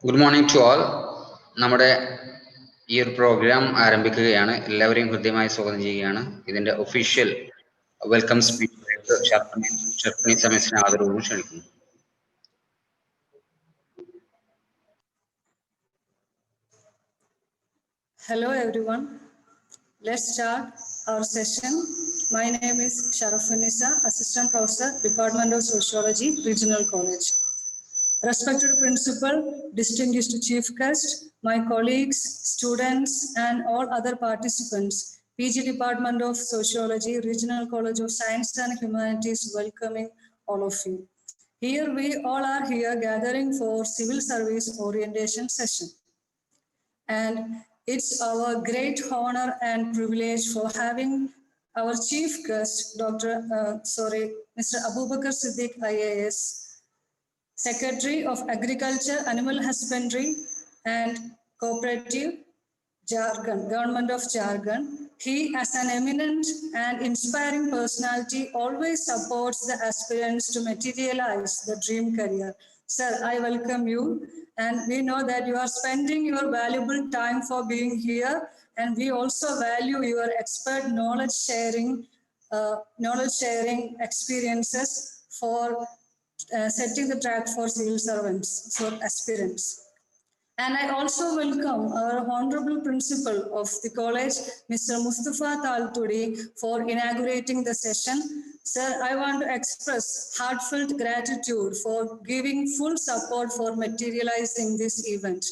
Good morning to all. നമ്മുടെ ഈ ഒരു പ്രോഗ്രാം ആരംഭിക്കുകയാണ്. എല്ലാവരെയും ഹൃദ്യമായി സ്വാഗതം ചെയ്യുകയാണ്. ഇതിന്റെ ഒഫീഷ്യൽ വെൽക്കം സ്പീക്കർ ഷർഫിനി സമയത്തിന് ആദരവോടും ക്ഷണിക്കുന്നു. Hello everyone. Let's start our session. My name is Sharafunisa, Assistant Professor, Department of Sociology, Regional College. Respected Principal, distinguished Chief Guest, my colleagues, students, and all other participants, PG Department of Sociology, Regional College of Science and Humanities, welcoming all of you. Here we all are here gathering for Civil Service Orientation session. And it's our great honor and privilege for having our chief guest, Mr. Abubakar Siddiq IAS, Secretary of Agriculture, Animal Husbandry and Cooperative, Jharkhand, Government of Jharkhand. He, as an eminent and inspiring personality, always supports the aspirants to materialize the dream career. Sir, I welcome you. And we know that you are spending your valuable time for being here. And we also value your expert knowledge sharing experiences for setting the track for civil servants, for aspirants. And I also welcome our Honorable Principal of the College, Mr. Mustafa Talturi, for inaugurating the session. Sir, I want to express heartfelt gratitude for giving full support for materializing this event.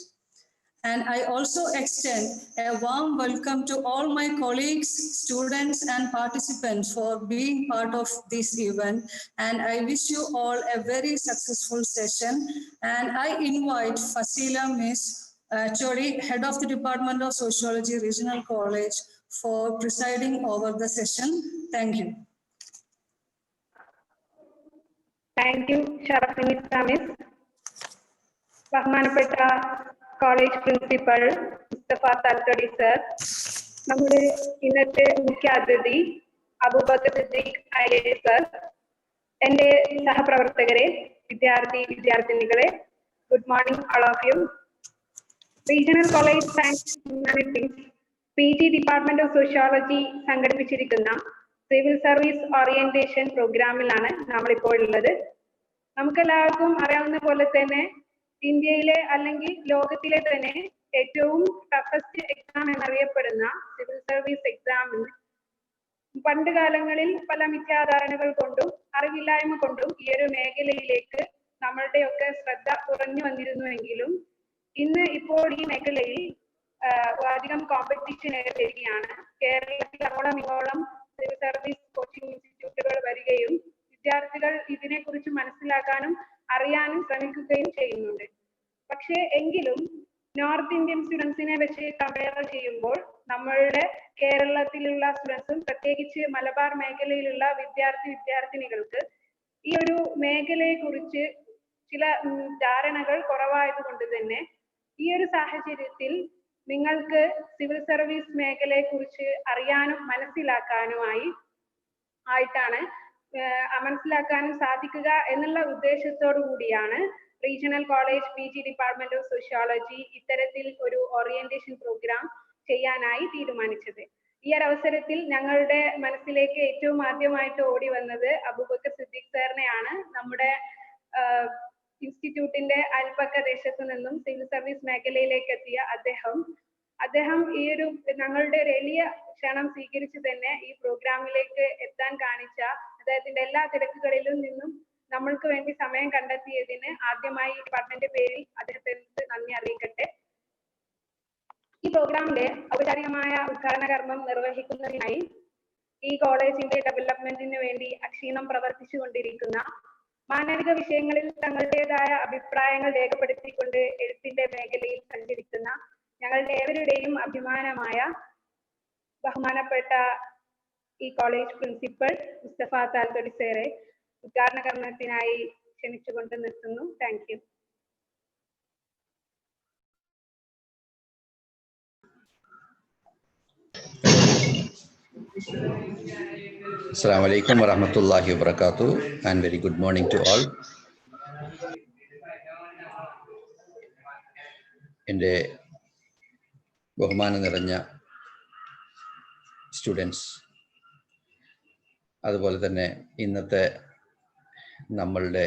And I also extend a warm welcome to all my colleagues, students, and participants for being part of this event. And I wish you all a very successful session. And I invite Fasila Ms. Chori, Head of the Department of Sociology, Regional College, for presiding over the session. Thank you. Thank you, Sharafunisa Miss. ബഹുമാനപ്പെട്ട college principal Mustafa താൽത്തടി sir, നമ്മുടെ ഇന്നത്തെ മുഖ്യ അതിഥി Abubakar Siddique IAS sir, എൻ്റെ സഹപ്രവർത്തകരെ, വിദ്യാർത്ഥിനികളെ, good morning all of you. Regional college science humanities PG department of sociology സംഘടിപ്പിച്ചിരിക്കുന്ന civil service orientation പ്രോഗ്രാമിലാണ് നമ്മളിപ്പോൾ ഉള്ളത്. നമുക്കെല്ലാവർക്കും അറിയാവുന്ന പോലെ തന്നെ ഇന്ത്യയിലെ അല്ലെങ്കിൽ ലോകത്തിലെ തന്നെ ഏറ്റവും ടഫസ്റ്റ് എക്സാം എന്നറിയപ്പെടുന്ന സിവിൽ സർവീസ് എക്സാമിന് പണ്ട് കാലങ്ങളിൽ പല മിഥ്യാധാരണകൾ കൊണ്ടും അറിവില്ലായ്മ കൊണ്ടും ഈ ഒരു മേഖലയിലേക്ക് നമ്മളുടെയൊക്കെ ശ്രദ്ധ കുറഞ്ഞു വന്നിരുന്നുവെങ്കിലും ഇന്ന് ഇപ്പോൾ ഈ മേഖലയിൽ അധികം കോമ്പറ്റീഷൻ ഏറിയിരിക്കുകയാണ്. കേരളത്തിൽ അങ്ങോളം ഇങ്ങോളം സിവിൽ സർവീസ് കോച്ചിങ് ഇൻസ്റ്റിറ്റ്യൂട്ടുകൾ വരികയും വിദ്യാർത്ഥികൾ ഇതിനെക്കുറിച്ച് മനസ്സിലാക്കാനും അറിയാനും ശ്രമിക്കുകയും ചെയ്യുന്നുണ്ട്. പക്ഷേ എങ്കിലും നോർത്ത് ഇന്ത്യൻ സ്റ്റുഡൻസിനെ വെച്ച് കമ്പയർ ചെയ്യുമ്പോൾ നമ്മളുടെ കേരളത്തിലുള്ള സ്റ്റുഡൻസും പ്രത്യേകിച്ച് മലബാർ മേഖലയിലുള്ള വിദ്യാർത്ഥിനികൾക്ക് ഈ ഒരു മേഖലയെ കുറിച്ച് ചില ധാരണകൾ കുറവായതുകൊണ്ട് തന്നെ ഈ ഒരു സാഹചര്യത്തിൽ നിങ്ങൾക്ക് സിവിൽ സർവീസ് മേഖലയെ കുറിച്ച് അറിയാനും മനസ്സിലാക്കാനും സാധിക്കുക എന്നുള്ള ഉദ്ദേശത്തോടു കൂടിയാണ് regional college PG department of sociology ഇത്തരത്തിൽ ഒരു ഓറിയന്റേഷൻ പ്രോഗ്രാം ചെയ്യാനായി തീരുമാനിച്ചത്. ഈ ഒരു അവസരത്തിൽ ഞങ്ങളുടെ മനസ്സിലേക്ക് ഏറ്റവും ആദ്യമായിട്ട് ഓടി വന്നത് അബൂബക്കർ സിദ്ദീഖ് സാറിനെയാണ്. നമ്മുടെ ഇൻസ്റ്റിറ്റ്യൂട്ടിന്റെ അയൽപക്ക ദേശത്തു നിന്നും സിവിൽ സർവീസ് മേഖലയിലേക്ക് എത്തിയ അദ്ദേഹം ഈ ഒരു ഞങ്ങളുടെ വലിയ ക്ഷണം സ്വീകരിച്ച് തന്നെ ഈ പ്രോഗ്രാമിലേക്ക് എത്താൻ കാണിച്ച അദ്ദേഹത്തിന്റെ എല്ലാ തിരക്കുകളിലും നിന്നും നമ്മൾക്ക് വേണ്ടി സമയം കണ്ടെത്തിയതിന് ആദ്യമായി ഡിപ്പാർട്ട്മെന്റ് പേരിൽ അദ്ദേഹത്തിന് നന്ദി അറിയിക്കട്ടെ. ഈ പ്രോഗ്രാമിന്റെ ഔപചാരികമായ ഉദ്ഘാടന കർമ്മം നിർവഹിക്കുന്നതിനായി ഈ കോളേജിന്റെ ഡെവലപ്മെന്റിന് വേണ്ടി അക്ഷീണം പ്രവർത്തിച്ചുകൊണ്ടിരിക്കുന്ന, മാനവിക വിഷയങ്ങളിൽ തങ്ങളുടേതായ അഭിപ്രായങ്ങൾ രേഖപ്പെടുത്തിക്കൊണ്ട് എഴുത്തിന്റെ മേഖലയിൽ സഞ്ചരിക്കുന്ന ഞങ്ങളുടെ ഏവരുടെയും അഭിമാനമായ ബഹുമാനപ്പെട്ട ഈ കോളേജ് പ്രിൻസിപ്പൽ മുസ്തഫ താൽത്തടി സാറെ ഉദ്ഘാടന കർമ്മത്തിനായി ക്ഷണിച്ചുകൊണ്ട് നിർത്തുന്നു. Thank you. Assalamu alaikum wa rahmatullahi wa barakatuh, and very good morning to all. എൻ്റെ ബഹുമാനം നിറഞ്ഞ സ്റ്റുഡൻസ്, അതുപോലെ തന്നെ ഇന്നത്തെ നമ്മളുടെ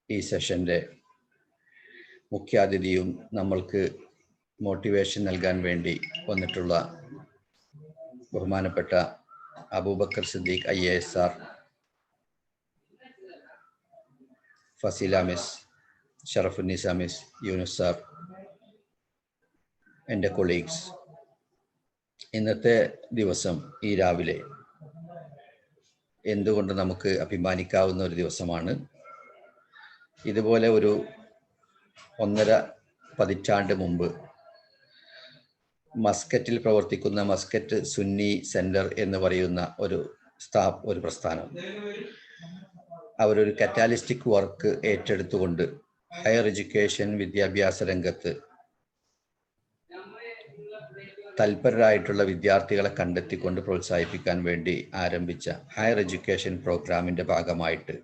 ഈ സെഷൻ്റെ മുഖ്യാതിഥിയും നമ്മൾക്ക് മോട്ടിവേഷൻ നൽകാൻ വേണ്ടി വന്നിട്ടുള്ള ബഹുമാനപ്പെട്ട Abubakar Siddique IAS sir, Faseela miss, Sharafunnisa miss, Yunus sir, എൻ്റെ കൊളീഗ്സ്, ഇന്നത്തെ ദിവസം ഈ രാവിലെ എന്തുകൊണ്ട് നമുക്ക് അഭിമാനിക്കാവുന്ന ഒരു ദിവസമാണ്. ഇതുപോലെ ഒരു 1.5 പതിറ്റാണ്ട് മുമ്പ് മസ്കറ്റിൽ പ്രവർത്തിക്കുന്ന മസ്കറ്റ് സുന്നി സെന്റർ എന്ന് പറയുന്ന ഒരു പ്രസ്ഥാനം, അവരൊരു കറ്റാലിസ്റ്റിക് വർക്ക് ഏറ്റെടുത്തുകൊണ്ട് ഹയർ എഡ്യൂക്കേഷൻ വിദ്യാഭ്യാസ രംഗത്ത് തൽപരരായിട്ടുള്ള വിദ്യാർത്ഥികളെ കണ്ടെത്തിക്കൊണ്ട് പ്രോത്സാഹിപ്പിക്കാൻ വേണ്ടി ആരംഭിച്ച ഹയർ എഡ്യൂക്കേഷൻ പ്രോഗ്രാമിൻ്റെ ഭാഗമായിട്ട്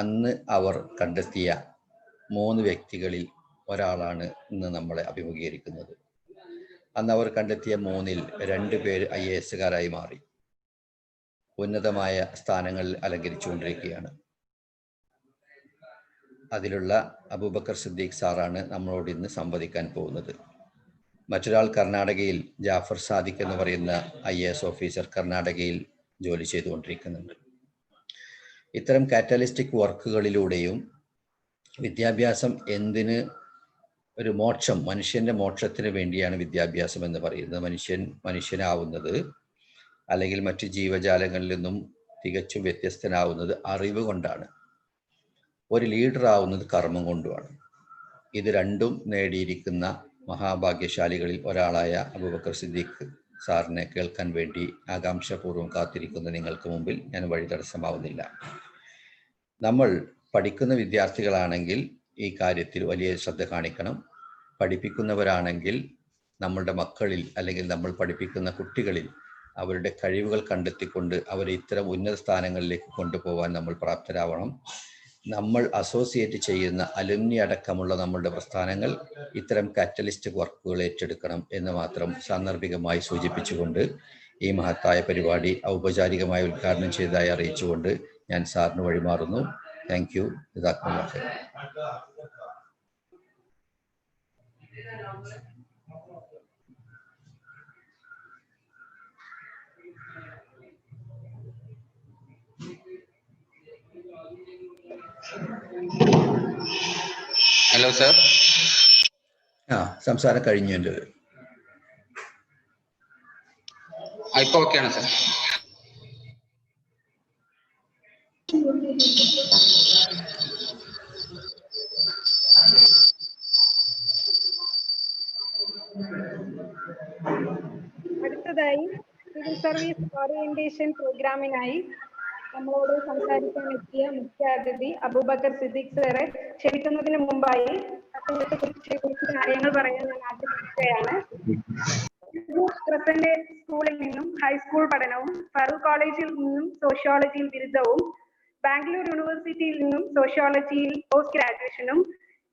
അന്ന് അവർ കണ്ടെത്തിയ 3 വ്യക്തികളിൽ ഒരാളാണ് ഇന്ന് നമ്മളെ അഭിമുഖീകരിക്കുന്നത്. അന്ന് അവർ കണ്ടെത്തിയ 3-ൽ 2 പേര് IAS-കാരായി മാറി ഉന്നതമായ സ്ഥാനങ്ങളിൽ അലങ്കരിച്ചുകൊണ്ടിരിക്കുകയാണ്. അതിലുള്ള അബൂബക്കർ സിദ്ദീഖ് സാറാണ് നമ്മളോട് ഇന്ന് സംവദിക്കാൻ പോകുന്നത്. മറ്റൊരാൾ കർണാടകയിൽ ജാഫർ സാദിഖ് എന്ന് പറയുന്ന IAS ഓഫീസർ കർണാടകയിൽ ജോലി ചെയ്തുകൊണ്ടിരിക്കുന്നുണ്ട്. ഇത്തരം കാറ്റലിസ്റ്റിക് വർക്കുകളിലൂടെയും വിദ്യാഭ്യാസം എന്തിന് ഒരു മോക്ഷം, മനുഷ്യൻ്റെ മോക്ഷത്തിന് വേണ്ടിയാണ് വിദ്യാഭ്യാസം എന്ന് പറയുന്നത്. മനുഷ്യനാവുന്നത് അല്ലെങ്കിൽ മറ്റ് ജീവജാലങ്ങളിൽ നിന്നും തികച്ചും വ്യത്യസ്തനാവുന്നത് അറിവ് കൊണ്ടാണ്. ഒരു ലീഡർ ആവുന്നത് കർമ്മം കൊണ്ടുമാണ്. ഇത് രണ്ടും നേടിയിരിക്കുന്ന മഹാഭാഗ്യശാലികളിൽ ഒരാളായ അബൂബക്കർ സിദ്ദീഖ് സാറിനെ കേൾക്കാൻ വേണ്ടി ആകാംക്ഷാപൂർവ്വം കാത്തിരിക്കുന്ന നിങ്ങൾക്ക് മുമ്പിൽ ഞാൻ വഴി തടസ്സമാവുന്നില്ല. നമ്മൾ പഠിക്കുന്ന വിദ്യാർത്ഥികളാണെങ്കിൽ ഈ കാര്യത്തിൽ വലിയ ശ്രദ്ധ കാണിക്കണം. പഠിപ്പിക്കുന്നവരാണെങ്കിൽ നമ്മളുടെ മക്കളിൽ അല്ലെങ്കിൽ നമ്മൾ പഠിപ്പിക്കുന്ന കുട്ടികളിൽ അവരുടെ കഴിവുകൾ കണ്ടെത്തിക്കൊണ്ട് അവരെ ഇത്തരം ഉന്നത സ്ഥാനങ്ങളിലേക്ക് കൊണ്ടുപോകാൻ നമ്മൾ പ്രാപ്തരാവണം. നമ്മൾ അസോസിയേറ്റ് ചെയ്യുന്ന അലുമിനി അടക്കമുള്ള നമ്മളുടെ പ്രസ്ഥാനങ്ങൾ ഇത്തരം കാറ്റലിസ്റ്റ് വർക്കുകൾ ഏറ്റെടുക്കണം എന്ന് മാത്രം സാന്ദർഭികമായി സൂചിപ്പിച്ചുകൊണ്ട് ഈ മഹത്തായ പരിപാടി ഔപചാരികമായി ഉദ്ഘാടനം ചെയ്തതായി അറിയിച്ചുകൊണ്ട് ഞാൻ സാറിന് വഴിമാറുന്നു. Thank you. Hello sir. സംസാരം കഴിഞ്ഞു എൻ്റെ. ഇപ്പൊ ഓക്കെയാണ് സർ. അടുത്തതായി സിവിൽ സർവീസ് ഓറിയന്റേഷൻ പ്രോഗ്രാമിനായി നമ്മളോട് സംസാരിക്കാൻ എത്തിയ മുഖ്യ അതിഥി അബൂബക്കർ സിദ്ദീഖ് സാറെ ക്ഷണിക്കുന്നതിന് മുമ്പായി അദ്ദേഹത്തെ കുറിച്ച് കാര്യങ്ങൾ പറയാൻ ഞാൻ ആഗ്രഹിക്കുകയാണ്. ക്രസന്റ് സ്കൂളിൽ നിന്നും ഹൈസ്കൂൾ പഠനവും, ഫറൂഖ് കോളേജിൽ നിന്നും സോഷ്യോളജിയിൽ ബിരുദവും, ബാംഗ്ലൂർ യൂണിവേഴ്സിറ്റിയിൽ നിന്നും സോഷ്യോളജിയിൽ പോസ്റ്റ് ഗ്രാജുവേഷനും,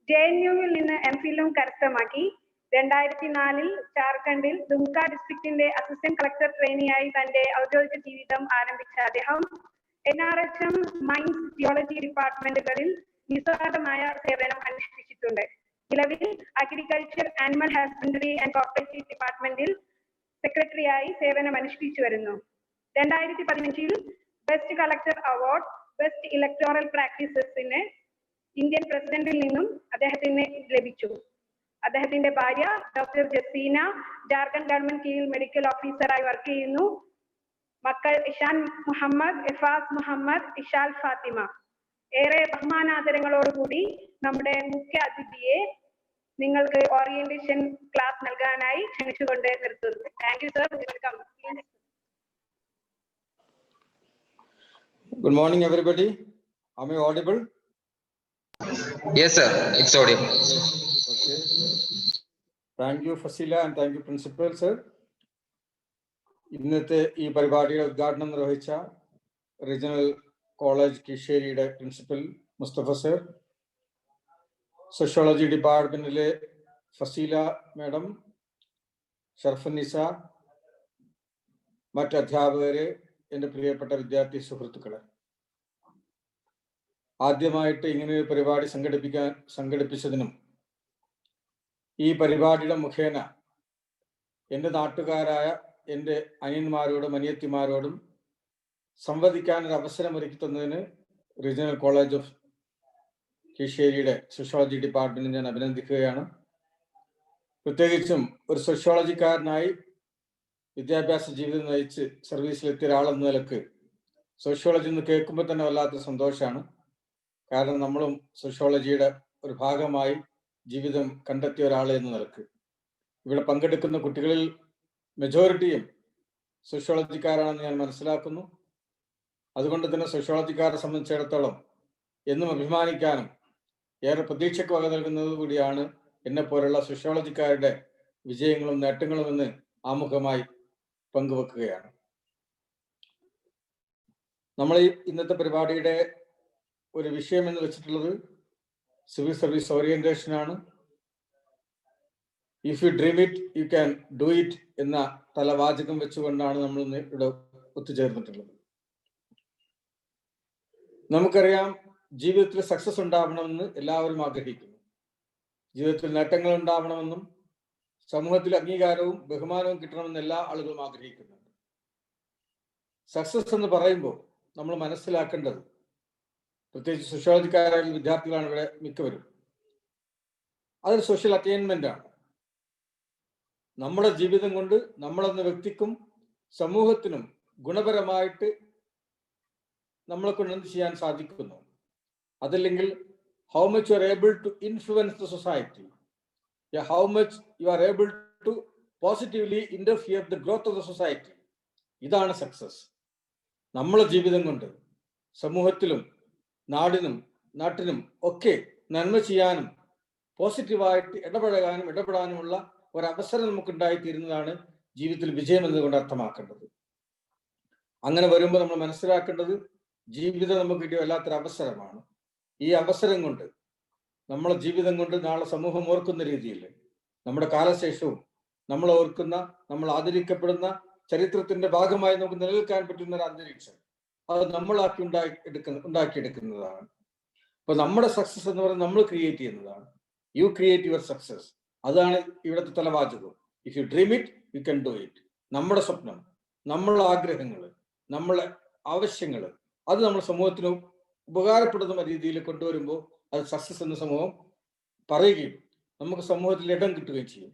JNU-വിൽ നിന്ന് MPhil-ഉം കരസ്ഥമാക്കി 2004-ൽ ജാർഖണ്ഡിൽ ദുംക ഡിസ്ട്രിക്റ്റിന്റെ അസിസ്റ്റന്റ് കളക്ടർ ട്രെയിനിയായി തന്റെ ഔദ്യോഗിക ജീവിതം ആരംഭിച്ച അദ്ദേഹം NRHM, മൈൻസ്, ജിയോളജി ഡിപ്പാർട്ട്മെന്റുകളിൽ നിസ്വാർത്ഥമായ സേവനം അനുഷ്ഠിച്ചിട്ടുണ്ട്. നിലവിൽ agriculture, animal husbandry and cooperative ഡിപ്പാർട്ട്മെന്റിൽ സെക്രട്ടറിയായി സേവനം അനുഷ്ഠിച്ചു വരുന്നു. 2015-ൽ best collector award, best electoral പ്രാക്ടീസസിന് ഇന്ത്യൻ പ്രസിഡന്റിൽ നിന്നും അദ്ദേഹത്തിന് ലഭിച്ചു. അദ്ദേഹത്തിന്റെ ഭാര്യ ഡോക്ടർ ജസീന ജാർഖണ്ഡ് ഗവൺമെന്റ് കീഴിൽ മെഡിക്കൽ ഓഫീസറായി വർക്ക് ചെയ്യുന്നു. മക്കൾ ഇഷാൻ മുഹമ്മദ്, ഇഫാസ് മുഹമ്മദ്, ഇഷാൽ ഫാത്തിമ. ഏറെ ബഹുമാനാദരങ്ങളോടുകൂടി നമ്മുടെ മുഖ്യ അതിഥിയെ നിങ്ങൾക്ക് ഓറിയന്റേഷൻ ക്ലാസ് നൽകാനായി ക്ഷണിച്ചുകൊണ്ട് നിർത്തുന്നു. Thank you sir. Welcome. Good morning, everybody. Am I audible? Yes, sir. It's audible. Okay. Thank you, Fasila, and thank you, Principal, sir. ഇന്നത്തെ ഈ പരിപാടിയുടെ ഉദ്ഘാടനം നിർവഹിച്ച റീജിയണൽ കോളേജ് കിഷേരിയുടെ പ്രിൻസിപ്പൽ മുസ്തഫ സർ, സോഷ്യോളജി ഡിപ്പാർട്ട്മെന്റിലെ ഫസീല മാഡം, ഷർഫുന്നിസ, മറ്റ് അധ്യാപകരെ, എൻ്റെ പ്രിയപ്പെട്ട വിദ്യാർത്ഥി സുഹൃത്തുക്കളെ, ആദ്യമായിട്ട് ഇങ്ങനെയൊരു പരിപാടി സംഘടിപ്പിച്ചതിനും ഈ പരിപാടിയുടെ മുഖേന എൻ്റെ നാട്ടുകാരായ എൻ്റെ അനിയന്മാരോടും അനിയത്തിമാരോടും സംവദിക്കാൻ ഒരു അവസരം ഒരുക്കി തന്നതിന് റീജിയണൽ കോളേജ് ഓഫ് കീഴ്ശ്ശേരിയുടെ സോഷ്യോളജി ഡിപ്പാർട്ട്മെന്റ് ഞാൻ അഭിനന്ദിക്കുകയാണ്. പ്രത്യേകിച്ചും ഒരു സോഷ്യോളജിക്കാരനായി വിദ്യാഭ്യാസ ജീവിതം നയിച്ച് സർവീസിലെത്തിയ ഒരാളെന്ന നിലക്ക് സോഷ്യോളജി എന്ന് കേൾക്കുമ്പോൾ തന്നെ വല്ലാത്ത സന്തോഷമാണ്. കാരണം നമ്മളും സോഷ്യോളജിയുടെ ഒരു ഭാഗമായി ജീവിതം കണ്ടെത്തിയ ഒരാൾ എന്ന നിലക്ക് ഇവിടെ പങ്കെടുക്കുന്ന കുട്ടികളിൽ മെജോറിറ്റിയും സോഷ്യോളജിക്കാരാണെന്ന് ഞാൻ മനസ്സിലാക്കുന്നു. അതുകൊണ്ട് തന്നെ സോഷ്യോളജിക്കാരെ സംബന്ധിച്ചിടത്തോളം എന്നും അഭിമാനിക്കാനും ഏറെ പ്രതീക്ഷയ്ക്ക് വക നൽകുന്നത് കൂടിയാണ് എന്നെ പോലുള്ള സോഷ്യോളജിക്കാരുടെ വിജയങ്ങളും നേട്ടങ്ങളും എന്ന് ആമുഖമായി പങ്കുവെക്കുകയാണ്. നമ്മൾ ഈ ഇന്നത്തെ പരിപാടിയുടെ ഒരു വിഷയം എന്ന് വെച്ചിട്ടുള്ളത് സിവിൽ സർവീസ് ഓറിയന്റേഷൻ ആണ്. If you dream it you can do it എന്ന തലവാചകം വെച്ചുകൊണ്ടാണ് നമ്മൾ ഇന്ന് ഇവിടെ ഒത്തുചേർന്നിട്ടുള്ളത്. നമുക്കറിയാം, ജീവിതത്തിൽ സക്സസ് ഉണ്ടാവണമെന്ന് എല്ലാവരും ആഗ്രഹിക്കുന്നു. ജീവിതത്തിൽ നേട്ടങ്ങൾ ഉണ്ടാവണമെന്നും സമൂഹത്തിൽ അംഗീകാരവും ബഹുമാനവും കിട്ടണമെന്ന് എല്ലാ ആളുകളും ആഗ്രഹിക്കുന്നുണ്ട്. സക്സസ് എന്ന് പറയുമ്പോൾ നമ്മൾ മനസ്സിലാക്കേണ്ടത്, പ്രത്യേകിച്ച് സോഷ്യോളജിക്കാരായ വിദ്യാർത്ഥികളാണ് ഇവിടെ മിക്കവരും, അതൊരു സോഷ്യൽ അറ്റൈൻമെന്റ് ആണ്. നമ്മുടെ ജീവിതം കൊണ്ട് നമ്മളെന്ന വ്യക്തിക്കും സമൂഹത്തിനും ഗുണപരമായിട്ട് നമ്മളെ കൊണ്ട് എന്ത് ചെയ്യാൻ സാധിക്കുന്നു, അതല്ലെങ്കിൽ how much you are able to influence the society, how much you are able to positively interfere the growth of the society. ഇതാണ് സക്സസ്. നമ്മളെ ജീവിതം കൊണ്ട് സമൂഹത്തിലും നാട്ടിനും ഒക്കെ നന്മ ചെയ്യാനും പോസിറ്റീവായിട്ട് ഇടപെടാനുമുള്ള ഒരവസരം നമുക്കുണ്ടായിത്തീരുന്നതാണ് ജീവിതത്തിൽ വിജയം എന്നതുകൊണ്ട് അർത്ഥമാക്കേണ്ടത്. അങ്ങനെ വരുമ്പോൾ നമ്മൾ മനസ്സിലാക്കേണ്ടത്, ജീവിതം നമുക്ക് കിട്ടിയ വല്ലാത്തൊരു അവസരമാണ്. ഈ അവസരം കൊണ്ട് നമ്മളെ ജീവിതം കൊണ്ട് നാളെ സമൂഹം ഓർക്കുന്ന രീതിയിൽ നമ്മുടെ കാലശേഷവും നമ്മൾ ഓർക്കുന്ന, നമ്മൾ ആദരിക്കപ്പെടുന്ന ചരിത്രത്തിന്റെ ഭാഗമായി നമുക്ക് നിലനിൽക്കാൻ പറ്റുന്ന ഒരു അന്തരീക്ഷം അത് നമ്മളാക്കി ഉണ്ടാക്കിയെടുക്കുന്നതാണ്. അപ്പൊ നമ്മുടെ സക്സസ് എന്ന് പറയുന്നത് നമ്മൾ ക്രിയേറ്റ് ചെയ്യുന്നതാണ്. You create your success. അതാണ് ഇവിടുത്തെ തലവാചകം. If you dream it you can do it. നമ്മുടെ സ്വപ്നം, നമ്മളെ ആഗ്രഹങ്ങൾ, നമ്മളെ ആവശ്യങ്ങൾ അത് നമ്മൾ സമൂഹത്തിന് ഉപകാരപ്പെടുന്ന രീതിയിൽ കൊണ്ടുവരുമ്പോൾ അത് സക്സസ് എന്ന് സമൂഹം പറയുകയും നമുക്ക് സമൂഹത്തിൽ ഇടം കിട്ടുകയും ചെയ്യും.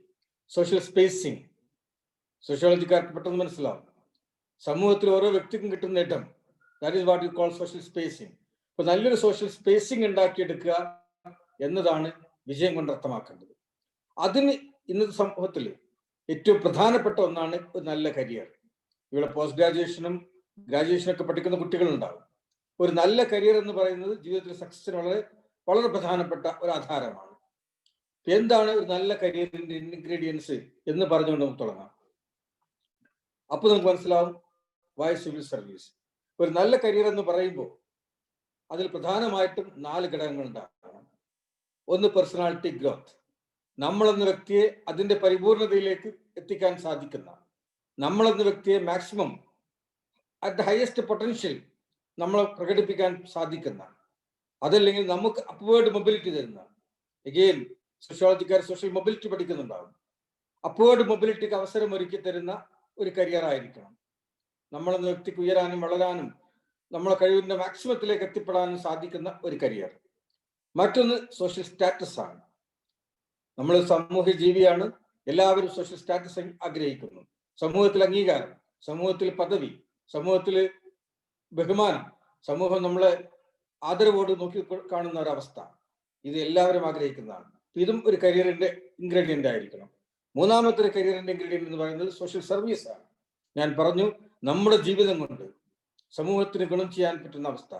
സോഷ്യൽ സ്പേസിങ് സോഷ്യോളജിക്കാർക്ക് പെട്ടെന്ന് മനസ്സിലാവും. സമൂഹത്തിൽ ഓരോ വ്യക്തിക്കും കിട്ടുന്ന ഇടം, that is what you call social spacing. അപ്പൊ നല്ലൊരു സോഷ്യൽ സ്പേസിങ് ഉണ്ടാക്കിയെടുക്കുക എന്നതാണ് വിജയം കൊണ്ട് അർത്ഥമാക്കേണ്ടത്. അതിന് ഇന്നത്തെ സമൂഹത്തിൽ ഏറ്റവും പ്രധാനപ്പെട്ട ഒന്നാണ് ഒരു നല്ല കരിയർ. ഇവിടെ പോസ്റ്റ് ഗ്രാജുവേഷനൊക്കെ പഠിക്കുന്ന കുട്ടികളുണ്ടാവും. ഒരു നല്ല കരിയർ എന്ന് പറയുന്നത് ജീവിതത്തിൽ സക്സസിന് വളരെ വളരെ പ്രധാനപ്പെട്ട ഒരു ആധാരമാണ്. എന്താണ് ഒരു നല്ല കരിയറിന്റെ ഇൻഗ്രീഡിയൻസ് എന്ന് പറഞ്ഞുകൊണ്ട് നമുക്ക് തുടങ്ങാം. അപ്പൊ നമുക്ക് മനസ്സിലാവും വൈ സിവിൽ സർവീസ്. ഒരു നല്ല കരിയർ എന്ന് പറയുമ്പോൾ അതിൽ പ്രധാനമായിട്ടും 4 ഘടകങ്ങൾ ഉണ്ടാകണം. ഒന്ന്, പേഴ്സണാലിറ്റി ഗ്രോത്ത്. നമ്മളെന്ന വ്യക്തിയെ അതിന്റെ പരിപൂർണതയിലേക്ക് എത്തിക്കാൻ സാധിക്കുന്ന, നമ്മളെന്ന വ്യക്തിയെ maximum at the highest potential നമ്മളെ പ്രകടിപ്പിക്കാൻ സാധിക്കുന്ന, അതല്ലെങ്കിൽ നമുക്ക് അപ്വേർഡ് മൊബിലിറ്റി തരുന്ന, എഗെയിൻ സോഷ്യോളജിക്കാർ സോഷ്യൽ മൊബിലിറ്റി പഠിക്കുന്നുണ്ടാവും. അപ്വേർഡ് മൊബിലിറ്റിക്ക് അവസരം ഒരുക്കി തരുന്ന ഒരു കരിയർ ആയിരിക്കണം. നമ്മളെന്ന വ്യക്തിക്ക് ഉയരാനും വളരാനും നമ്മളെ കഴിവിന്റെ മാക്സിമത്തിലേക്ക് എത്തിപ്പെടാനും സാധിക്കുന്ന ഒരു കരിയർ. മറ്റൊന്ന് സോഷ്യൽ സ്റ്റാറ്റസ് ആണ്. നമ്മൾ സാമൂഹ്യ ജീവിയാണ്. എല്ലാവരും സോഷ്യൽ സ്റ്റാറ്റസ് ആഗ്രഹിക്കുന്നു. സമൂഹത്തിൽ അംഗീകാരം, സമൂഹത്തിൽ പദവി, സമൂഹത്തിൽ ബഹുമാനം, സമൂഹം നമ്മളെ ആദരവോട് നോക്കി കാണുന്ന ഒരവസ്ഥ, ഇത് എല്ലാവരും ആഗ്രഹിക്കുന്നതാണ്. ഇതും ഒരു കരിയറിന്റെ ഇൻഗ്രീഡിയന്റ് ആയിരിക്കണം. മൂന്നാമത്തെ ഒരു കരിയറിന്റെ ഇൻഗ്രീഡിയന്റ് എന്ന് പറയുന്നത് സോഷ്യൽ സർവീസ് ആണ്. ഞാൻ പറഞ്ഞു, നമ്മുടെ ജീവിതം കൊണ്ട് സമൂഹത്തിന് ഗുണം ചെയ്യാൻ പറ്റുന്ന അവസ്ഥ,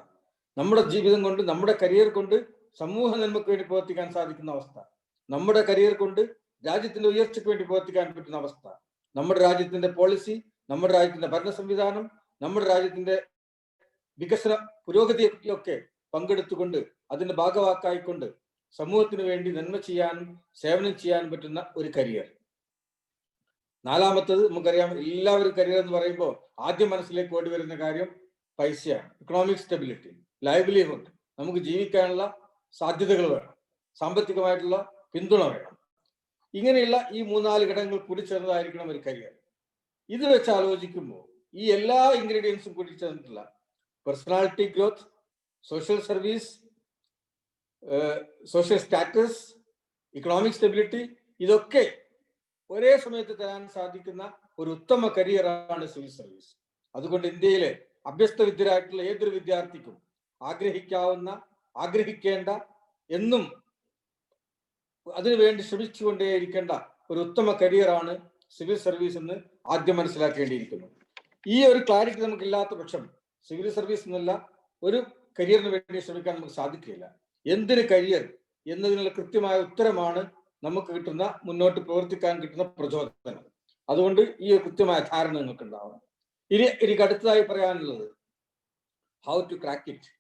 നമ്മുടെ ജീവിതം കൊണ്ട്, നമ്മുടെ കരിയർ കൊണ്ട് സമൂഹ നന്മയ്ക്ക് വേണ്ടി പ്രവർത്തിക്കാൻ സാധിക്കുന്ന അവസ്ഥ, നമ്മുടെ കരിയർ കൊണ്ട് രാജ്യത്തിന്റെ ഉയർച്ചയ്ക്ക് വേണ്ടി പ്രവർത്തിക്കാൻ പറ്റുന്ന അവസ്ഥ, നമ്മുടെ രാജ്യത്തിന്റെ പോളിസി, നമ്മുടെ രാജ്യത്തിന്റെ ഭരണ സംവിധാനം, നമ്മുടെ രാജ്യത്തിന്റെ വികസന പുരോഗതിയൊക്കെ പങ്കെടുത്തുകൊണ്ട് അതിന്റെ ഭാഗവാക്കായിക്കൊണ്ട് സമൂഹത്തിന് വേണ്ടി നന്മ ചെയ്യാനും സേവനം ചെയ്യാനും പറ്റുന്ന ഒരു കരിയർ. നാലാമത്തത് നമുക്കറിയാം, എല്ലാവരും കരിയർ എന്ന് പറയുമ്പോൾ ആദ്യം മനസ്സിലേക്ക് ഓടി വരുന്ന കാര്യം പൈസയാണ്. ഇക്കണോമിക് സ്റ്റെബിലിറ്റി, ലൈവ്ലിഹുഡ്, നമുക്ക് ജീവിക്കാനുള്ള സാധ്യതകൾ വേണം, സാമ്പത്തികമായിട്ടുള്ള പിന്തുണ വേണം. ഇങ്ങനെയുള്ള ഈ 3-4 ഘടകങ്ങൾ കൂടി ചേർന്നതായിരിക്കണം ഒരു കരിയർ. ഇത് വെച്ച് ആലോചിക്കുമ്പോൾ ഈ എല്ലാ ഇൻഗ്രീഡിയൻസും കൂടി ചേർന്നിട്ടുള്ള personality growth, social service, social status, economic stability, ഇതൊക്കെ ഒരേ സമയത്ത് തരാൻ സാധിക്കുന്ന ഒരു ഉത്തമ കരിയറാണ് സിവിൽ സർവീസ്. അതുകൊണ്ട് ഇന്ത്യയിലെ അഭ്യസ്ത വിദ്യരായിട്ടുള്ള ഏതൊരു വിദ്യാർത്ഥിക്കും ആഗ്രഹിക്കേണ്ട, എന്നും അതിനുവേണ്ടി ശ്രമിച്ചുകൊണ്ടേയിരിക്കേണ്ട ഒരു ഉത്തമ കരിയറാണ് സിവിൽ സർവീസ് എന്ന് ആദ്യം മനസ്സിലാക്കേണ്ടിയിരിക്കുന്നു. ഈ ഒരു ക്ലാരിറ്റി നമുക്കില്ലാത്ത പക്ഷം സിവിൽ സർവീസ് എന്നല്ല ഒരു കരിയറിന് വേണ്ടി ശ്രമിക്കാൻ നമുക്ക് സാധിക്കില്ല. എന്തിന് കരിയർ എന്നതിനുള്ള കൃത്യമായ ഉത്തരമാണ് നമുക്ക് കിട്ടുന്ന, മുന്നോട്ട് പ്രവർത്തിക്കാൻ കിട്ടുന്ന പ്രചോദനം. അതുകൊണ്ട് ഈ ഒരു കൃത്യമായ ധാരണ നിങ്ങൾക്ക് ഉണ്ടാവണം. എനിക്ക് അടുത്തതായി പറയാനുള്ളത് ഹൗ ടു ക്രാക്ക് ഇറ്റ്.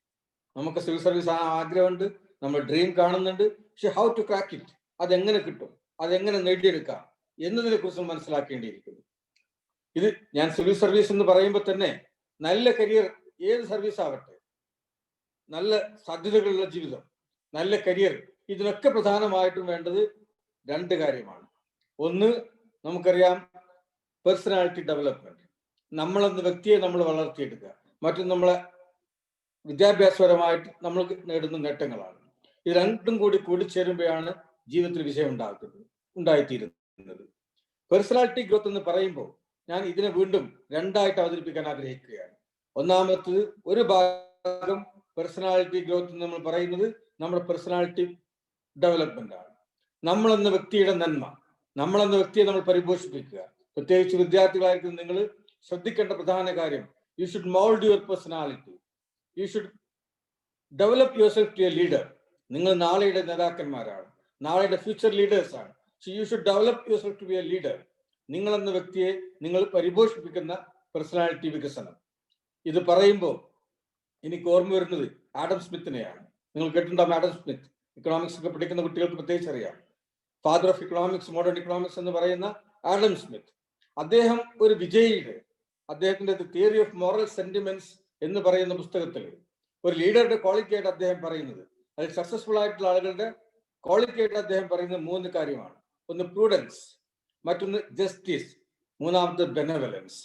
നമുക്ക് സിവിൽ സർവീസ് ആഗ്രഹമുണ്ട്, നമ്മൾ ഡ്രീം കാണുന്നുണ്ട്, പക്ഷെ ഹൗ ടു ക്രാക്ക് ഇറ്റ്, അതെങ്ങനെ കിട്ടും, അതെങ്ങനെ നേടിയെടുക്കാം എന്നതിനെ കുറിച്ച് മനസ്സിലാക്കേണ്ടിയിരിക്കുന്നു. ഇത് ഞാൻ സിവിൽ സർവീസ് എന്ന് പറയുമ്പോൾ തന്നെ നല്ല കരിയർ, ഏത് സർവീസ് ആവട്ടെ, നല്ല സാധ്യതകളുള്ള ജീവിതം, നല്ല കരിയർ, ഇതിനൊക്കെ പ്രധാനമായിട്ടും വേണ്ടത് 2 കാര്യമാണ്. ഒന്ന്, നമുക്കറിയാം പേഴ്സണാലിറ്റി ഡെവലപ്മെന്റ്, നമ്മളെന്ന വ്യക്തിയെ നമ്മൾ വളർത്തിയെടുക്കുക. മറ്റൊന്ന്, നമ്മളെ വിദ്യാഭ്യാസപരമായിട്ട് നമ്മൾ നേടുന്ന നേട്ടങ്ങളാണ്. ഇത് രണ്ടും കൂടി ചേരുമ്പോഴാണ് ജീവിതത്തിൽ വിജയം ഉണ്ടായിത്തീരുന്നത്. പേഴ്സണാലിറ്റി ഗ്രോത്ത് എന്ന് പറയുമ്പോൾ ഞാൻ ഇതിനെ വീണ്ടും 2ആയിട്ട് അവതരിപ്പിക്കാൻ ആഗ്രഹിക്കുകയാണ്. ഒന്നാമത്തത്, ഒരു ഭാഗം പേഴ്സണാലിറ്റി ഗ്രോത്ത് എന്ന് നമ്മൾ പറയുന്നത് നമ്മുടെ പേഴ്സണാലിറ്റി ഡെവലപ്മെന്റ് ആണ്. നമ്മളെന്ന വ്യക്തിയുടെ നന്മ, നമ്മളെന്ന വ്യക്തിയെ നമ്മൾ പരിപോഷിപ്പിക്കുക. പ്രത്യേകിച്ച് വിദ്യാർത്ഥികളായിരിക്കും നിങ്ങൾ ശ്രദ്ധിക്കേണ്ട പ്രധാന കാര്യം, you should mould your personality, you should develop yourself to a leader. നിങ്ങൾ നാളെയുടെ നേതാക്കന്മാരാണ്, നാളെയുടെ ഫ്യൂച്ചർ ലീഡേഴ്സ് ആണ്. So you should develop yourself to be a leader. നിങ്ങളെന്ന വ്യക്തിയെ നിങ്ങൾ പരിപോഷിപ്പിക്കുന്ന പേഴ്സണാലിറ്റി വികസനം. ഇത് പറയുമ്പോൾ എനിക്ക് ഓർമ്മ വരുന്നത് ആഡം സ്മിത്തിനെയാണ്. നിങ്ങൾ കേട്ടിട്ടുണ്ടാവും ആഡം സ്മിത്ത്. ഇക്കണോമിക്സ് ഒക്കെ പഠിക്കുന്ന കുട്ടികൾക്ക് പ്രത്യേകിച്ച് അറിയാം. Father of economics, modern economics എന്ന് പറയുന്ന ആഡം സ്മിത്ത്. അദ്ദേഹം ഒരു വിജയിയുടെ, അദ്ദേഹത്തിന്റെ തിയറി ഓഫ് മോറൽ സെന്റിമെന്റ്സ് എന്ന് പറയുന്ന പുസ്തകത്തിൽ ഒരു ലീഡറുടെ ക്വാളിറ്റി ആയിട്ട് അദ്ദേഹം പറയുന്നത്, അതിൽ സക്സസ്ഫുൾ ആയിട്ടുള്ള ആളുകളുടെ ക്വാളിറ്റി ആയിട്ട് അദ്ദേഹം പറയുന്നത് 3 കാര്യമാണ്. ഒന്ന് പ്രൂഡൻസ്, മറ്റൊന്ന് ജസ്റ്റിസ്, മൂന്നാമത്തെ ബെനവലൻസ്.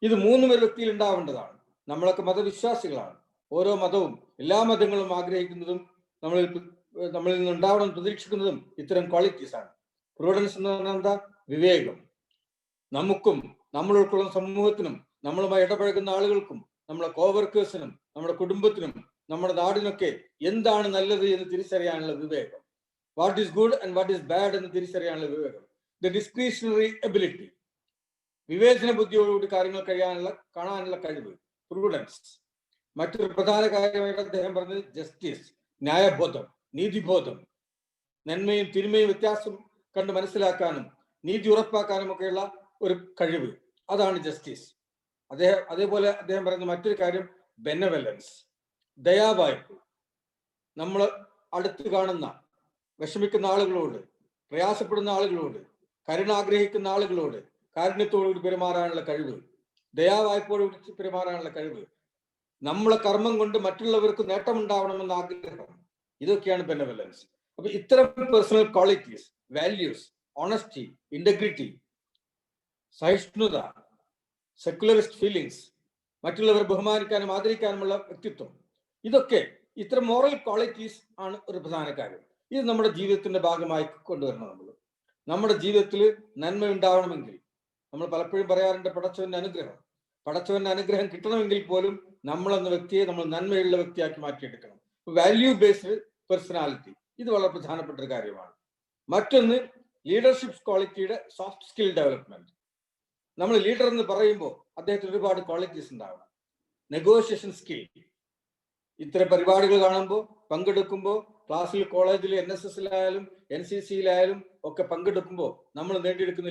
ഇത് 3 ഒരു വ്യക്തിയിൽ ഉണ്ടാവേണ്ടതാണ്. നമ്മളൊക്കെ മതവിശ്വാസികളാണ്. ഓരോ മതവും, എല്ലാ മതങ്ങളും ആഗ്രഹിക്കുന്നതും നമ്മളിൽ നിന്ന് ഉണ്ടാവണം പ്രതീക്ഷിക്കുന്നതും ഇത്തരം ക്വാളിറ്റീസ് ആണ്. പ്രൂഡൻസ് എന്ന് പറഞ്ഞാൽ എന്താ? വിവേകം. നമുക്കും നമ്മൾ ഉൾക്കൊള്ളുന്ന സമൂഹത്തിനും നമ്മളുമായി ഇടപഴകുന്ന ആളുകൾക്കും നമ്മളെ കോവർക്കേഴ്സിനും നമ്മുടെ കുടുംബത്തിനും നമ്മുടെ നാടിനൊക്കെ എന്താണ് നല്ലത് എന്ന് തിരിച്ചറിയാനുള്ള വിവേകം. What is good and what is bad എന്ന് തിരിച്ചറിയാനുള്ള വിവേകം. ദ ഡിസ്ക്രിഷണറി എബിലിറ്റി, വിവേചന ബുദ്ധിയോടുകൂടി കാര്യങ്ങൾ കാണാനുള്ള കഴിവ്, പ്രൂഡൻസ്. മറ്റൊരു പ്രധാന കാര്യമായിട്ട് അദ്ദേഹം പറഞ്ഞത് ജസ്റ്റിസ്, ന്യായബോധം, നീതിബോധം. നന്മയും തിന്മയും വ്യത്യാസം കണ്ട് മനസ്സിലാക്കാനും നീതി ഉറപ്പാക്കാനും ഒക്കെയുള്ള ഒരു കഴിവ്, അതാണ് ജസ്റ്റിസ്. അതേപോലെ അദ്ദേഹം പറയുന്ന മറ്റൊരു കാര്യം ബെനവലൻസ്, ദയാവായ്പ്. നമ്മൾ അടുത്ത് കാണുന്ന വിഷമിക്കുന്ന ആളുകളോട്, പ്രയാസപ്പെടുന്ന ആളുകളോട്, കരുണ ആഗ്രഹിക്കുന്ന ആളുകളോട് കാരുണ്യത്തോടുകൂടി പെരുമാറാനുള്ള കഴിവ്, ദയാവായ്പോടുകൂടി പെരുമാറാനുള്ള കഴിവ്, നമ്മളെ കർമ്മം കൊണ്ട് മറ്റുള്ളവർക്ക് നേട്ടമുണ്ടാവണമെന്ന ആഗ്രഹം, ഇതൊക്കെയാണ് ബെനവലൻസ്. അപ്പൊ ഇത്തരം personal qualities, values, honesty, integrity, സഹിഷ്ണുത, സെക്യുലറിസ്റ്റ് ഫീലിങ്സ്, മറ്റുള്ളവരെ ബഹുമാനിക്കാനും ആദരിക്കാനുമുള്ള വ്യക്തിത്വം, ഇതൊക്കെ ഇത്തരം മോറൽ ക്വാളിറ്റീസ് ആണ് ഒരു പ്രധാന കാര്യം. ഇത് നമ്മുടെ ജീവിതത്തിന്റെ ഭാഗമായി കൊണ്ടുവരണം. നമ്മുടെ ജീവിതത്തിൽ നന്മ ഉണ്ടാവണമെങ്കിൽ നമ്മൾ പലപ്പോഴും പറയാറുണ്ട് പടച്ചവന്റെ അനുഗ്രഹം കിട്ടണമെങ്കിൽ പോലും നമ്മളെന്ന വ്യക്തിയെ നമ്മൾ നന്മയുള്ള വ്യക്തിയാക്കി മാറ്റിയെടുക്കണം. വാല്യൂ ബേസ്ഡ് പേഴ്സണാലിറ്റി, ഇത് വളരെ പ്രധാനപ്പെട്ട ഒരു കാര്യമാണ്. മറ്റൊന്ന് ലീഡർഷിപ്പ് ക്വാളിറ്റിയുടെ സോഫ്റ്റ് സ്കിൽ ഡെവലപ്മെന്റ്. നമ്മൾ ലീഡർ എന്ന് പറയുമ്പോൾ അദ്ദേഹത്തിന് ഒരുപാട് ക്വാളിറ്റീസ് ഉണ്ടാവണം. നെഗോഷിയേഷൻ സ്കിൽ, ഇത്തരം പരിപാടികൾ കാണുമ്പോൾ, പങ്കെടുക്കുമ്പോൾ, ക്ലാസ്സിൽ, കോളേജിൽ, NSSലായാലും NCCയിലായാലും ഒക്കെ പങ്കെടുക്കുമ്പോൾ നമ്മൾ നേടിയെടുക്കുന്ന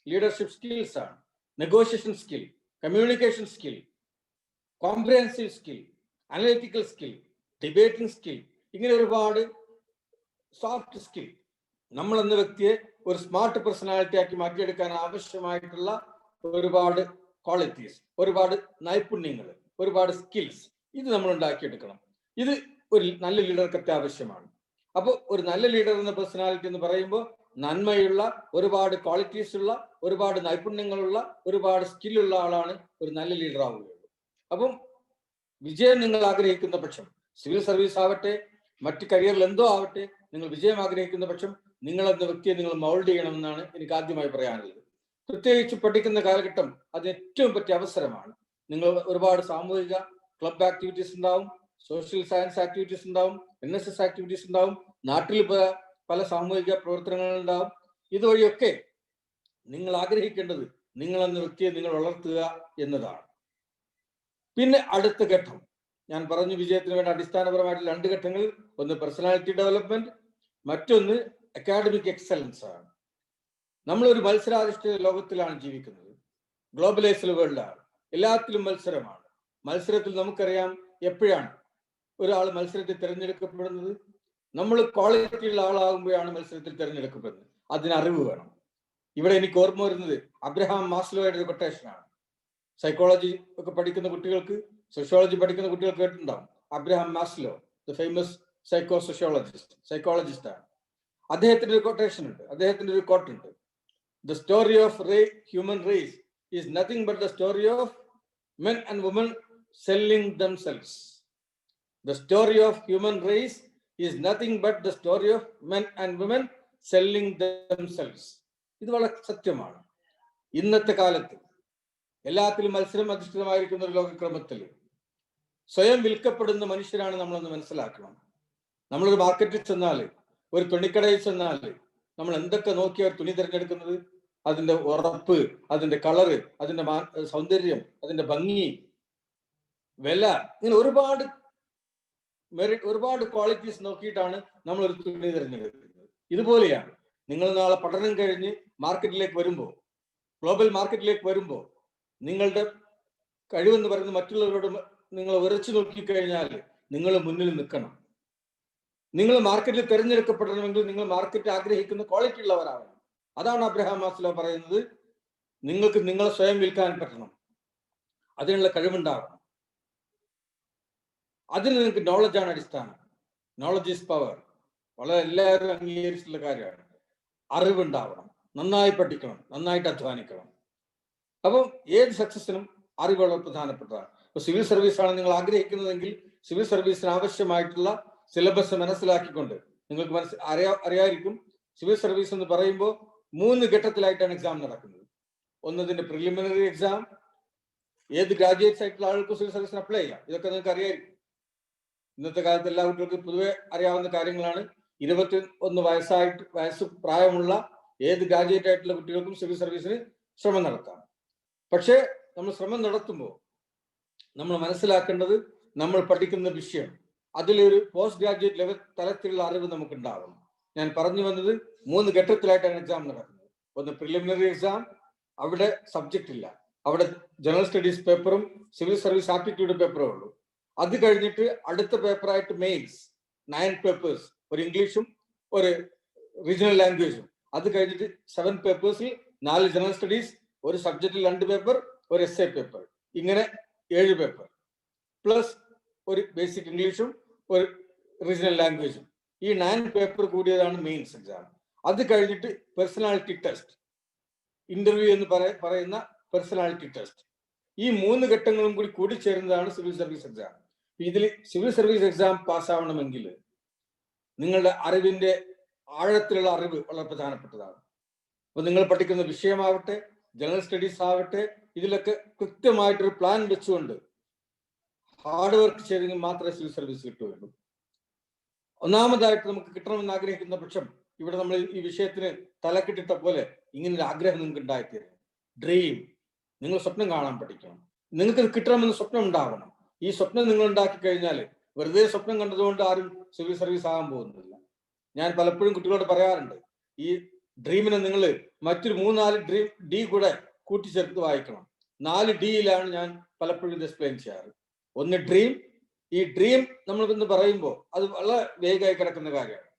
ലീഡർഷിപ്പ് സ്കിൽസ് ആണ്. Negotiation skill, communication skill, comprehensive skill, analytical skill, debating skill, ഇങ്ങനെ ഒരുപാട് സോഫ്റ്റ് സ്കിൽ. നമ്മൾ എന്ന വ്യക്തിയെ ഒരു സ്മാർട്ട് പേഴ്സണാലിറ്റി ആക്കി മാറ്റിയെടുക്കാൻ ആവശ്യമായിട്ടുള്ള ഒരുപാട് ക്വാളിറ്റീസ്, ഒരുപാട് നൈപുണ്യങ്ങൾ, ഒരുപാട് സ്കിൽസ് ഇത് നമ്മൾ ഉണ്ടാക്കിയെടുക്കണം. ഇത് ഒരു നല്ല ലീഡർക്ക് അത്യാവശ്യമാണ്. അപ്പോൾ ഒരു നല്ല ലീഡർ എന്ന പേഴ്സണാലിറ്റി എന്ന് പറയുമ്പോൾ നന്മയുള്ള, ഒരുപാട് ക്വാളിറ്റീസ് ഉള്ള, ഒരുപാട് നൈപുണ്യങ്ങളുള്ള, ഒരുപാട് സ്കില്ലുള്ള ആളാണ് ഒരു നല്ല ലീഡർ ആവുകയുള്ളൂ. അപ്പം വിജയം നിങ്ങൾ ആഗ്രഹിക്കുന്ന പക്ഷം, സിവിൽ സർവീസ് ആവട്ടെ, മറ്റ് കരിയറിൽ എന്തോ ആവട്ടെ, നിങ്ങൾ വിജയം ആഗ്രഹിക്കുന്ന പക്ഷം നിങ്ങൾ എന്ന വ്യക്തിയെ നിങ്ങൾ മൗൾഡ് ചെയ്യണമെന്നാണ് എനിക്ക് ആദ്യമായി പറയാനുള്ളത്. പ്രത്യേകിച്ച് പഠിക്കുന്ന കാലഘട്ടം അത് ഏറ്റവും പറ്റിയ അവസരമാണ്. നിങ്ങൾ ഒരുപാട് സാമൂഹിക ക്ലബ് ആക്ടിവിറ്റീസ് ഉണ്ടാവും, സോഷ്യൽ സയൻസ് ആക്ടിവിറ്റീസ് ഉണ്ടാവും, NSS ആക്ടിവിറ്റീസ് ഉണ്ടാവും, നാട്ടിൽ പല സാമൂഹിക പ്രവർത്തനങ്ങളുണ്ടാവും. ഇതുവഴിയൊക്കെ നിങ്ങൾ ആഗ്രഹിക്കേണ്ടത് നിങ്ങൾ എന്ന വ്യക്തിയെ നിങ്ങൾ വളർത്തുക എന്നതാണ്. പിന്നെ അടുത്ത ഘട്ടം ഞാൻ പറഞ്ഞു, വിജയത്തിന് വേണ്ട അടിസ്ഥാനപരമായിട്ടുള്ള 2 ഘട്ടങ്ങൾ. ഒന്ന് പേഴ്സണാലിറ്റി ഡെവലപ്മെന്റ്, മറ്റൊന്ന് അക്കാഡമിക് എക്സലൻസ് ആണ്. നമ്മളൊരു മത്സരാധിഷ്ഠിത ലോകത്തിലാണ് ജീവിക്കുന്നത്. ഗ്ലോബലൈസ്ഡ് വേൾഡാണ്. എല്ലാത്തിലും മത്സരമാണ്. മത്സരത്തിൽ നമുക്കറിയാം എപ്പോഴാണ് ഒരാൾ മത്സരത്തിൽ തിരഞ്ഞെടുക്കപ്പെടുന്നത്. നമ്മൾ ക്വാളിറ്റി ഉള്ള ആളാകുമ്പോഴാണ് മത്സരത്തിൽ തിരഞ്ഞെടുക്കപ്പെടുന്നത്. അതിന് അറിവ് വേണം. ഇവിടെ എനിക്ക് ഓർമ്മ വരുന്നത് അബ്രഹാം മാസ്ലോയുടെ ഒരു കൊട്ടേഷനാണ്. സൈക്കോളജി ഒക്കെ പഠിക്കുന്ന കുട്ടികൾക്ക്, സോഷ്യോളജി പഠിക്കുന്ന കുട്ടികൾക്ക് കേട്ടിട്ടുണ്ടാവും. Abraham Maslow, the famous psychologist ആണ്. അദ്ദേഹത്തിന്റെ ഒരു കൊട്ടേഷൻ ഉണ്ട്, അദ്ദേഹത്തിന്റെ ഒരു കോട്ട് ഉണ്ട്. The story of human raise is nothing but the story of men and women selling themselves. The story of human race is nothing but the story of men and women selling themselves. ഇത് വളരെ സത്യമാണ്. ഇന്നത്തെ കാലത്ത് എല്ലാത്തിലും മത്സരം അധിഷ്ഠിതമായിരിക്കുന്ന ഒരു ലോകക്രമത്തിൽ സ്വയം വിൽക്കപ്പെടുന്ന മനുഷ്യരാണ് നമ്മളെന്ന് മനസ്സിലാക്കണം. നമ്മളൊരു മാർക്കറ്റിൽ ചെന്നാൽ, ഒരു തുണിക്കടയിൽ ചെന്നാൽ നമ്മൾ എന്തൊക്കെ നോക്കിയാൽ തുണി തിരഞ്ഞെടുക്കുന്നത്? അതിന്റെ ഉറപ്പ്, അതിന്റെ കളറ്, അതിന്റെ സൗന്ദര്യം, അതിന്റെ ഭംഗി, വില, ഇങ്ങനെ ഒരുപാട് ക്വാളിറ്റീസ് നോക്കിയിട്ടാണ് നമ്മൾ ഒരു തുണി തിരഞ്ഞെടുക്കുന്നത്. ഇതുപോലെയാണ് നിങ്ങൾ നാളെ പഠനം കഴിഞ്ഞ് മാർക്കറ്റിലേക്ക് വരുമ്പോൾ, ഗ്ലോബൽ മാർക്കറ്റിലേക്ക് വരുമ്പോൾ, നിങ്ങളുടെ കഴിവെന്ന് പറയുന്നത് മറ്റുള്ളവരോട് നിങ്ങൾ ഉരച്ചു നോക്കിക്കഴിഞ്ഞാൽ നിങ്ങൾ മുന്നിൽ നിൽക്കണം. നിങ്ങൾ മാർക്കറ്റിൽ തിരഞ്ഞെടുക്കപ്പെടണമെങ്കിൽ നിങ്ങൾ മാർക്കറ്റ് ആഗ്രഹിക്കുന്ന ക്വാളിറ്റി ഉള്ളവരാവണം. അതാണ് അബ്രഹാം മാസ്ലോ പറയുന്നത്. നിങ്ങൾക്ക് നിങ്ങളെ സ്വയം വിൽക്കാൻ പറ്റണം, അതിനുള്ള കഴിവുണ്ടാവണം. അതിന് നിങ്ങൾക്ക് നോളജാണ് അടിസ്ഥാനം. Knowledge is power. വളരെ എല്ലാവരും അംഗീകരിച്ചിട്ടുള്ള കാര്യമാണ്. അറിവുണ്ടാവണം, നന്നായി പഠിക്കണം, നന്നായിട്ട് അധ്വാനിക്കണം. അപ്പം ഏത് സക്സസിനും അറിവ് വളരെ പ്രധാനപ്പെട്ടതാണ്. ഇപ്പൊ സിവിൽ സർവീസാണ് നിങ്ങൾ ആഗ്രഹിക്കുന്നതെങ്കിൽ സിവിൽ സർവീസിന് ആവശ്യമായിട്ടുള്ള സിലബസ് മനസ്സിലാക്കിക്കൊണ്ട് നിങ്ങൾക്ക് അറിയായിരിക്കും. സിവിൽ സർവീസ് എന്ന് പറയുമ്പോൾ 3 ഘട്ടത്തിലായിട്ടാണ് എക്സാം നടക്കുന്നത്. ഒന്നതിന്റെ പ്രിലിമിനറി എക്സാം. ഏത് ഗ്രാജുവേറ്റ്സ് ആയിട്ടുള്ള ആൾക്ക് സിവിൽ സർവീസിന് അപ്ലൈ ചെയ്യാം. ഇതൊക്കെ നിങ്ങൾക്ക് അറിയായിരിക്കും. ഇന്നത്തെ കാലത്ത് എല്ലാ കുട്ടികൾക്കും പൊതുവെ അറിയാവുന്ന കാര്യങ്ങളാണ്. 21 വയസ്സ് പ്രായമുള്ള ഏത് ഗ്രാജുവേറ്റ് ആയിട്ടുള്ള കുട്ടികൾക്കും സിവിൽ സർവീസിന് ശ്രമം നടത്താം. പക്ഷേ നമ്മൾ ശ്രമം നടത്തുമ്പോൾ നമ്മൾ മനസ്സിലാക്കേണ്ടത് നമ്മൾ പഠിക്കുന്ന വിഷയം, അതിലൊരു പോസ്റ്റ് ഗ്രാജുവേറ്റ് ലെവൽ തലത്തിലുള്ള അറിവ് നമുക്ക് ഉണ്ടാവണം. ഞാൻ പറഞ്ഞു വന്നത് 3 ഘട്ടത്തിലായിട്ടാണ് എക്സാം നടക്കുന്നത്. ഒന്ന് പ്രിലിമിനറി എക്സാം, അവിടെ സബ്ജക്റ്റ് ഇല്ല, അവിടെ ജനറൽ സ്റ്റഡീസ് പേപ്പറും സിവിൽ സർവീസ് ആപ്റ്റിറ്റ്യൂഡ് പേപ്പറേ ഉള്ളൂ. അത് കഴിഞ്ഞിട്ട് അടുത്ത പേപ്പറായിട്ട് മെയിൻസ് 9 പേപ്പേഴ്സ്, ഒരു ഇംഗ്ലീഷും ഒരു റീജിയണൽ ലാംഗ്വേജും. അത് കഴിഞ്ഞിട്ട് 7 പേപ്പേഴ്സിൽ 4 ജനറൽ സ്റ്റഡീസ്, ഒരു സബ്ജക്റ്റിൽ 2 പേപ്പർ, ഒരു essay പേപ്പർ, ഇങ്ങനെ 7 പേപ്പർ പ്ലസ് ഒരു ബേസിക് ഇംഗ്ലീഷും ഒരു റീജിയണൽ ലാംഗ്വേജും. ഈ 9 പേപ്പർ കൂടിയതാണ് മെയിൻസ് എക്സാം. അത് കഴിഞ്ഞിട്ട് പേഴ്സണാലിറ്റി ടെസ്റ്റ്, ഇന്റർവ്യൂ എന്ന് പറയുന്ന പേഴ്സണാലിറ്റി ടെസ്റ്റ്. ഈ 3 ഘട്ടങ്ങളും കൂടി കൂടിച്ചേരുന്നതാണ് സിവിൽ സർവീസ് എക്സാം. ഇതിൽ സിവിൽ സർവീസ് എക്സാം പാസ്സാവണമെങ്കിൽ നിങ്ങളുടെ അറിവിന്റെ ആഴത്തിലുള്ള അറിവ് വളരെ പ്രധാനപ്പെട്ടതാണ്. അപ്പൊ നിങ്ങൾ പഠിക്കുന്ന വിഷയമാവട്ടെ, ജനറൽ സ്റ്റഡീസ് ആവട്ടെ, ഇതിലൊക്കെ കൃത്യമായിട്ടൊരു പ്ലാൻ വെച്ചുകൊണ്ട് ഹാർഡ് വർക്ക് ചെയ്തെങ്കിൽ മാത്രമേ സിവിൽ സർവീസ് കിട്ടുകയുള്ളൂ. ഒന്നാമതായിട്ട് നമുക്ക് കിട്ടണമെന്ന് ആഗ്രഹിക്കുന്ന പക്ഷം, ഇവിടെ നമ്മൾ ഈ വിഷയത്തിന് തലക്കെട്ടിട്ട പോലെ ഇങ്ങനൊരു ആഗ്രഹം നിങ്ങൾക്ക് ഉണ്ടായിത്തീരും. ഡ്രീം, നിങ്ങൾ സ്വപ്നം കാണാൻ പഠിക്കണം. നിങ്ങൾക്ക് കിട്ടണമെന്ന് സ്വപ്നം ഉണ്ടാവണം. ഈ സ്വപ്നം നിങ്ങൾ ഉണ്ടാക്കി കഴിഞ്ഞാൽ വെറുതെ സ്വപ്നം കണ്ടതുകൊണ്ട് ആരും സിവിൽ സർവീസ് ആകാൻ പോകുന്നില്ല. ഞാൻ പലപ്പോഴും കുട്ടികളോട് പറയാറുണ്ട്, ഈ ഡ്രീമിനെ നിങ്ങൾ മറ്റൊരു 3-4 ഡി കൂടെ കൂട്ടിച്ചേർത്ത് വായിക്കണം. 4 ഡിയിലാണ് ഞാൻ പലപ്പോഴും ഇത് എക്സ്പ്ലെയിൻ ചെയ്യാറ്. ഒന്ന് ഡ്രീം. ഈ ഡ്രീം നമ്മൾ എന്ന് പറയുമ്പോൾ അത് വളരെ വേഗമായി കിടക്കുന്ന കാര്യമാണ്.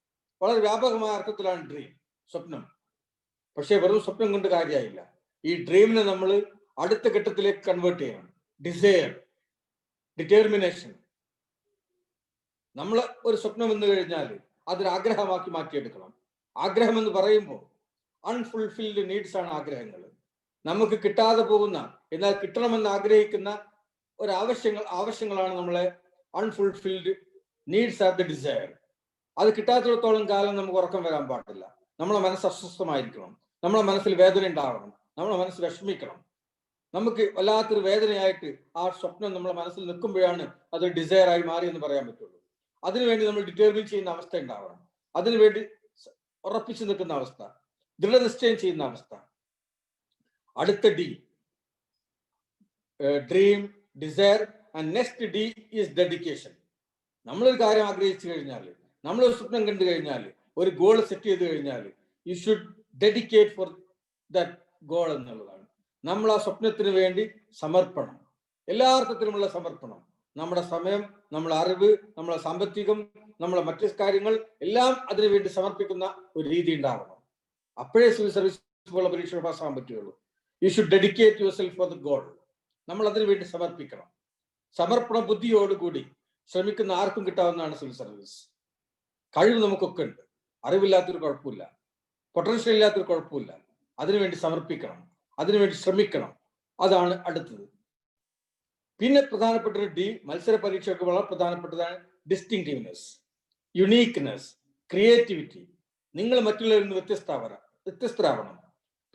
വളരെ വ്യാപകമായ അർത്ഥത്തിലാണ് ഡ്രീം, സ്വപ്നം. പക്ഷേ വെറും സ്വപ്നം കൊണ്ട് കാര്യമായില്ല. ഈ ഡ്രീമിനെ നമ്മൾ അടുത്ത ഘട്ടത്തിലേക്ക് കൺവേർട്ട് ചെയ്യണം. Desire, determination. നമ്മൾ ഒരു സ്വപ്നം എന്ന് കഴിഞ്ഞാൽ അതൊരു ആഗ്രഹമാക്കി മാറ്റിയെടുക്കണം. ആഗ്രഹം എന്ന് പറയുമ്പോൾ അൺഫുൾഫിൽഡ് നീഡ്സ് ആണ് ആഗ്രഹങ്ങൾ. നമുക്ക് കിട്ടാതെ പോകുന്ന, എന്നാൽ കിട്ടണമെന്ന് ആഗ്രഹിക്കുന്ന ഒരു ആവശ്യങ്ങളാണ് നമ്മളെ unfulfilled needs are the desire. അത് കിട്ടാത്തിടത്തോളം കാലം നമുക്ക് ഉറക്കം വരാൻ പാടില്ല. നമ്മളെ മനസ്സ് അസ്വസ്ഥമായിരിക്കണം, നമ്മളെ മനസ്സിൽ വേദന ഉണ്ടാവണം, നമ്മളെ മനസ്സ് വിഷമിക്കണം. നമുക്ക് വല്ലാത്തൊരു വേദനയായിട്ട് ആ സ്വപ്നം നമ്മളെ മനസ്സിൽ നിൽക്കുമ്പോഴാണ് അത് ഡിസയർ ആയി മാറി എന്ന് പറയാൻ പറ്റുള്ളൂ. അതിനുവേണ്ടി നമ്മൾ ഡിറ്റർമിൻ ചെയ്യുന്ന അവസ്ഥ ഉണ്ടാവണം. അതിനുവേണ്ടി ഉറപ്പിച്ചു നിൽക്കുന്ന അവസ്ഥ, ദൃഢനിശ്ചയം ചെയ്യുന്ന അവസ്ഥ. അടുത്ത D, dream, desire, and next D is dedication. നമ്മളൊരു കാര്യം ആഗ്രഹിച്ചു കഴിഞ്ഞാൽ, നമ്മളൊരു സ്വപ്നം കണ്ടു കഴിഞ്ഞാൽ, ഒരു ഗോൾ സെറ്റ് ചെയ്ത് കഴിഞ്ഞാൽ, you should dedicate for that goal എന്നുള്ളതാണ്. നമ്മൾ ആ സ്വപ്നത്തിന് വേണ്ടി സമർപ്പണം, എല്ലാ അർത്ഥത്തിലുമുള്ള സമർപ്പണം. നമ്മുടെ സമയം, നമ്മുടെ അറിവ്, നമ്മുടെ സാമ്പത്തികം, നമ്മളെ മറ്റു കാര്യങ്ങൾ എല്ലാം അതിനു വേണ്ടി സമർപ്പിക്കുന്ന ഒരു രീതി ഉണ്ടാവണം. അപ്പോഴേ സിവിൽ സർവീസ് പോലുള്ള പരീക്ഷ പാസ്സാകാൻ പറ്റുകയുള്ളൂ. You should dedicate your self for the goal. നമ്മൾ അതിനു വേണ്ടി സമർപ്പിക്കണം. സമർപ്പണ ബുദ്ധിയോടുകൂടി ശ്രമിക്കുന്ന ആർക്കും കിട്ടാവുന്നതാണ് സിവിൽ സർവീസ്. കഴിവ് നമുക്കൊക്കെ ഉണ്ട്, അറിവില്ലാത്തൊരു കുഴപ്പമില്ല, പൊട്ടൻഷ്യൽ ഇല്ലാത്തൊരു കുഴപ്പമില്ല. അതിനുവേണ്ടി സമർപ്പിക്കണം, അതിനുവേണ്ടി ശ്രമിക്കണം. അതാണ് അടുത്തത്. പിന്നെ പ്രധാനപ്പെട്ട ഒരു ഡി, മത്സര പരീക്ഷയ്ക്ക് വളരെ പ്രധാനപ്പെട്ടതാണ് ഡിസ്റ്റിങ്റ്റീവ്നെസ്, യുണീക്ക്നെസ്, ക്രിയേറ്റിവിറ്റി. നിങ്ങൾ മറ്റുള്ളവരിൽ നിന്ന് വ്യത്യസ്തരാവണം.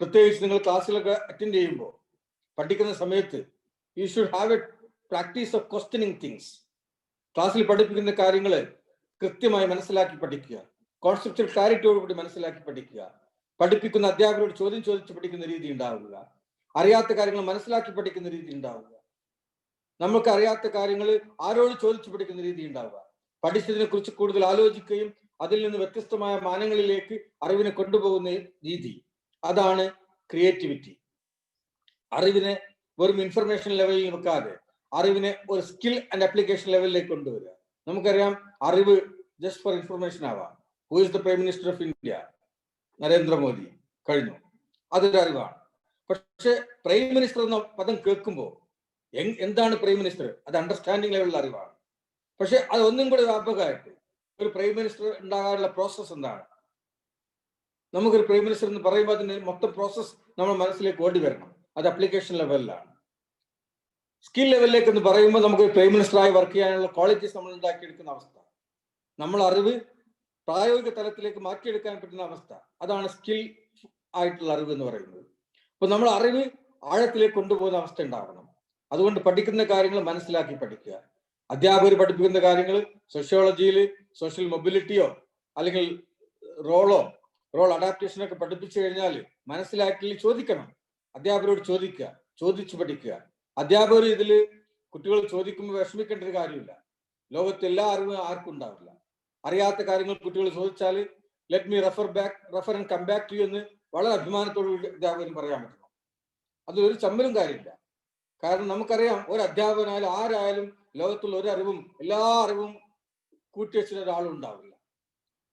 പ്രത്യേകിച്ച് നിങ്ങൾ ക്ലാസ്സിലൊക്കെ അറ്റൻഡ് ചെയ്യുമ്പോൾ, പഠിക്കുന്ന സമയത്ത് you should have A practice of questioning things. ക്ലാസ്സിൽ പഠിപ്പിക്കുന്ന കാര്യങ്ങൾ കൃത്യമായി മനസ്സിലാക്കി പഠിക്കുക, കോൺസെപ്ച്വൽ ക്ലാരിറ്റിയോടുകൂടി മനസ്സിലാക്കി പഠിക്കുക, പഠിപ്പിക്കുന്ന അധ്യാപകരോട് ചോദ്യം ചോദിച്ച് പഠിക്കുന്ന രീതി ഉണ്ടാവുക, അറിയാത്ത കാര്യങ്ങൾ മനസ്സിലാക്കി പഠിക്കുന്ന രീതി ഉണ്ടാവുക, നമുക്ക് അറിയാത്ത കാര്യങ്ങൾ ആരോട് ചോദിച്ചു പഠിക്കുന്ന രീതി ഉണ്ടാവുക, പഠിച്ചതിനെ കുറിച്ച് കൂടുതൽ ആലോചിക്കുകയും അതിൽ നിന്ന് വ്യത്യസ്തമായ മാനങ്ങളിലേക്ക് അറിവിനെ കൊണ്ടുപോകുന്ന രീതി. അതാണ് ക്രിയേറ്റിവിറ്റി. അറിവിനെ വെറും ഇൻഫർമേഷൻ ലെവലിൽ വെക്കാതെ അറിവിനെ ഒരു സ്കിൽ ആൻഡ് ആപ്ലിക്കേഷൻ ലെവലിലേക്ക് കൊണ്ടുവരിക. നമുക്കറിയാം, അറിവ് ജസ്റ്റ് ഫോർ ഇൻഫർമേഷൻ ആവാം. Who is the prime minister of India? Narendra Modi. കഴിഞ്ഞു, അതൊരു അറിവാണ്. പക്ഷെ പ്രൈം മിനിസ്റ്റർ എന്ന പദം കേൾക്കുമ്പോൾ എന്താണ് പ്രൈം മിനിസ്റ്റർ? അത് അണ്ടർസ്റ്റാൻഡിങ് ലെവലിലുള്ള അറിവാണ്. പക്ഷെ അത് ഒന്നും കൂടി വ്യാപകമായിട്ട് ഒരു പ്രൈം മിനിസ്റ്റർ ഉണ്ടാകാനുള്ള പ്രോസസ്സ് എന്താണ്? നമുക്കൊരു പ്രൈം മിനിസ്റ്റർ എന്ന് പറയുമ്പോൾ അതിന്റെ മൊത്തം പ്രോസസ്സ് നമ്മൾ മനസ്സിലേക്ക് ഓടി വരണം. അത് അപ്ലിക്കേഷൻ ലെവലിലാണ്. സ്കിൽ ലെവലിലേക്ക് എന്ന് പറയുമ്പോൾ നമുക്ക് പ്രൈം മിനിസ്റ്ററായി വർക്ക് ചെയ്യാനുള്ള ക്വാളിറ്റീസ് നമ്മൾ ഉണ്ടാക്കിയെടുക്കുന്ന അവസ്ഥ, നമ്മൾ അറിവ് പ്രായോഗിക തലത്തിലേക്ക് മാറ്റിയെടുക്കാൻ പറ്റുന്ന അവസ്ഥ, അതാണ് സ്കിൽ ആയിട്ടുള്ള അറിവ് എന്ന് പറയുന്നത്. അപ്പൊ നമ്മൾ അറിവ് ആഴത്തിലേക്ക് കൊണ്ടുപോകുന്ന അവസ്ഥ ഉണ്ടാകണം. അതുകൊണ്ട് പഠിക്കുന്ന കാര്യങ്ങൾ മനസ്സിലാക്കി പഠിക്കുക. അധ്യാപകർ പഠിപ്പിക്കുന്ന കാര്യങ്ങൾ സോഷ്യോളജിയിൽ സോഷ്യൽ മൊബിലിറ്റിയോ അല്ലെങ്കിൽ റോൾ അഡാപ്റ്റേഷനോ ഒക്കെ പഠിപ്പിച്ചു കഴിഞ്ഞാൽ മനസ്സിലാക്കി ചോദിക്കണം. അധ്യാപകരോട് ചോദിക്കുക, ചോദിച്ചു പഠിക്കുക. അധ്യാപകർ ഇതിൽ കുട്ടികൾ ചോദിക്കുമ്പോൾ വിഷമിക്കേണ്ട ഒരു കാര്യമില്ല. ലോകത്ത് എല്ലാ അറിവും ആർക്കും ഉണ്ടാവില്ല. അറിയാത്ത കാര്യങ്ങൾ കുട്ടികൾ ചോദിച്ചാൽ let me refer and come back to you എന്ന് വളരെ അഭിമാനത്തോടു അധ്യാപകരും പറയാൻ പറ്റണം. അതിലൊരു ചമ്മലും കാര്യമില്ല. കാരണം നമുക്കറിയാം, ഒരു അധ്യാപകനായാലും ആരായാലും ലോകത്തുള്ള ഒരു അറിവും എല്ലാ അറിവും കൂട്ടിവെച്ചിട്ട് ഒരാളും ഉണ്ടാവില്ല.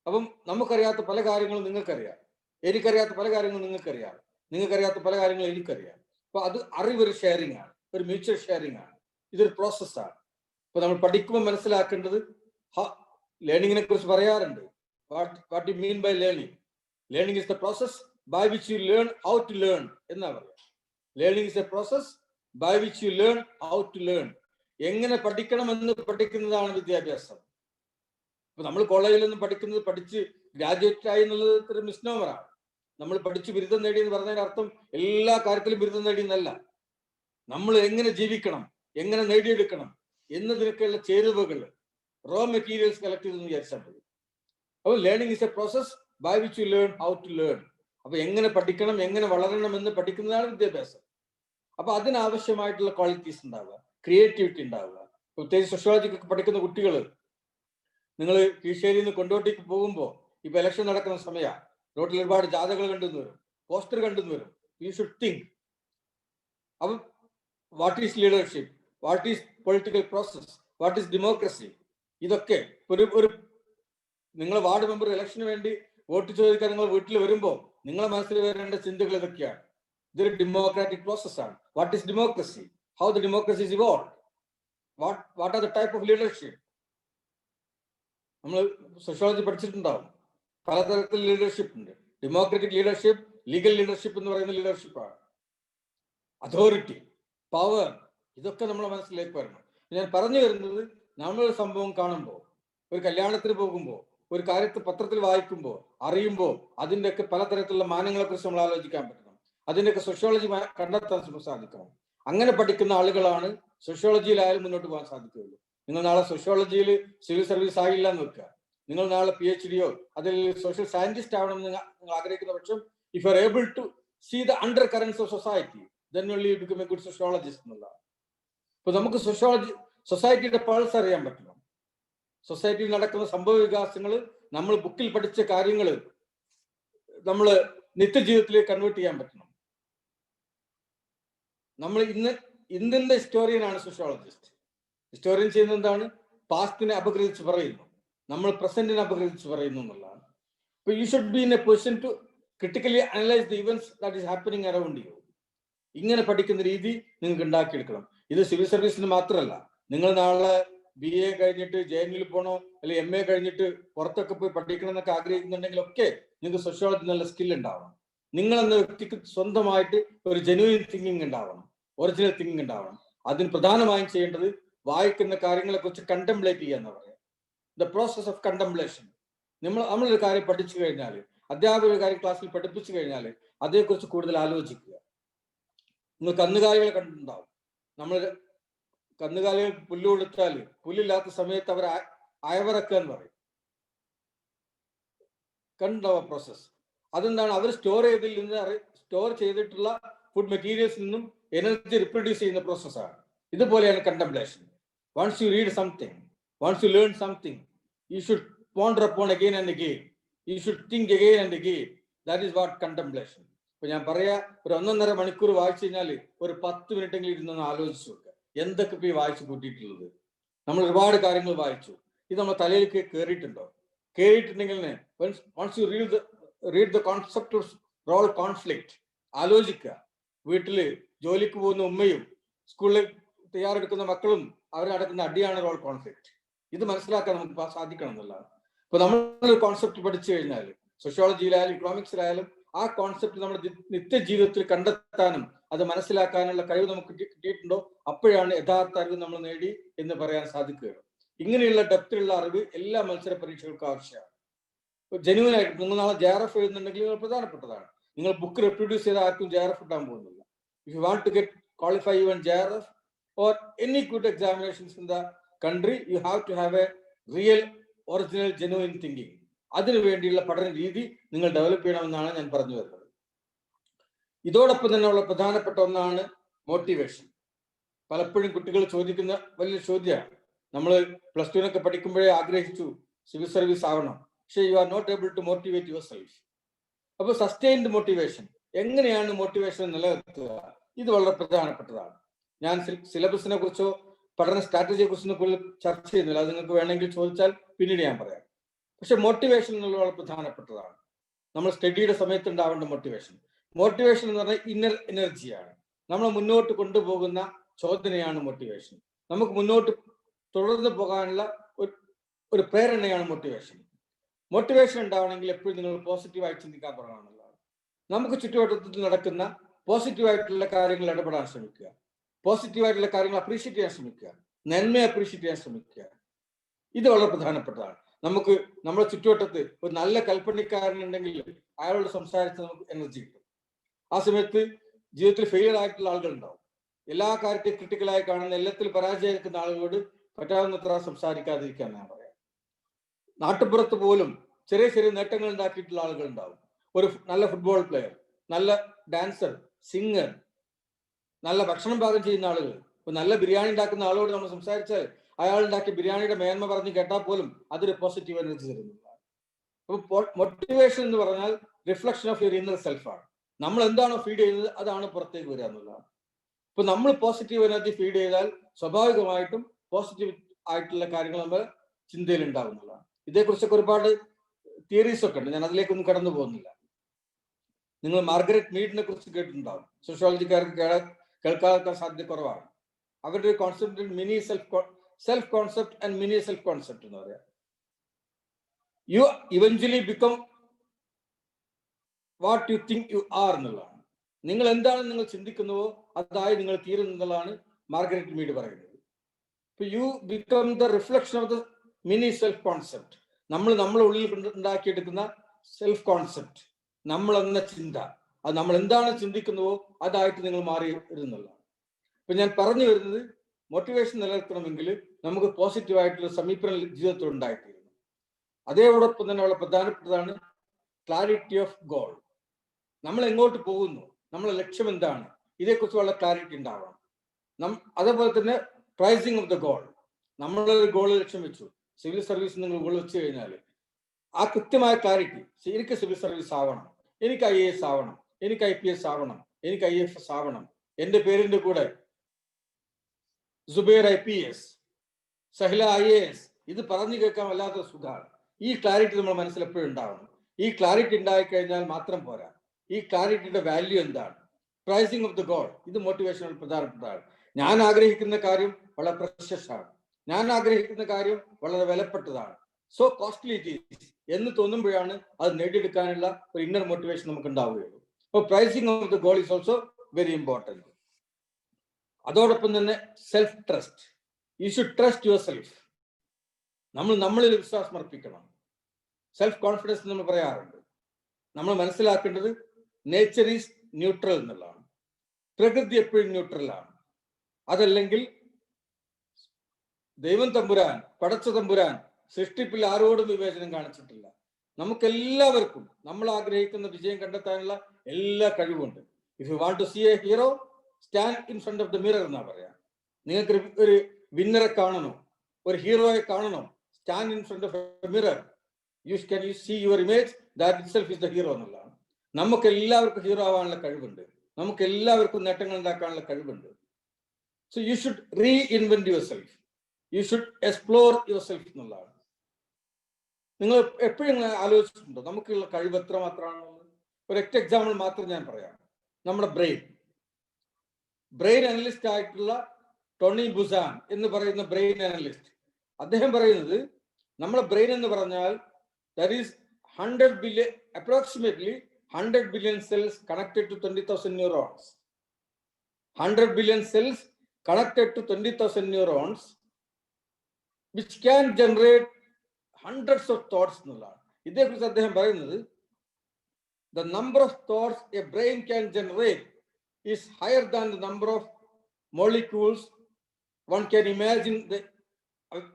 അപ്പം നമുക്കറിയാത്ത പല കാര്യങ്ങളും നിങ്ങൾക്കറിയാം, എനിക്കറിയാത്ത പല കാര്യങ്ങളും നിങ്ങൾക്കറിയാം, നിങ്ങൾക്കറിയാത്ത പല കാര്യങ്ങളും എനിക്കറിയാം. അപ്പൊ അത് അറിവൊരു ഷെയറിംഗ് ആണ്, ഒരു മ്യൂച്വൽ ഷെയറിംഗ് ആണ്. ഇതൊരു പ്രോസസ്സാണ്. അപ്പൊ നമ്മൾ പഠിക്കുമ്പോൾ മനസ്സിലാക്കേണ്ടത്, ലേണിങ്ങിനെ കുറിച്ച് പറയാറുണ്ട്. What you mean by learning? Learning is the process by which you learn how to learn എന്നാ പറയാം. Learning is a process by which you learn how to learn. എങ്ങനെ പഠിക്കണമെന്ന് പഠിക്കുന്നതാണ് വിദ്യാഭ്യാസം. ഇപ്പൊ നമ്മൾ കോളേജിൽ നിന്ന് പഠിച്ച് ഗ്രാജുവേറ്റ് ആയി എന്നുള്ളത് ഒരു മിസ്നോമറാണ്. നമ്മൾ പഠിച്ച് ബിരുദം നേടി എന്ന് പറഞ്ഞതിന്റെ അർത്ഥം എല്ലാ കാര്യത്തിലും ബിരുദം നേടി എന്നല്ല. നമ്മൾ എങ്ങനെ ജീവിക്കണം, എങ്ങനെ നേടിയെടുക്കണം എന്നതിനൊക്കെയുള്ള ചേരുവകൾ, റോ മെറ്റീരിയൽസ് കളക്ട് ചെയ്തെന്ന് വിചാരിച്ചാൽ മതി. അപ്പോൾ learning is a process by which you learn how to learn. അപ്പൊ എങ്ങനെ പഠിക്കണം, എങ്ങനെ വളരണം എന്ന് പഠിക്കുന്നതാണ് വിദ്യാഭ്യാസം. അപ്പൊ അതിനാവശ്യമായിട്ടുള്ള ക്വാളിറ്റീസ് ഉണ്ടാവുക, ക്രിയേറ്റിവിറ്റി ഉണ്ടാവുക. പ്രത്യേകിച്ച് സോഷ്യോളജിക്ക് പഠിക്കുന്ന കുട്ടികൾ, നിങ്ങൾ കീഴ്ശ്ശേരിയിൽ നിന്ന് കൊണ്ടോട്ടിക്ക് പോകുമ്പോൾ ഇപ്പൊ ഇലക്ഷൻ നടക്കുന്ന സമയമാണ്, റോഡിൽ ഒരുപാട് ജാഥകൾ കണ്ടെന്ന് വരും, പോസ്റ്റർ കണ്ടെന്ന് വരും. You should think. അപ്പം what is leadership, what is political process, what is democracy, ഇതൊക്കെ ഒരു നിങ്ങൾ വാർഡ് മെമ്പർ ഇലക്ഷന് വേണ്ടി വോട്ട് ചോദിക്കാൻ നിങ്ങൾ വീട്ടിൽ വരുമ്പോൾ നിങ്ങളെ മനസ്സിൽ വരേണ്ട ചിന്തകൾ ഇതൊക്കെയാണ്. ഇതൊരു ഡെമോക്രാറ്റിക് പ്രോസസ്സാണ്. What is democracy? How the democracy is evolve? What are the type of leadership? നമ്മൾ സോഷ്യോളജി പഠിച്ചിട്ടുണ്ടാവും. പലതരത്തിൽ ലീഡർഷിപ്പ് ഉണ്ട്. ഡെമോക്രാറ്റിക് ലീഡർഷിപ്പ്, ലീഗൽ ലീഡർഷിപ്പ് എന്ന് പറയുന്ന ലീഡർഷിപ്പാണ്. അതോറിറ്റി, പവർ, ഇതൊക്കെ നമ്മളെ മനസ്സിലേക്ക് വരണം. ഞാൻ പറഞ്ഞു വരുന്നത്, നമ്മളൊരു സംഭവം കാണുമ്പോൾ, ഒരു കല്യാണത്തിന് പോകുമ്പോൾ, ഒരു കാര്യത്തെ പത്രത്തിൽ വായിക്കുമ്പോൾ, അറിയുമ്പോൾ, അതിൻ്റെയൊക്കെ പലതരത്തിലുള്ള മാനങ്ങളെ കുറിച്ച് നമ്മൾ ആലോചിക്കാൻ പറ്റണം. അതിൻ്റെയൊക്കെ സോഷ്യോളജി കണ്ടെത്താൻ സാധിക്കണം. അങ്ങനെ പഠിക്കുന്ന ആളുകളാണ് സോഷ്യോളജിയിലായാലും മുന്നോട്ട് പോകാൻ സാധിക്കുകയുള്ളൂ. നിങ്ങൾ നാളെ സോഷ്യോളജിയിൽ സിവിൽ സർവീസ് ആയില്ല എന്ന് വെക്കുക, നിങ്ങൾ നാളെ PhD അതിൽ സോഷ്യൽ സയന്റിസ്റ്റ് ആവണമെന്ന് നിങ്ങൾ ആഗ്രഹിക്കുന്ന പക്ഷം, if you are able to see the under currents of society, then only you become a good sociologist എന്നുള്ളതാണ്. ഇപ്പൊ നമുക്ക് സൊസൈറ്റിയുടെ പൾസ് അറിയാൻ പറ്റണം. സൊസൈറ്റിയിൽ നടക്കുന്ന സംഭവ വികാസങ്ങൾ, നമ്മൾ ബുക്കിൽ പഠിച്ച കാര്യങ്ങൾ നമ്മൾ നിത്യജീവിതത്തിലേക്ക് കൺവേർട്ട് ചെയ്യാൻ പറ്റണം. നമ്മൾ ഇന്നിന്റെ ഹിസ്റ്റോറിയനാണ് സോഷ്യോളജിസ്റ്റ്. ഹിസ്റ്റോറിയൻ ചെയ്യുന്നത് എന്താണ്? പാസ്റ്റിനെ അപഗ്രഥിച്ച് പറയുന്നു, നമ്മൾ പ്രസന്റിനെ അപഗ്രഥിച്ച് പറയുന്നു എന്നുള്ളതാണ്. ഇപ്പൊ you should be in a position to critically analyse the events that is happening around you. ഇങ്ങനെ പഠിക്കുന്ന രീതി നിങ്ങൾക്ക് ഉണ്ടാക്കിയെടുക്കണം. ഇത് സിവിൽ സർവീസിന് മാത്രമല്ല. നിങ്ങൾ നാളെ BA കഴിഞ്ഞിട്ട് JNU പോകണോ, അല്ലെങ്കിൽ MA കഴിഞ്ഞിട്ട് പുറത്തൊക്കെ പോയി പഠിക്കണം എന്നൊക്കെ ആഗ്രഹിക്കുന്നുണ്ടെങ്കിലൊക്കെ നിങ്ങൾക്ക് സോഷ്യോളജി നല്ല സ്കിൽ ഉണ്ടാവണം. നിങ്ങൾ എന്ന വ്യക്തിക്ക് സ്വന്തമായിട്ട് ഒരു ജെന്യൂൻ തിങ്കിങ് ഉണ്ടാവണം, ഒറിജിനൽ തിങ്കിങ് ഉണ്ടാവണം. അതിന് പ്രധാനമായും ചെയ്യേണ്ടത് വായിക്കുന്ന കാര്യങ്ങളെ കുറിച്ച് കണ്ടംപ്ലേറ്റ് ചെയ്യുക എന്ന് പറയാം. The process of contemplation. നമ്മളൊരു കാര്യം പഠിച്ചു കഴിഞ്ഞാൽ, അധ്യാപക ഒരു കാര്യം ക്ലാസ്സിൽ പഠിപ്പിച്ചു കഴിഞ്ഞാൽ അതേക്കുറിച്ച് കൂടുതൽ ആലോചിക്കുക. നിങ്ങൾ കന്നുകാലികളെ കണ്ടിട്ടുണ്ടാവും. നമ്മൾ കന്നുകാലികൾ പുല്ല് കൊടുത്താൽ പുല്ലില്ലാത്ത സമയത്ത് അവർ അയവറക്കുക എന്ന് പറയും. കണ്ടുണ്ടാവും പ്രോസസ്. അതെന്താണ്? അവർ സ്റ്റോർ ചെയ്തിട്ടുള്ള ഫുഡ് മെറ്റീരിയൽസിൽ നിന്നും എനർജി റിപ്രൊഡ്യൂസ് ചെയ്യുന്ന പ്രോസസ്സാണ്. ഇതുപോലെയാണ് contemplation. Once you read something, once you learn something, you should ponder upon again and again, you should think again and again. That is what contemplation. ഇപ്പൊ ഞാൻ പറയാ, ഒരു 1.5 മണിക്കൂർ വായിച്ചു കഴിഞ്ഞാൽ ഒരു 10 മിനിറ്റെങ്കിലും ഇരുന്നൊന്ന് ആലോചിച്ച് നോക്കുക, എന്തൊക്കെ ഇപ്പൊ ഈ വായിച്ചു കൂട്ടിയിട്ടുള്ളത്. നമ്മൾ ഒരുപാട് കാര്യങ്ങൾ വായിച്ചു. ഇത് നമ്മുടെ തലയിലേക്ക് കയറിയിട്ടുണ്ടോ? കയറിയിട്ടുണ്ടെങ്കിൽ once you read the concept of role conflict, ആലോചിക്കുക. വീട്ടില് ജോലിക്ക് പോകുന്ന ഉമ്മയും സ്കൂളിൽ തയ്യാറെടുക്കുന്ന മക്കളും അവർ നടക്കുന്ന അടിയാണ് റോൾ കോൺഫ്ലിക്റ്റ്. ഇത് മനസ്സിലാക്കാൻ നമുക്ക് സാധിക്കണം എന്നുള്ളതാണ്. ഇപ്പൊ നമ്മൾ കോൺസെപ്റ്റ് പഠിച്ചു കഴിഞ്ഞാൽ, സോഷ്യോളജിയിലായാലും ഇക്കണോമിക്സിലായാലും, ആ കോൺസെപ്റ്റ് നമ്മുടെ നിത്യജീവിതത്തിൽ കണ്ടെത്താനും അത് മനസ്സിലാക്കാനുള്ള കഴിവ് നമുക്ക് കിട്ടിയിട്ടുണ്ടോ, അപ്പോഴാണ് യഥാർത്ഥ അറിവ് നമ്മൾ നേടി എന്ന് പറയാൻ സാധിക്കുകയുള്ളൂ. ഇങ്ങനെയുള്ള ഡെപ്തിലുള്ള അറിവ് എല്ലാ മത്സര പരീക്ഷകൾക്കും ആവശ്യമാണ്. ജെന്യൂൻ ആയിട്ട് നിങ്ങൾ നാളെ JRF എഴുതുന്നുണ്ടെങ്കിൽ നിങ്ങൾ പ്രധാനപ്പെട്ടതാണ്. നിങ്ങൾ ബുക്ക് റെപ്രൊഡ്യൂസ് ചെയ്ത ആർക്കും JRF ഇടാൻ പോകുന്നില്ല. If you want to get qualify even JRF or any good examinations in the country, you have to have a real original genuine thinking. അതിനു വേണ്ടിയുള്ള പഠന രീതി നിങ്ങൾ ഡെവലപ്പ് ചെയ്യണമെന്നാണ് ഞാൻ പറഞ്ഞു വരുന്നത്. ഇതോടൊപ്പം തന്നെ ഉള്ള പ്രധാനപ്പെട്ട ഒന്നാണ് മോട്ടിവേഷൻ. പലപ്പോഴും കുട്ടികൾ ചോദിക്കുന്ന വലിയ ചോദ്യമാണ്. നമ്മൾ +2 പഠിക്കുമ്പോഴേ ആഗ്രഹിച്ചു സിവിൽ സർവീസ് ആവണം, പക്ഷേ you are not able to motivate yourself. അപ്പോൾ സസ്റ്റൈൻഡ് മോട്ടിവേഷൻ, എങ്ങനെയാണ് മോട്ടിവേഷൻ നിലനിർത്തുക? ഇത് വളരെ പ്രധാനപ്പെട്ടതാണ്. ഞാൻ സിലബസിനെ കുറിച്ചോ പഠന സ്ട്രാറ്റജിയെ കുറിച്ചോ കൂടുതൽ ചർച്ച ചെയ്യുന്നില്ല. അത് നിങ്ങൾക്ക് വേണമെങ്കിൽ ചോദിച്ചാൽ പിന്നീട് ഞാൻ പറയാം. പക്ഷെ മോട്ടിവേഷൻ എന്നുള്ളത് വളരെ പ്രധാനപ്പെട്ടതാണ്. നമ്മൾ സ്റ്റഡിയുടെ സമയത്ത് ഉണ്ടാവേണ്ട മോട്ടിവേഷൻ എന്ന് പറഞ്ഞാൽ ഇന്നർ എനർജിയാണ്. നമ്മൾ മുന്നോട്ട് കൊണ്ടുപോകുന്ന ചോദനയാണ് മോട്ടിവേഷൻ. നമുക്ക് മുന്നോട്ട് തുടർന്ന് പോകാനുള്ള ഒരു പ്രേരണയാണ് മോട്ടിവേഷൻ ഉണ്ടാവണമെങ്കിൽ എപ്പോഴും നിങ്ങൾ പോസിറ്റീവായി ചിന്തിക്കാൻ തുടങ്ങണമെന്നുള്ളതാണ്. നമുക്ക് ചുറ്റുവട്ടത്തിൽ നടക്കുന്ന പോസിറ്റീവായിട്ടുള്ള കാര്യങ്ങൾ ഇടപെടാൻ ശ്രമിക്കുക, പോസിറ്റീവായിട്ടുള്ള കാര്യങ്ങൾ അപ്രീഷിയേറ്റ് ചെയ്യാൻ ശ്രമിക്കുക, നന്മയെ അപ്രീഷിയേറ്റ് ചെയ്യാൻ ശ്രമിക്കുക. ഇത് വളരെ പ്രധാനപ്പെട്ടതാണ്. നമുക്ക് നമ്മുടെ ചുറ്റുവട്ടത്ത് ഒരു നല്ല കൽപ്പണിക്കാരനുണ്ടെങ്കിൽ അയാളോട് സംസാരിച്ച് നമുക്ക് എനർജി കിട്ടും. ആ സമയത്ത് ജീവിതത്തിൽ ഫെയിലിയർ ആയിട്ടുള്ള ആളുകൾ ഉണ്ടാവും. എല്ലാ കാര്യത്തെയും ക്രിട്ടിക്കലായി കാണുന്ന, എല്ലാത്തിൽ പരാജയിക്കുന്ന ആളുകളോട് പറ്റാവുന്നത്ര സംസാരിക്കാതിരിക്കാൻ ഞാൻ പറയാം. നാട്ടുപുറത്ത് പോലും ചെറിയ ചെറിയ നേട്ടങ്ങൾ ഉണ്ടാക്കിയിട്ടുള്ള ആളുകൾ ഉണ്ടാവും. ഒരു നല്ല ഫുട്ബോൾ പ്ലെയർ, നല്ല ഡാൻസർ, സിംഗർ, നല്ല ഭക്ഷണം പാകം ചെയ്യുന്ന ആളുകൾ, ഒരു നല്ല ബിരിയാണി ഉണ്ടാക്കുന്ന ആളോട് നമ്മൾ സംസാരിച്ചാൽ അയാൾ ഉണ്ടാക്കിയ ബിരിയാണിയുടെ മേന്മ പറഞ്ഞ് കേട്ടാൽ പോലും അതൊരു പോസിറ്റീവ് എനർജി തരുന്നതാണ്. അപ്പോൾ മോട്ടിവേഷൻ എന്ന് പറഞ്ഞാൽ റിഫ്ലക്ഷൻ ഓഫ് യുവർ ഇന്നർ സെൽഫാണ്. നമ്മൾ എന്താണോ ഫീഡ് ചെയ്യുന്നത് അതാണ് പുറത്തേക്ക് വരിക എന്നുള്ളതാണ്. ഇപ്പൊ നമ്മൾ പോസിറ്റീവ് എനർജി ഫീഡ് ചെയ്താൽ സ്വാഭാവികമായിട്ടും പോസിറ്റീവ് ആയിട്ടുള്ള കാര്യങ്ങൾ നമ്മുടെ ചിന്തയിൽ ഉണ്ടാകുന്നതാണ്. ഇതേക്കുറിച്ചൊക്കെ ഒരുപാട് തിയറീസ് ഒക്കെ ഉണ്ട്. ഞാൻ അതിലേക്കൊന്നും കടന്നു പോകുന്നില്ല. നിങ്ങൾ മാർഗരറ്റ് മീഡിനെ കുറിച്ച് കേട്ടിട്ടുണ്ടാവും. സോഷ്യോളജിക്കാർക്ക് കേൾക്കാത്ത സാധ്യത കുറവാണ്. അവരുടെ ഒരു concept mini self concept and mini self concept എന്ന് പറയാം. You eventually become what you think you are എന്നുള്ളതാണ്. നിങ്ങൾ എന്താണ് നിങ്ങൾ ചിന്തിക്കുന്നുവോ അതായി നിങ്ങൾ തീരുന്നതാണ് മാർഗരറ്റ് മീഡ് പറയുന്നത്. You become the reflection of the mini self concept. നമ്മളെ ഉള്ളിൽ ഉണ്ടാക്കിയെടുക്കുന്ന സെൽഫ് കോൺസെപ്റ്റ്, നമ്മൾ എന്ന ചിന്ത, അത് നമ്മൾ എന്താണ് ചിന്തിക്കുന്നുവോ അതായിട്ട് നിങ്ങൾ മാറി വരുന്നുള്ളതാണ്. ഇപ്പൊ ഞാൻ പറഞ്ഞു വരുന്നത്, മോട്ടിവേഷൻ നിലനിർത്തണമെങ്കിൽ നമുക്ക് പോസിറ്റീവായിട്ടുള്ള സമീപനം ജീവിതത്തിൽ ഉണ്ടായിത്തീരുന്നു. അതേപോടൊപ്പം തന്നെ വളരെ പ്രധാനപ്പെട്ടതാണ് ക്ലാരിറ്റി ഓഫ് ഗോൾ. നമ്മൾ എങ്ങോട്ട് പോകുന്നു, നമ്മളെ ലക്ഷ്യം എന്താണ്, ഇതേക്കുറിച്ച് വളരെ ക്ലാരിറ്റി ഉണ്ടാവണം. അതേപോലെ തന്നെ പ്രൈസിങ് ഓഫ് ദ ഗോൾ. നമ്മളൊരു ഗോൾ ലക്ഷ്യം വെച്ചു, സിവിൽ സർവീസ് നിങ്ങൾ ഗോൾ വെച്ച് കഴിഞ്ഞാൽ ആ കൃത്യമായ ക്ലാരിറ്റി, എനിക്ക് സിവിൽ സർവീസ് ആവണം, എനിക്ക് IAS ആവണം, എനിക്ക് IPS ആവണം, എനിക്ക് IFS ആവണം, എൻ്റെ പേരിന്റെ കൂടെ സുബൈർ IPS, സഹില IAS, ഇത് പറഞ്ഞു കേൾക്കാൻ വല്ലാത്ത സുഖമാണ്. ഈ ക്ലാരിറ്റി നമ്മൾ മനസ്സിൽ എപ്പോഴും ഉണ്ടാവണം. ഈ ക്ലാരിറ്റി ഉണ്ടായിക്കഴിഞ്ഞാൽ മാത്രം പോരാ, ഈ ക്ലാരിറ്റിയുടെ വാല്യൂ എന്താണ്, പ്രൈസിങ് ഓഫ് ദ ഗോൾ, ഇത് മോട്ടിവേഷണൽ പ്രധാനപ്പെട്ടതാണ്. ഞാൻ ആഗ്രഹിക്കുന്ന കാര്യം വളരെ പ്രഷ്യസ് ആണ്, ഞാൻ ആഗ്രഹിക്കുന്ന കാര്യം വളരെ വിലപ്പെട്ടതാണ്, സോ കോസ്റ്റ്ലി ഇറ്റ് ഈസ് എന്ന് തോന്നുമ്പോഴാണ് അത് നേടിയെടുക്കാനുള്ള ഒരു ഇന്നർ മോട്ടിവേഷൻ നമുക്ക് ഉണ്ടാവുകയുള്ളൂ. അപ്പോൾ pricing of the goal is also very important. അതോടൊപ്പം തന്നെ self trust. You should trust your self. നമ്മളിൽ വിശ്വാസം അർപ്പിക്കണം. സെൽഫ് കോൺഫിഡൻസ് നമ്മൾ പറയാറുണ്ട്. നമ്മൾ മനസ്സിലാക്കേണ്ടത് നേച്ചർ ഈസ് ന്യൂട്രൽ എന്നുള്ളതാണ്. പ്രകൃതി എപ്പോഴും ന്യൂട്രലാണ്. അതല്ലെങ്കിൽ ദൈവം തമ്പുരാൻ, പടച്ച തമ്പുരാൻ സൃഷ്ടിപ്പിൽ ആരോടും വിവേചനം കാണിച്ചിട്ടില്ല. നമുക്കെല്ലാവർക്കും നമ്മൾ ആഗ്രഹിക്കുന്ന വിജയം കണ്ടെത്താനുള്ള എല്ലാ കഴിവുണ്ട്. If you want to see a hero, stand in front of the mirror എന്നാ പറയാം. നിങ്ങൾക്ക് ഒരു വിന്നറെ കാണണോ, ഒരു ഹീറോയെ കാണണോ, stand in front of a mirror. You see your image, that itself is the hero എന്നുള്ളതാണ്. നമുക്ക് എല്ലാവർക്കും ഹീറോ ആവാനുള്ള കഴിവുണ്ട്, നമുക്ക് എല്ലാവർക്കും നേട്ടങ്ങൾ ഉണ്ടാക്കാനുള്ള കഴിവുണ്ട്. So you should reinvent your self, you should explore your self എന്നുള്ളതാണ്. നിങ്ങൾ എപ്പോഴും ആലോചിച്ചിട്ടുണ്ടോ നമുക്കുള്ള കഴിവ് എത്ര മാത്രമാണെന്നുള്ളത്? ഒരു ഒറ്റ എക്സാമ്പിൾ മാത്രം ഞാൻ പറയാം. നമ്മുടെ ബ്രെയിൻ അനലിസ്റ്റ് ആയിട്ടുള്ള ടോണി ബുസാൻ എന്ന് പറയുന്ന ബ്രെയിൻ അനലിസ്റ്റ്, അദ്ദേഹം പറയുന്നത് നമ്മുടെ ബ്രെയിൻ എന്ന് പറഞ്ഞാൽ that is 100 billion, approximately 100 billion cells connected to 20,000 neurons. 100 billion cells connected to 20,000 neurons, which can generate hundreds of thoughts എന്നുള്ളതാണ്. ഇതേക്കുറിച്ച് അദ്ദേഹം പറയുന്നത്, the number of thoughts a brain can generate is higher than the number of molecules one can imagine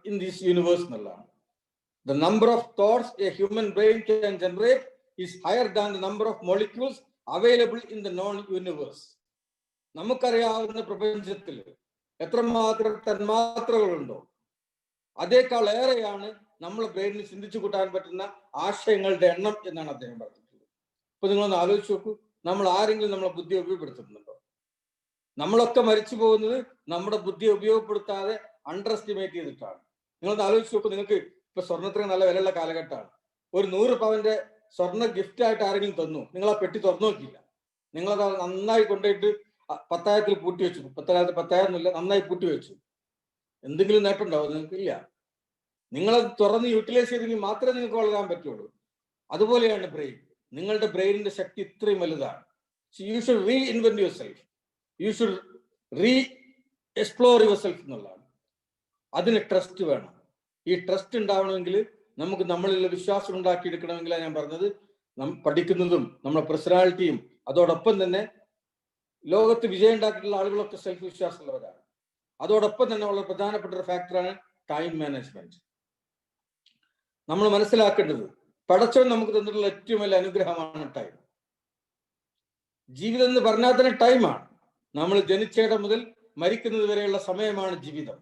in this universe എന്നുള്ളതാണ്. The number of thoughts a human brain can generate is higher than the number of molecules available in the known universe. നമുക്കറിയാവുന്ന പ്രപഞ്ചത്തിൽ എത്രമാത്രം തന്മാത്രകളുണ്ടോ അതേക്കാൾ ഏറെയാണ് നമ്മളെ ബ്രെയിനിൽ ചിന്തിച്ചു കൂട്ടാൻ പറ്റുന്ന ആശയങ്ങളുടെ എണ്ണം എന്നാണ് അദ്ദേഹം പറഞ്ഞിട്ടുള്ളത്. അപ്പൊ നിങ്ങളൊന്ന് ആലോചിച്ച് നോക്കൂ, നമ്മൾ ആരെങ്കിലും നമ്മളെ ബുദ്ധി ഉപയോഗപ്പെടുത്തുന്നുണ്ടോ? നമ്മളൊക്കെ മരിച്ചു പോകുന്നത് നമ്മുടെ ബുദ്ധിയെ ഉപയോഗപ്പെടുത്താതെ അണ്ടർ എസ്റ്റിമേറ്റ് ചെയ്തിട്ടാണ്. നിങ്ങളൊന്ന് ആലോചിച്ച് നോക്കൂ, നിങ്ങൾക്ക് ഇപ്പൊ സ്വർണ്ണത്തിന് നല്ല വിലയുള്ള കാലഘട്ടമാണ്. ഒരു 100 പവന്റെ സ്വർണ്ണ ഗിഫ്റ്റ് ആയിട്ട് ആരെങ്കിലും തന്നു, നിങ്ങൾ ആ പെട്ടി തുറന്നു നോക്കിയില്ല, നിങ്ങളത് നന്നായി കൊണ്ടുപോയിട്ട് 10,000 പൂട്ടി വെച്ചു. 10,000 എന്നില്ല, നന്നായി പൂട്ടി വെച്ചു. എന്തെങ്കിലും നേട്ടം ഉണ്ടാവും? നിങ്ങൾക്ക് ഇല്ല. നിങ്ങളത് തുറന്ന് യൂട്ടിലൈസ് ചെയ്തെങ്കിൽ മാത്രമേ നിങ്ങൾക്ക് വളരാൻ പറ്റുള്ളൂ. അതുപോലെയാണ് ബ്രെയിൻ. നിങ്ങളുടെ ബ്രെയിനിന്റെ ശക്തി ഇത്രയും വലുതാണ്. You should reinvent your self, you should explore your self എന്നുള്ളതാണ്. അതിന് ട്രസ്റ്റ് വേണം. ഈ ട്രസ്റ്റ് ഉണ്ടാവണമെങ്കിൽ നമുക്ക് നമ്മളിലുള്ള വിശ്വാസം ഉണ്ടാക്കിയെടുക്കണമെങ്കിലാണ് ഞാൻ പറഞ്ഞത്. പഠിക്കുന്നതും നമ്മുടെ പേഴ്സണാലിറ്റിയും അതോടൊപ്പം തന്നെ ലോകത്ത് വിജയം ഉണ്ടാക്കിയിട്ടുള്ള ആളുകളൊക്കെ സെൽഫ് വിശ്വാസമുള്ളവരാണ്. അതോടൊപ്പം തന്നെ വളരെ പ്രധാനപ്പെട്ട ഒരു ഫാക്ടറാണ് ടൈം മാനേജ്മെന്റ്. നമ്മൾ മനസ്സിലാക്കേണ്ടത് പടച്ചവൻ നമുക്ക് തന്നിട്ടുള്ള ഏറ്റവും വലിയ അനുഗ്രഹമാണ് ടൈം. ജീവിതം എന്ന് പറഞ്ഞാൽ തന്നെ ടൈമാണ്. നമ്മൾ ജനിച്ചയിടം മുതൽ മരിക്കുന്നത് വരെയുള്ള സമയമാണ് ജീവിതം.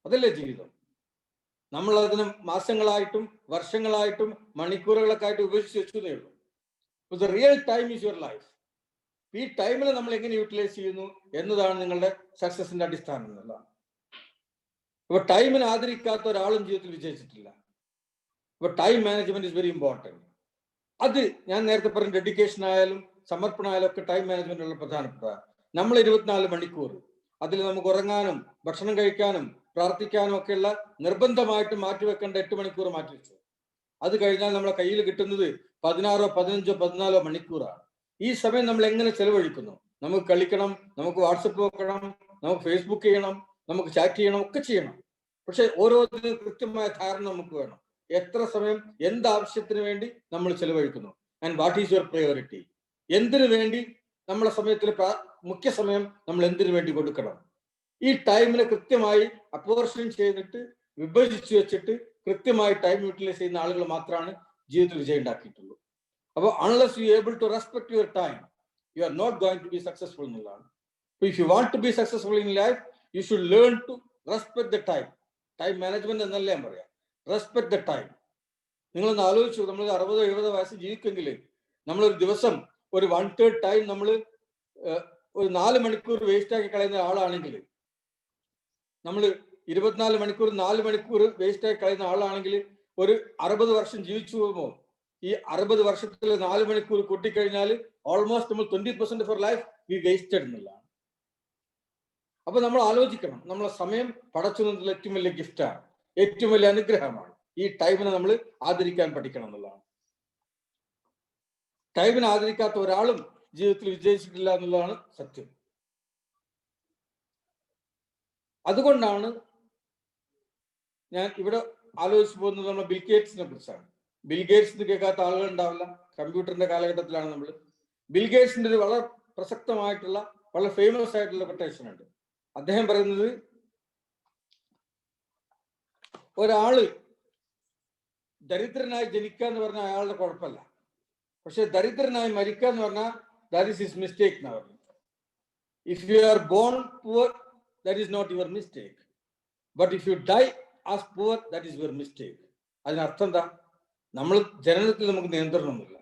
അതല്ലേ ജീവിതം? നമ്മൾ അതിന് മാസങ്ങളായിട്ടും വർഷങ്ങളായിട്ടും മണിക്കൂറുകളൊക്കെ ആയിട്ട് ഉപേക്ഷിച്ച് വെച്ചതേ ഉള്ളൂ. The real time is your life. ഈ ടൈമിൽ നമ്മൾ എങ്ങനെ യൂട്ടിലൈസ് ചെയ്യുന്നു എന്നതാണ് നിങ്ങളുടെ സക്സസിന്റെ അടിസ്ഥാനം എന്നുള്ളതാണ്. അപ്പൊ ടൈമിനെ ആദരിക്കാത്ത ഒരാളും ജീവിതത്തിൽ വിജയിച്ചിട്ടില്ല. അപ്പോൾ time management is very important. അത് ഞാൻ നേരത്തെ പറഞ്ഞ ഡെഡിക്കേഷൻ ആയാലും സമർപ്പണമായാലും ഒക്കെ ടൈം മാനേജ്മെന്റ് ഉള്ള പ്രധാനപ്പെട്ട. നമ്മൾ 24 മണിക്കൂർ അതിൽ നമുക്ക് ഉറങ്ങാനും ഭക്ഷണം കഴിക്കാനും പ്രാർത്ഥിക്കാനും ഒക്കെയുള്ള നിർബന്ധമായിട്ട് മാറ്റിവെക്കേണ്ട 8 മണിക്കൂർ മാറ്റിവെച്ചു. അത് കഴിഞ്ഞാൽ നമ്മളെ കയ്യിൽ കിട്ടുന്നത് 16, 15, 14 മണിക്കൂറാണ്. ഈ സമയം നമ്മൾ എങ്ങനെ ചെലവഴിക്കുന്നു? നമുക്ക് കളിക്കണം, നമുക്ക് വാട്സപ്പ് നോക്കണം, നമുക്ക് ഫേസ്ബുക്ക് ചെയ്യണം, നമുക്ക് ചാറ്റ് ചെയ്യണം, ഒക്കെ ചെയ്യണം. പക്ഷെ ഓരോന്നിനും കൃത്യമായ ധാരണ നമുക്ക് വേണം. എത്ര സമയം എന്താവശ്യത്തിന് വേണ്ടി നമ്മൾ ചെലവഴിക്കുന്നു, and what is your priority? എന്തിനു വേണ്ടി നമ്മളെ സമയത്തിൽ മുഖ്യ സമയം നമ്മൾ എന്തിനു വേണ്ടി കൊടുക്കണം? ഈ ടൈമിനെ കൃത്യമായി അപ്പോർഷൻ ചെയ്തിട്ട് വിഭജിച്ച് വെച്ചിട്ട് കൃത്യമായി ടൈം യൂട്ടിലൈസ് ചെയ്യുന്ന ആളുകൾ മാത്രമാണ് ജീവിതത്തിൽ വിജയം ഉണ്ടാക്കിയിട്ടുള്ളൂ. അപ്പോൾ unless you able to respect your time, you are not going to be successful എന്നുള്ളതാണ്. If you want to be successful in life, you should learn to respect the time. Time management എന്നല്ല ഞാൻ പറയാം, respect the time. നിങ്ങളൊന്ന് ആലോചിച്ചു, നമ്മൾ 60-70 വയസ്സ് ജീവിക്കുമെങ്കിൽ നമ്മളൊരു ദിവസം ഒരു 1/3 ടൈം നമ്മൾ ഒരു 4 മണിക്കൂർ വേസ്റ്റ് ആക്കി കളയുന്ന ആളാണെങ്കിൽ, നമ്മൾ 24 മണിക്കൂർ 4 മണിക്കൂർ വേസ്റ്റ് ആക്കി കളയുന്ന ആളാണെങ്കിൽ ഒരു 60 വർഷം ജീവിച്ചു പോകുമ്പോൾ ഈ 60 വർഷത്തിൽ 4 മണിക്കൂർ കൂട്ടിക്കഴിഞ്ഞാൽ ഓൾമോസ്റ്റ് നമ്മൾ 20% ഓഫ് ലൈഫ് വി വേസ്റ്റഡ് എന്നുള്ളതാണ്. അപ്പൊ നമ്മൾ ആലോചിക്കണം, നമ്മളെ സമയം പടച്ചുന്നതിൽ ഏറ്റവും വലിയ ഗിഫ്റ്റാണ്, ഏറ്റവും വലിയ അനുഗ്രഹമാണ്. ഈ ടൈമിനെ നമ്മൾ ആദരിക്കാൻ പഠിക്കണം എന്നുള്ളതാണ്. ടൈമിനെ ആദരിക്കാത്ത ഒരാളും ജീവിതത്തിൽ വിജയിച്ചിട്ടില്ല എന്നുള്ളതാണ് സത്യം. അതുകൊണ്ടാണ് ഞാൻ ഇവിടെ ആലോചിച്ചു പോകുന്നത് നമ്മൾ ബിൽഗേറ്റ്സിനെ കുറിച്ചാണ്. ബിൽഗേറ്റ്സിന് കേൾക്കാത്ത ആളുകൾ ഉണ്ടാവില്ല. കമ്പ്യൂട്ടറിന്റെ കാലഘട്ടത്തിലാണ് നമ്മൾ. ബിൽഗേറ്റ്സിന്റെ ഒരു വളരെ പ്രസക്തമായിട്ടുള്ള വളരെ ഫേമസ് ആയിട്ടുള്ള കൊട്ടേഷൻ ഉണ്ട്. അദ്ദേഹം പറയുന്നത്, ഒരാള് ദരിദ്രനായി ജനിക്കുക എന്ന് പറഞ്ഞാൽ അയാളുടെ കുഴപ്പമില്ല, പക്ഷെ ദരിദ്രനായി മരിക്കുക എന്ന് പറഞ്ഞാൽ ദാറ്റ് ഈസ് ഹിസ് മിസ്റ്റേക്ക് എന്നാ പറഞ്ഞു. If you R bone poor, that is not your mistake, but if you die as poor, that is your mistake. അതിനർത്ഥം എന്താ? നമ്മൾ ജനനത്തിൽ നമുക്ക് നിയന്ത്രണമൊന്നുമില്ല,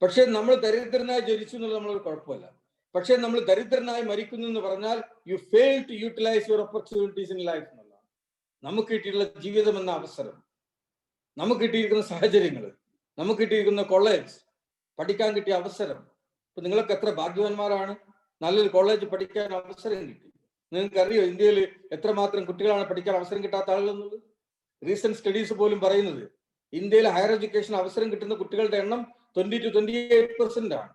പക്ഷെ നമ്മൾ ദരിദ്രനായി ജനിച്ചു എന്നുള്ളത് നമ്മളൊരു കുഴപ്പമില്ല. പക്ഷെ നമ്മൾ ദരിദ്രനായി മരിക്കുന്നു എന്ന് പറഞ്ഞാൽ you fail to utilise your opportunities in life എന്നുള്ളതാണ്. നമുക്ക് കിട്ടിയിട്ടുള്ള ജീവിതം എന്ന അവസരം, നമുക്ക് കിട്ടിയിരിക്കുന്ന സാഹചര്യങ്ങൾ, നമുക്ക് കിട്ടിയിരിക്കുന്ന കോളേജ്, പഠിക്കാൻ കിട്ടിയ അവസരം. ഇപ്പൊ നിങ്ങളൊക്കെ എത്ര ഭാഗ്യവാന്മാരാണ്, നല്ലൊരു കോളേജ് പഠിക്കാൻ അവസരം കിട്ടി. നിങ്ങൾക്കറിയോ ഇന്ത്യയിൽ എത്രമാത്രം കുട്ടികളാണ് പഠിക്കാൻ അവസരം കിട്ടാത്ത ആളുകൾ എന്നുള്ളത്? റീസെന്റ് സ്റ്റഡീസ് പോലും പറയുന്നത് ഇന്ത്യയിൽ ഹയർ എഡ്യൂക്കേഷൻ അവസരം കിട്ടുന്ന കുട്ടികളുടെ എണ്ണം 20 to 28% ആണ്.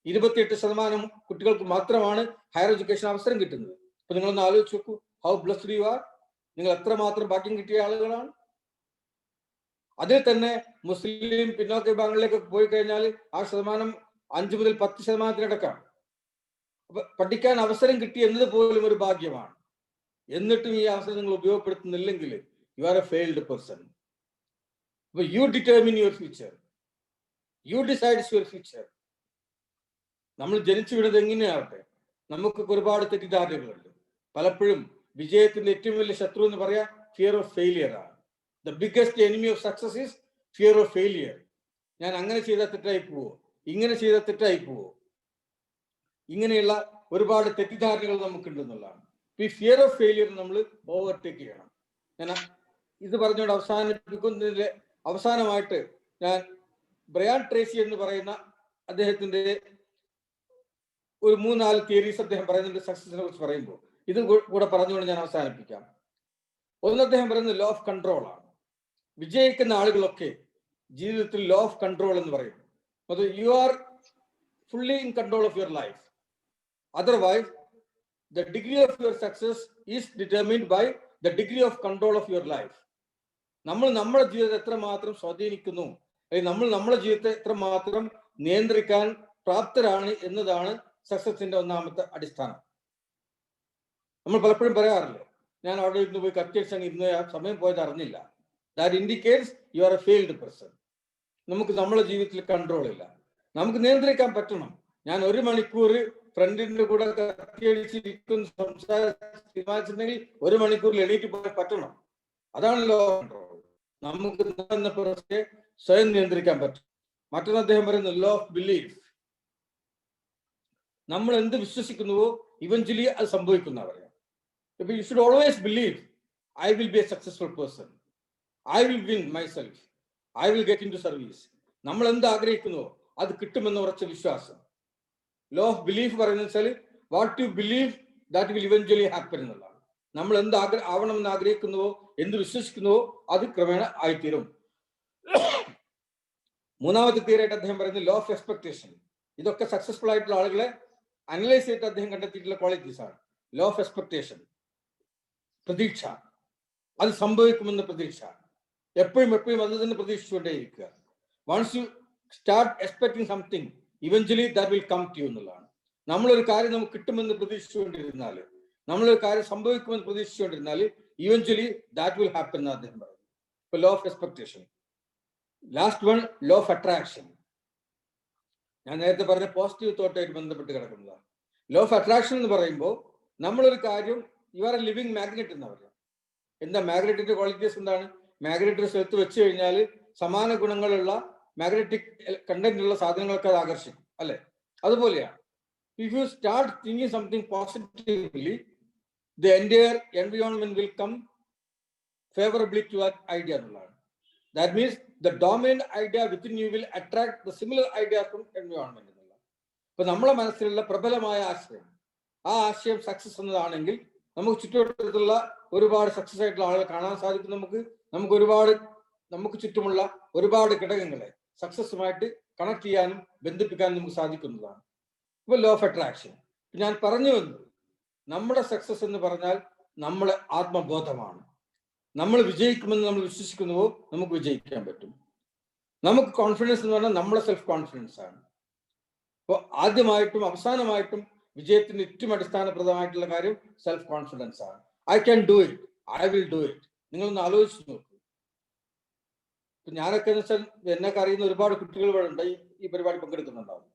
28% കുട്ടികൾക്ക് മാത്രമാണ് ഹയർ എഡ്യൂക്കേഷൻ അവസരം കിട്ടുന്നത്. അപ്പൊ നിങ്ങളൊന്ന് ആലോചിച്ച് നോക്കൂ, ഹൗ ബ്ലെസ്ഡ് യു ആർ. നിങ്ങൾ എത്രമാത്രം ഭാഗ്യം കിട്ടിയ ആളുകളാണ്. അതിൽ തന്നെ മുസ്ലിം പിന്നോക്ക വിഭാഗങ്ങളിലേക്ക് പോയി കഴിഞ്ഞാൽ ആ ശതമാനം 5 മുതൽ 10% പഠിക്കാൻ അവസരം കിട്ടി എന്നത് പോലും ഒരു ഭാഗ്യമാണ്. എന്നിട്ടും ഈ അവസരം നിങ്ങൾ ഉപയോഗപ്പെടുത്തുന്നില്ലെങ്കിൽ you are a failed person. അപ്പൊ you determine your future, you decides your future. നമ്മൾ ജനിച്ചു വീണത് എങ്ങനെയാവട്ടെ, നമുക്കൊക്കെ ഒരുപാട് തെറ്റിദ്ധാരണകളുണ്ട്. പലപ്പോഴും വിജയത്തിന്റെ ഏറ്റവും വലിയ ശത്രു എന്ന് പറയാ ഫിയർ ഓഫ് ഫെയിലിയർ ആണ്. The biggest enemy of success is fear of failure. ഞാൻ അങ്ങനെ ചെയ്താൽ തെറ്റായി പോവോ, ഇങ്ങനെ ചെയ്താൽ തെറ്റായി പോവോ, ഇങ്ങനെയുള്ള ഒരുപാട് തെറ്റിദ്ധാരണകൾ നമുക്കുണ്ടെന്നുള്ളതാണ്. ഈ ഫിയർ ഓഫ് ഫെയിലിയർ നമ്മൾ ഓവർടേക്ക് ചെയ്യണം. ഞാൻ ഇത് പറഞ്ഞുകൊണ്ട് അവസാനിപ്പിക്കുന്നതിന്റെ അവസാനമായിട്ട് ഞാൻ ബ്രയാൻ ട്രേസി എന്ന് പറയുന്ന അദ്ദേഹത്തിന്റെ ഒരു 3-4 തിയറീസ് അദ്ദേഹം പറയുന്നുണ്ട് സക്സസിനെ കുറിച്ച് പറയുമ്പോൾ. ഇത് കൂടെ പറഞ്ഞുകൊണ്ട് ഞാൻ അവസാനിപ്പിക്കാം. ഒന്ന്, അദ്ദേഹം പറയുന്നത് ലോ ഓഫ് കൺട്രോൾ ആണ്. വിജയിക്കുന്ന ആളുകളൊക്കെ ജീവിതത്തിൽ ലോ ഓഫ് കൺട്രോൾ എന്ന് പറയും. അത് you are fully in control of your life. Otherwise, the degree of your success is determined by the degree of control of your life. നമ്മൾ നമ്മുടെ ജീവിതത്തെ എത്രമാത്രം സ്വാധീനിക്കുന്നു, അല്ലെങ്കിൽ നമ്മൾ നമ്മുടെ ജീവിതത്തെ എത്രമാത്രം നിയന്ത്രിക്കാൻ പ്രാപ്തരാണ് എന്നതാണ് സക്സസിന്റെ ഒന്നാമത്തെ അടിസ്ഥാനം. നമ്മൾ പലപ്പോഴും പറയാറില്ലേ, ഞാൻ അവിടെ ഇരുന്ന് പോയി കത്തിയടിച്ചങ്ങ് ഇരുന്ന് ആ സമയം പോയത് അറിഞ്ഞില്ല. That indicates U are a failed person. നമുക്ക് നമ്മുടെ ജീവിതത്തിൽ കൺട്രോൾ ഇല്ല. നമുക്ക് നിയന്ത്രിക്കാൻ പറ്റണം. ഞാൻ 1 മണിക്കൂർ ഫ്രണ്ടിന്റെ കൂടെ കത്തിയടിച്ചിരിക്കുന്ന സംസാരിച്ചിട്ടുണ്ടെങ്കിൽ 1 മണിക്കൂറിൽ എണീറ്റ് പോയി പറ്റണം. അതാണല്ലോ കൺട്രോൾ. നമുക്ക് സ്വയം നിയന്ത്രിക്കാൻ പറ്റും. മറ്റൊന്ന് അദ്ദേഹം പറയുന്നത് ലോ ഓഫ് ബിലീഫ്. നമ്മൾ എന്ത് വിശ്വസിക്കുന്നുവോ ഇവഞ്ച്വലി അത് സംഭവിക്കുന്ന പറയാം. ഇപ്പൊ you should always believe I will be a successful person, I will win myself, I will get into service. നമ്മൾ എന്ത് ആഗ്രഹിക്കുന്നുവോ അത് കിട്ടുമെന്ന് ഉറച്ച വിശ്വാസം. ലോ ഓഫ് ബിലീഫ് പറയുന്നത് വെച്ചാൽ what you believe that will eventually happen എന്നുള്ളതാണ്. നമ്മൾ എന്ത് ആവണമെന്ന് ആഗ്രഹിക്കുന്നുവോ, എന്ത് വിശ്വസിക്കുന്നുവോ അത് ക്രമേണ ആയിത്തീരും. മൂന്നാമത്തെ തിയറിയായിട്ട് അദ്ദേഹം പറയുന്നത് ലോ ഓഫ് എക്സ്പെക്ടേഷൻ. ഇതൊക്കെ സക്സസ്ഫുൾ ആയിട്ടുള്ള ആളുകളെ അനലൈസ് ചെയ്തിട്ട് അദ്ദേഹം കണ്ടെത്തിയിട്ടുള്ള ക്വാളിറ്റീസ് ആണ്. ലോ ഓഫ് എക്സ്പെക്ടേഷൻ, പ്രതീക്ഷ, അത് സംഭവിക്കുമെന്ന പ്രതീക്ഷ, എപ്പോഴും അത് തന്നെ പ്രതീക്ഷിച്ചുകൊണ്ടേയിരിക്കുക. Once you start expecting something eventually that will come to you എന്നുള്ളതാണ്. നമ്മളൊരു കാര്യം നമുക്ക് കിട്ടുമെന്ന് പ്രതീക്ഷിച്ചുകൊണ്ടിരുന്നാൽ, നമ്മളൊരു കാര്യം സംഭവിക്കുമെന്ന് പ്രതീക്ഷിച്ചുകൊണ്ടിരുന്നാൽ ഇവഞ്ച്വലി ദാറ്റ് വിൽ ഹാപ്പൻ എന്ന് അദ്ദേഹം പറയുന്നത്. ഇപ്പൊ law of expectation. Last one law of attraction. ഞാൻ നേരത്തെ പറഞ്ഞ പോസിറ്റീവ് തോട്ടായിട്ട് ബന്ധപ്പെട്ട് കിടക്കുന്നതാണ്. ലോ ഓഫ് അട്രാക്ഷൻ എന്ന് പറയുമ്പോൾ നമ്മളൊരു കാര്യം U are A living magnet എന്ന് പറയാം. എന്താ മാഗ്നറ്റിന്റെ ക്വാളിറ്റീസ് എന്താണ്? മാഗ്നറ്റ് സ്ഥലത്ത് വെച്ച് കഴിഞ്ഞാൽ സമാന ഗുണങ്ങളുള്ള മാഗ്നറ്റിക് കണ്ടന്റ് ഉള്ള സാധനങ്ങളൊക്കെ അത് ആകർഷിക്കും, അല്ലെ? അതുപോലെയാണ് if you start thinking something positively, the entire environment will come favourably to that idea എന്നുള്ളതാണ്. That means the dominant idea within you will attract the similar ideas from environment എന്നുള്ള. ഇപ്പൊ നമ്മളെ മനസ്സിലുള്ള പ്രബലമായ ആശയം, ആ ആശയം സക്സസ് എന്നതാണെങ്കിൽ നമുക്ക് ചുറ്റുവട്ടത്തുള്ള ഒരുപാട് സക്സസ് ആയിട്ടുള്ള ആളുകളെ കാണാൻ സാധിക്കും. നമുക്ക് ചുറ്റുമുള്ള ഒരുപാട് ഘടകങ്ങളെ സക്സസുമായിട്ട് കണക്ട് ചെയ്യാനും ബന്ധിപ്പിക്കാനും നമുക്ക് സാധിക്കുന്നതാണ്. ഇപ്പൊ ലോ ഓഫ് അട്രാക്ഷൻ ഞാൻ പറഞ്ഞു വന്നത്, നമ്മുടെ സക്സസ് എന്ന് പറഞ്ഞാൽ നമ്മളെ ആത്മബോധമാണ്. നമ്മൾ വിജയിക്കുമെന്ന് നമ്മൾ വിശ്വസിക്കുന്നുവോ നമുക്ക് വിജയിക്കാൻ പറ്റും. നമുക്ക് കോൺഫിഡൻസ് എന്ന് പറഞ്ഞാൽ നമ്മളെ സെൽഫ് കോൺഫിഡൻസ് ആണ്. അപ്പോൾ ആദ്യമായിട്ടും അവസാനമായിട്ടും വിജയത്തിന്റെ ഏറ്റവും അടിസ്ഥാനപ്രദമായിട്ടുള്ള കാര്യം സെൽഫ് കോൺഫിഡൻസ് ആണ്. I can do it, I will do it. നിങ്ങളൊന്ന് ആലോചിച്ച് നോക്കൂ. ഇപ്പൊ ഞാനൊക്കെ എന്ന് വെച്ചാൽ എന്നൊക്കെ അറിയുന്ന ഒരുപാട് കുട്ടികൾ ഇവിടെ ഉണ്ട്, ഈ പരിപാടി പങ്കെടുക്കുന്നുണ്ടാവും.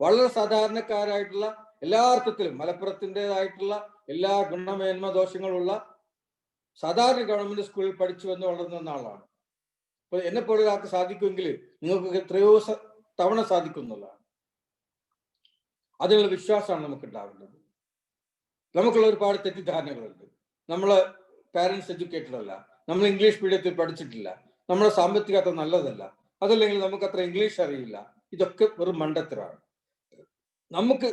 വളരെ സാധാരണക്കാരായിട്ടുള്ള, എല്ലാ അർത്ഥത്തിലും മലപ്പുറത്തിൻ്റെതായിട്ടുള്ള എല്ലാ ഗുണമേന്മ ദോഷങ്ങളുള്ള സാധാരണ ഗവൺമെന്റ് സ്കൂളിൽ പഠിച്ചു വന്ന് വളർന്ന ആളാണ്. അപ്പൊ എന്നെ പോലെ ഒരാൾക്ക് സാധിക്കുമെങ്കിൽ നിങ്ങൾക്ക് എത്രയോ തവണ സാധിക്കും എന്നുള്ളതാണ്. അതിനുള്ള വിശ്വാസമാണ് നമുക്ക് ഉണ്ടാവേണ്ടത്. നമുക്കുള്ള ഒരുപാട് തെറ്റിദ്ധാരണകളുണ്ട്. നമ്മള് പാരന്റ്സ് എഡ്യൂക്കേറ്റഡ് അല്ല, നമ്മൾ ഇംഗ്ലീഷ് മീഡിയത്തിൽ പഠിച്ചിട്ടില്ല, നമ്മുടെ സാമ്പത്തികം അത്ര നല്ലതല്ല, അതല്ലെങ്കിൽ നമുക്ക് അത്ര ഇംഗ്ലീഷ് അറിയില്ല. ഇതൊക്കെ വെറും മണ്ടത്തരമാണ്. നമുക്ക്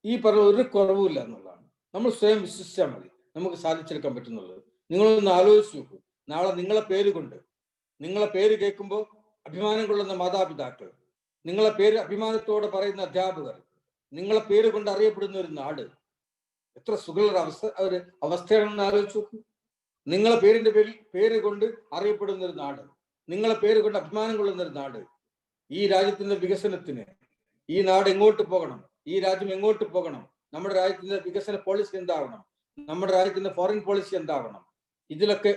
ഈ പറഞ്ഞ ഒരു കുറവുമില്ല എന്നുള്ളതാണ്. നമ്മൾ സ്വയം വിശ്വസിച്ചാൽ മതി, നമുക്ക് സാധിച്ചെടുക്കാൻ പറ്റുന്നുള്ളത്. നിങ്ങളൊന്ന് ആലോചിച്ച് നോക്കൂ. നാളെ നിങ്ങളെ പേര് കേൾക്കുമ്പോൾ അഭിമാനം കൊള്ളുന്ന മാതാപിതാക്കൾ, നിങ്ങളെ പേര് അഭിമാനത്തോടെ പറയുന്ന അധ്യാപകർ, നിങ്ങളെ പേര് കൊണ്ട് അറിയപ്പെടുന്ന ഒരു നാട്, എത്ര സുഖമുള്ള അവസ്ഥയാണെന്ന് ആലോചിച്ച് നോക്കൂ. നിങ്ങളെ പേര് കൊണ്ട് അറിയപ്പെടുന്ന ഒരു നാട്, നിങ്ങളെ പേര് കൊണ്ട് അഭിമാനം കൊള്ളുന്ന ഒരു നാട്. ഈ രാജ്യത്തിന്റെ വികസനത്തിന് ഈ നാട് എങ്ങോട്ട് പോകണം, ഈ രാജ്യം എങ്ങോട്ട് പോകണം, നമ്മുടെ രാജ്യത്തിന്റെ വികസന പോളിസി എന്താവണം, നമ്മുടെ രാജ്യത്തിന്റെ ഫോറിൻ പോളിസി എന്താവണം, ഇതിലൊക്കെ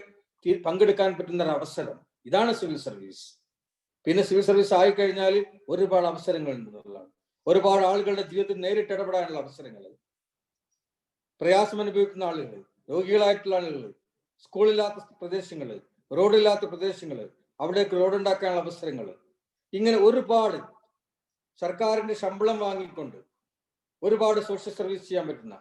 പങ്കെടുക്കാൻ പറ്റുന്ന ഒരു അവസരം. ഇതാണ് സിവിൽ സർവീസ്. പിന്നെ സിവിൽ സർവീസ് ആയിക്കഴിഞ്ഞാൽ ഒരുപാട് അവസരങ്ങൾ ഉണ്ടെന്നുള്ളതാണ്. ഒരുപാട് ആളുകളുടെ ജീവിതത്തിൽ നേരിട്ട് ഇടപെടാനുള്ള അവസരങ്ങൾ, പ്രയാസം അനുഭവിക്കുന്ന ആളുകൾ, രോഗികളായിട്ടുള്ള ആളുകൾ, സ്കൂളില്ലാത്ത പ്രദേശങ്ങൾ, റോഡില്ലാത്ത പ്രദേശങ്ങൾ, അവിടേക്ക് റോഡ് ഉണ്ടാക്കാനുള്ള അവസരങ്ങൾ, ഇങ്ങനെ ഒരുപാട് സർക്കാരിന്റെ ശമ്പളം വാങ്ങിക്കൊണ്ട് ഒരുപാട് സോഷ്യൽ സർവീസ് ചെയ്യാൻ പറ്റുന്ന,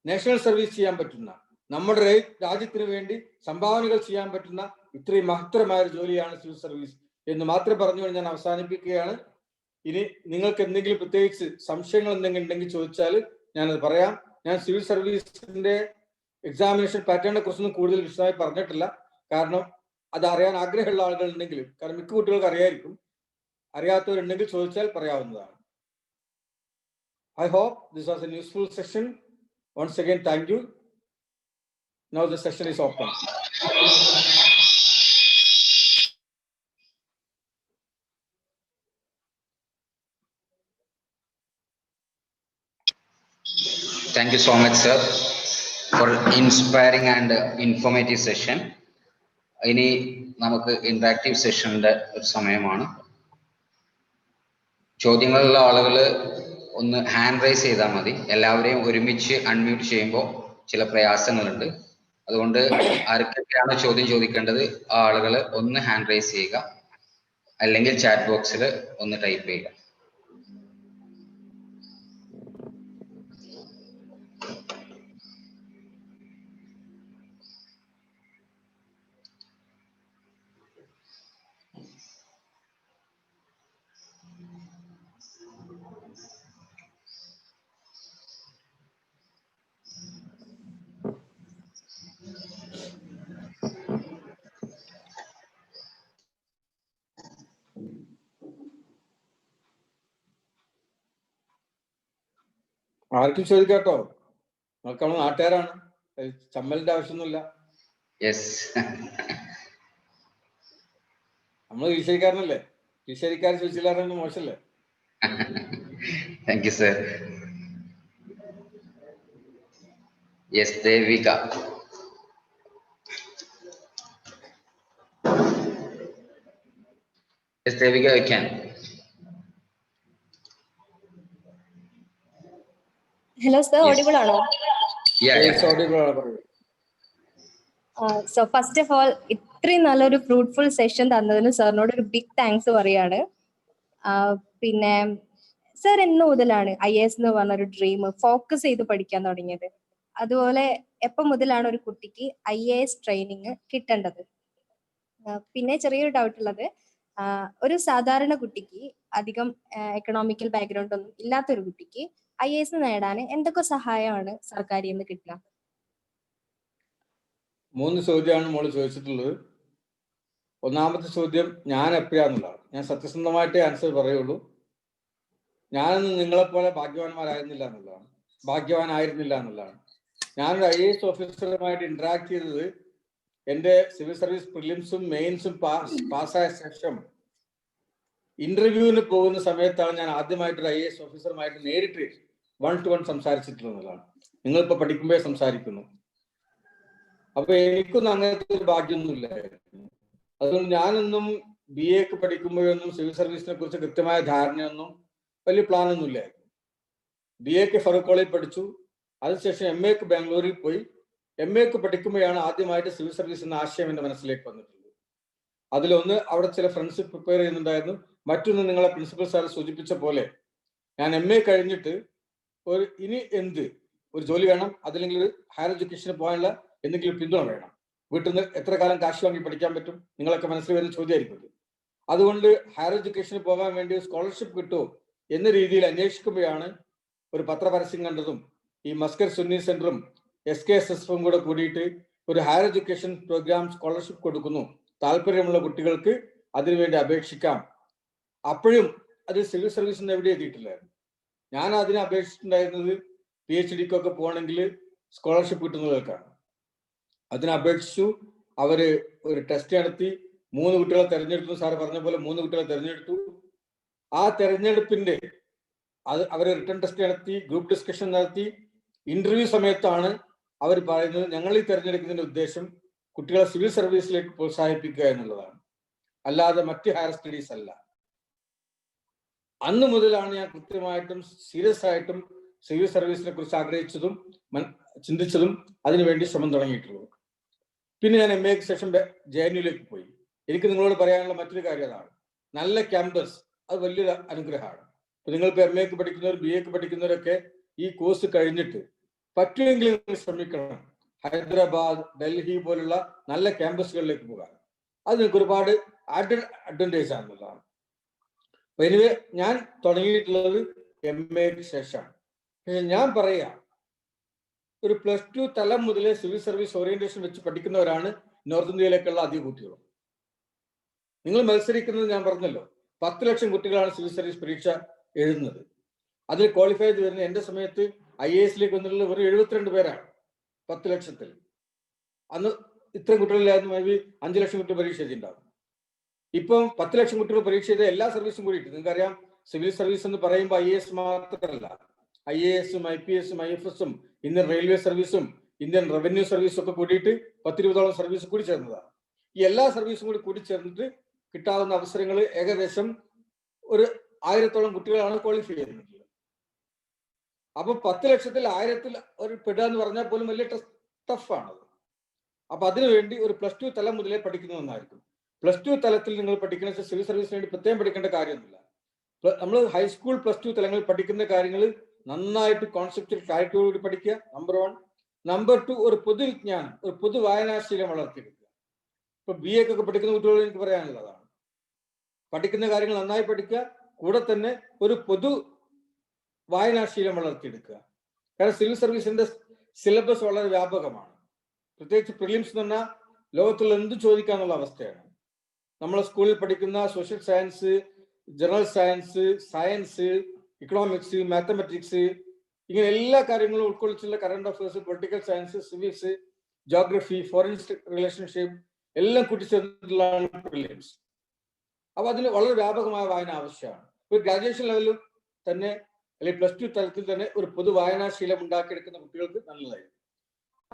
നാഷണൽ സർവീസ് ചെയ്യാൻ പറ്റുന്ന, നമ്മുടെ രാജ്യത്തിന് വേണ്ടി സംഭാവനകൾ ചെയ്യാൻ പറ്റുന്ന ഇത്രയും മഹത്തരമായ ഒരു ജോലിയാണ് സിവിൽ സർവീസ് എന്ന് മാത്രം പറഞ്ഞുകൊണ്ട് ഞാൻ അവസാനിപ്പിക്കുകയാണ്. ഇനി നിങ്ങൾക്ക് എന്തെങ്കിലും പ്രത്യേകിച്ച് സംശയങ്ങൾ എന്തെങ്കിലും ഉണ്ടെങ്കിൽ ചോദിച്ചാൽ ഞാനത് പറയാം. ഞാൻ സിവിൽ സർവീസിന്റെ എക്സാമിനേഷൻ പാറ്റേണിനെ കുറിച്ചൊന്നും കൂടുതൽ വിശദമായി പറഞ്ഞിട്ടില്ല. കാരണം അത് അറിയാൻ ആഗ്രഹമുള്ള ആളുകൾ ഉണ്ടെങ്കിൽ, കാരണം മിക്ക കുട്ടികൾക്ക് അറിയായിരിക്കും, അറിയാത്തവരുണ്ടെങ്കിൽ ചോദിച്ചാൽ പറയാവുന്നതാണ്. I hope this was a useful session. Once again, thank you. Now the session is open. Thank you so much, sir, for inspiring and informative session. ഇനി നമുക്ക് ഇന്ററാക്റ്റീവ് സെഷന്റെ ഒരു സമയമാണ്. ചോദ്യങ്ങളുള്ള ആളുകൾ ഒന്ന് ഹാൻഡ് റൈസ് ചെയ്താൽ മതി. എല്ലാവരെയും ഒരുമിച്ച് അൺമ്യൂട്ട് ചെയ്യുമ്പോൾ ചില പ്രയാസങ്ങളുണ്ട്. അതുകൊണ്ട് ആർക്കൊക്കെയാണ് ചോദ്യം ചോദിക്കേണ്ടത് ആ ആളുകൾ ഒന്ന് ഹാൻഡ് റൈസ് ചെയ്യുക, അല്ലെങ്കിൽ ചാറ്റ് ബോക്സിൽ ഒന്ന് ടൈപ്പ് ചെയ്യുക. ആർക്കും ചോദിക്കാട്ടോ, നമുക്ക് നമ്മൾ നാട്ടുകാരാണ്, ചമ്മലിന്റെ ആവശ്യമൊന്നുമില്ല. യെസ്. നമ്മൾ ഈശ്വരിക്കാരനല്ലേ, ഈശ്വരിക്കാർ ചോദിച്ചില്ലായിരുന്നു മോശമല്ലേ? Thank you sir. Yes, Devika. Yes Devika, you can. Hello, sir. Yes. Audible ആണോ? So first of all, ഇത്രയും നല്ലൊരു ഫ്രൂട്ട്ഫുൾ സെഷൻ തന്നതിന് സാറിനോട് ഒരു ബിഗ് താങ്ക്സ് പറയാണ്. പിന്നെ സർ എന്ന് മുതലാണ് IAS എന്ന് പറഞ്ഞൊരു ഡ്രീം ഫോക്കസ് ചെയ്ത് പഠിക്കാൻ തുടങ്ങിയത്? അതുപോലെ എപ്പോൾ മുതലാണ് ഒരു കുട്ടിക്ക് IAS ട്രെയിനിങ് കിട്ടേണ്ടത്? പിന്നെ ചെറിയൊരു ഡൗട്ട് ഉള്ളത്, ഒരു സാധാരണ കുട്ടിക്ക് അധികം എക്കണോമിക്കൽ ബാക്ക്ഗ്രൗണ്ട് ഒന്നും ഇല്ലാത്തൊരു കുട്ടിക്ക് IAS നേടാൻ എന്തൊക്കെ സഹായമാണ് സർക്കാരിൽ നിന്ന് കിട്ടുക? 3 ചോദ്യമാണ് മോള് ചോദിച്ചിട്ടുള്ളത്. ഒന്നാമത്തെ ചോദ്യം ഞാൻ എപ്പോഴാന്നുള്ളതാണ്. ഞാൻ സത്യസന്ധമായിട്ടേ ആൻസർ പറയുള്ളൂ. ഞാനൊന്നും നിങ്ങളെപ്പോലെ ഭാഗ്യവാനായിരുന്നില്ല എന്നുള്ളതാണ്. ഞാനൊരു IAS ഓഫീസറുമായിട്ട് ഇന്ററാക്ട് ചെയ്തത് എൻ്റെ സിവിൽ സർവീസ് പ്രിലിംസും മെയിൻസും പാസ്സായ ശേഷം ഇന്റർവ്യൂവിന് പോകുന്ന സമയത്താണ് ഞാൻ ആദ്യമായിട്ടൊരു IAS ഓഫീസറുമായിട്ട് നേരിട്ട് 1-to-1 സംസാരിച്ചിട്ടുള്ളതാണ്. നിങ്ങളിപ്പോ പഠിക്കുമ്പോഴേ സംസാരിക്കുന്നു. അപ്പൊ എനിക്കൊന്നും അങ്ങനത്തെ ഒരു ഭാഗ്യമൊന്നുമില്ലായിരുന്നു. അതുകൊണ്ട് ഞാനൊന്നും BA ഒക്കെ പഠിക്കുമ്പോഴൊന്നും സിവിൽ സർവീസിനെ കുറിച്ച് കൃത്യമായ ധാരണയൊന്നും വലിയ പ്ലാനൊന്നും ഇല്ലായിരുന്നു. BA ഫറൂഖ് കോളേജിൽ പഠിച്ചു. അതിനുശേഷം MA ബാംഗ്ലൂരിൽ പോയി. MA പഠിക്കുമ്പോഴാണ് ആദ്യമായിട്ട് സിവിൽ സർവീസ് എന്ന ആശയം എൻ്റെ മനസ്സിലേക്ക് വന്നിട്ടുള്ളത്. അതിലൊന്ന് അവിടെ ചില ഫ്രണ്ട്സ് പ്രിപ്പയർ ചെയ്യുന്നുണ്ടായിരുന്നു. മറ്റൊന്ന് നിങ്ങളെ പ്രിൻസിപ്പൽ സാർ സൂചിപ്പിച്ച പോലെ ഞാൻ MA കഴിഞ്ഞിട്ട് ഇനി ഒരു ജോലി വേണം, അതല്ലെങ്കിൽ ഹയർ എഡ്യൂക്കേഷന് പോകാനുള്ള എന്തെങ്കിലും പിന്തുണ വേണം. വീട്ടിൽ നിന്ന് എത്ര കാലം കാശ് വാങ്ങി പഠിക്കാൻ പറ്റും? നിങ്ങളൊക്കെ മനസ്സിൽ വരുന്ന ചോദ്യമായിരിക്കും. അതുകൊണ്ട് ഹയർ എഡ്യൂക്കേഷന് പോകാൻ വേണ്ടി സ്കോളർഷിപ്പ് കിട്ടുമോ എന്ന രീതിയിൽ അന്വേഷിക്കുമ്പോഴാണ് ഒരു പത്രപരസ്യം കണ്ടതും ഈ മസ്കർ സുന്നി സെന്ററും SKSSFും കൂടെ കൂടിയിട്ട് ഒരു ഹയർ എഡ്യൂക്കേഷൻ പ്രോഗ്രാം സ്കോളർഷിപ്പ് കൊടുക്കുന്നു, താല്പര്യമുള്ള കുട്ടികൾക്ക് അതിനുവേണ്ടി അപേക്ഷിക്കാം. അപ്പോഴും അത് സിവിൽ സർവീസിന് എവിടെ എത്തിയിട്ടില്ലായിരുന്നു. ഞാൻ അതിനെ അപേക്ഷിച്ചിട്ടുണ്ടായിരുന്നത് PhDക്കൊക്കെ പോകണമെങ്കിൽ സ്കോളർഷിപ്പ് കിട്ടുന്നവർക്കാണ്. അതിനെ അപേക്ഷിച്ചു. അവര് ഒരു ടെസ്റ്റ് നടത്തി 3 കുട്ടികളെ തെരഞ്ഞെടുത്തു. സാറ് പറഞ്ഞ പോലെ 3 കുട്ടികളെ തെരഞ്ഞെടുത്തു. ആ തെരഞ്ഞെടുപ്പിന്റെ അവര് റിട്ടേൺ ടെസ്റ്റ് നടത്തി, ഗ്രൂപ്പ് ഡിസ്കഷൻ നടത്തി. ഇന്റർവ്യൂ സമയത്താണ് അവർ പറയുന്നത് ഞങ്ങൾ ഈ തെരഞ്ഞെടുക്കുന്നതിന്റെ ഉദ്ദേശം കുട്ടികളെ സിവിൽ സർവീസിലേക്ക് പ്രോത്സാഹിപ്പിക്കുക എന്നുള്ളതാണ്, അല്ലാതെ മറ്റ് ഹയർ സ്റ്റഡീസ് അല്ല. അന്ന് മുതലാണ് ഞാൻ കൃത്യമായിട്ടും സീരിയസ് ആയിട്ടും സിവിൽ സർവീസിനെ കുറിച്ച് ആഗ്രഹിച്ചതും ചിന്തിച്ചതും അതിനുവേണ്ടി ശ്രമം തുടങ്ങിയിട്ടുള്ളത്. പിന്നെ ഞാൻ MA ശേഷം JNUയിലേക്ക് പോയി. എനിക്ക് നിങ്ങളോട് പറയാനുള്ള മറ്റൊരു കാര്യം അതാണ്, നല്ല ക്യാമ്പസ് അത് വലിയൊരു അനുഗ്രഹമാണ്. ഇപ്പൊ നിങ്ങളിപ്പോൾ MA പഠിക്കുന്നവർ BA പഠിക്കുന്നവരൊക്കെ ഈ കോഴ്സ് കഴിഞ്ഞിട്ട് പറ്റുമെങ്കിൽ നിങ്ങൾ ശ്രമിക്കണം ഹൈദരാബാദ്, ഡൽഹി പോലുള്ള നല്ല ക്യാമ്പസുകളിലേക്ക് പോകാൻ. അത് നിങ്ങൾക്ക് ഒരുപാട് അഡ്വാൻറ്റേജ് ആണെന്നുള്ളതാണ്. അപ്പൊ എനിവേ ഞാൻ തുടങ്ങിയിട്ടുള്ളത് MA ശേഷമാണ്. പക്ഷെ ഞാൻ പറയാം, ഒരു +2 തലം മുതലേ സിവിൽ സർവീസ് ഓറിയന്റേഷൻ വെച്ച് പഠിക്കുന്നവരാണ് നോർത്ത് ഇന്ത്യയിലേക്കുള്ള അധിക കുട്ടികളും. നിങ്ങൾ മത്സരിക്കുന്നത് ഞാൻ പറഞ്ഞല്ലോ, 10 ലക്ഷം കുട്ടികളാണ് സിവിൽ സർവീസ് പരീക്ഷ എഴുതുന്നത്. അതിൽ ക്വാളിഫൈ ചെയ്ത് വരുന്ന എൻ്റെ സമയത്ത് IASലേക്ക് വന്നിട്ടുള്ളത് വെറും 72 പേരാണ് 10 ലക്ഷത്തിൽ. അന്ന് ഇത്രയും കുട്ടികളിലായിരുന്നു മേ ബി 5 ലക്ഷം കുട്ടികൾ പരീക്ഷ എഴുതിയിട്ടുണ്ടാവും. ഇപ്പം 10 ലക്ഷം കുട്ടികൾ പരീക്ഷ ചെയ്ത എല്ലാ സർവീസും കൂടിയിട്ട് നിങ്ങൾക്കറിയാം, സിവിൽ സർവീസ് എന്ന് പറയുമ്പോൾ IAS മാത്രമല്ല, IASും IPSും IFSും ഇന്ത്യൻ റെയിൽവേ സർവീസും ഇന്ത്യൻ റവന്യൂ സർവീസും ഒക്കെ കൂടിയിട്ട് 10-20ഓളം സർവീസ് കൂടി ചേർന്നതാണ്. ഈ എല്ലാ സർവീസും കൂടി ചേർന്നിട്ട് കിട്ടാവുന്ന അവസരങ്ങൾ ഏകദേശം ഒരു 1000ഓളം കുട്ടികളാണ് ക്വാളിഫൈ ചെയ്യുന്നത്. അപ്പൊ 10 ലക്ഷത്തിൽ 1000ൽ ഒരു പെടുക എന്ന് പറഞ്ഞാൽ പോലും വലിയ ടഫാണത്. അപ്പൊ അതിനുവേണ്ടി ഒരു +2 തലം മുതലേ പഠിക്കുന്നതെന്നായിരിക്കും. +2 തലത്തിൽ നിങ്ങൾ പഠിക്കുന്ന സിവിൽ സർവീസിന് വേണ്ടി പ്രത്യേകം പഠിക്കേണ്ട കാര്യമൊന്നുമില്ല. നമ്മൾ ഹൈസ്കൂൾ +2 തലങ്ങളിൽ പഠിക്കുന്ന കാര്യങ്ങൾ നന്നായിട്ട് കോൺസെപ്റ്റുവൽ ക്ലാരിറ്റിയോടുകൂടി പഠിക്കുക, നമ്പർ 1. നമ്പർ 2, ഒരു പൊതുവിജ്ഞാനം, ഒരു പൊതു വായനാശീലം വളർത്തിയെടുക്കുക. ഇപ്പൊ BA ഒക്കെ പഠിക്കുന്ന കുട്ടികളോട് എനിക്ക് പറയാനുള്ളതാണ്, പഠിക്കുന്ന കാര്യങ്ങൾ നന്നായി പഠിക്കുക, കൂടെ തന്നെ ഒരു പൊതു വായനാശീലം വളർത്തിയെടുക്കുക. കാരണം സിവിൽ സർവീസിന്റെ സിലബസ് വളരെ വ്യാപകമാണ്. പ്രത്യേകിച്ച് പ്രിലിംസ് എന്ന് പറഞ്ഞാൽ ലോകത്തുള്ള എന്ത് ചോദിക്കാന്നുള്ള അവസ്ഥയാണ്. നമ്മളെ സ്കൂളിൽ പഠിക്കുന്ന social science, general science, science, economics, mathematics, ഇങ്ങനെ എല്ലാ കാര്യങ്ങളും ഉൾക്കൊള്ളിച്ചുള്ള current affairs, political science, civics, geography, foreign relationship എല്ലാം കൂട്ടിച്ചേർന്നിട്ടുള്ളതാണ് പ്രിലിംസ്. അപ്പൊ അതിന് വളരെ വ്യാപകമായ വായന ആവശ്യമാണ്. ഒരു ഗ്രാജുവേഷൻ ലെവലിൽ തന്നെ അല്ലെങ്കിൽ +2 തലത്തിൽ തന്നെ ഒരു പൊതു വായനാശീലം ഉണ്ടാക്കിയെടുക്കുന്ന കുട്ടികൾക്ക് നല്ലതായിരിക്കും.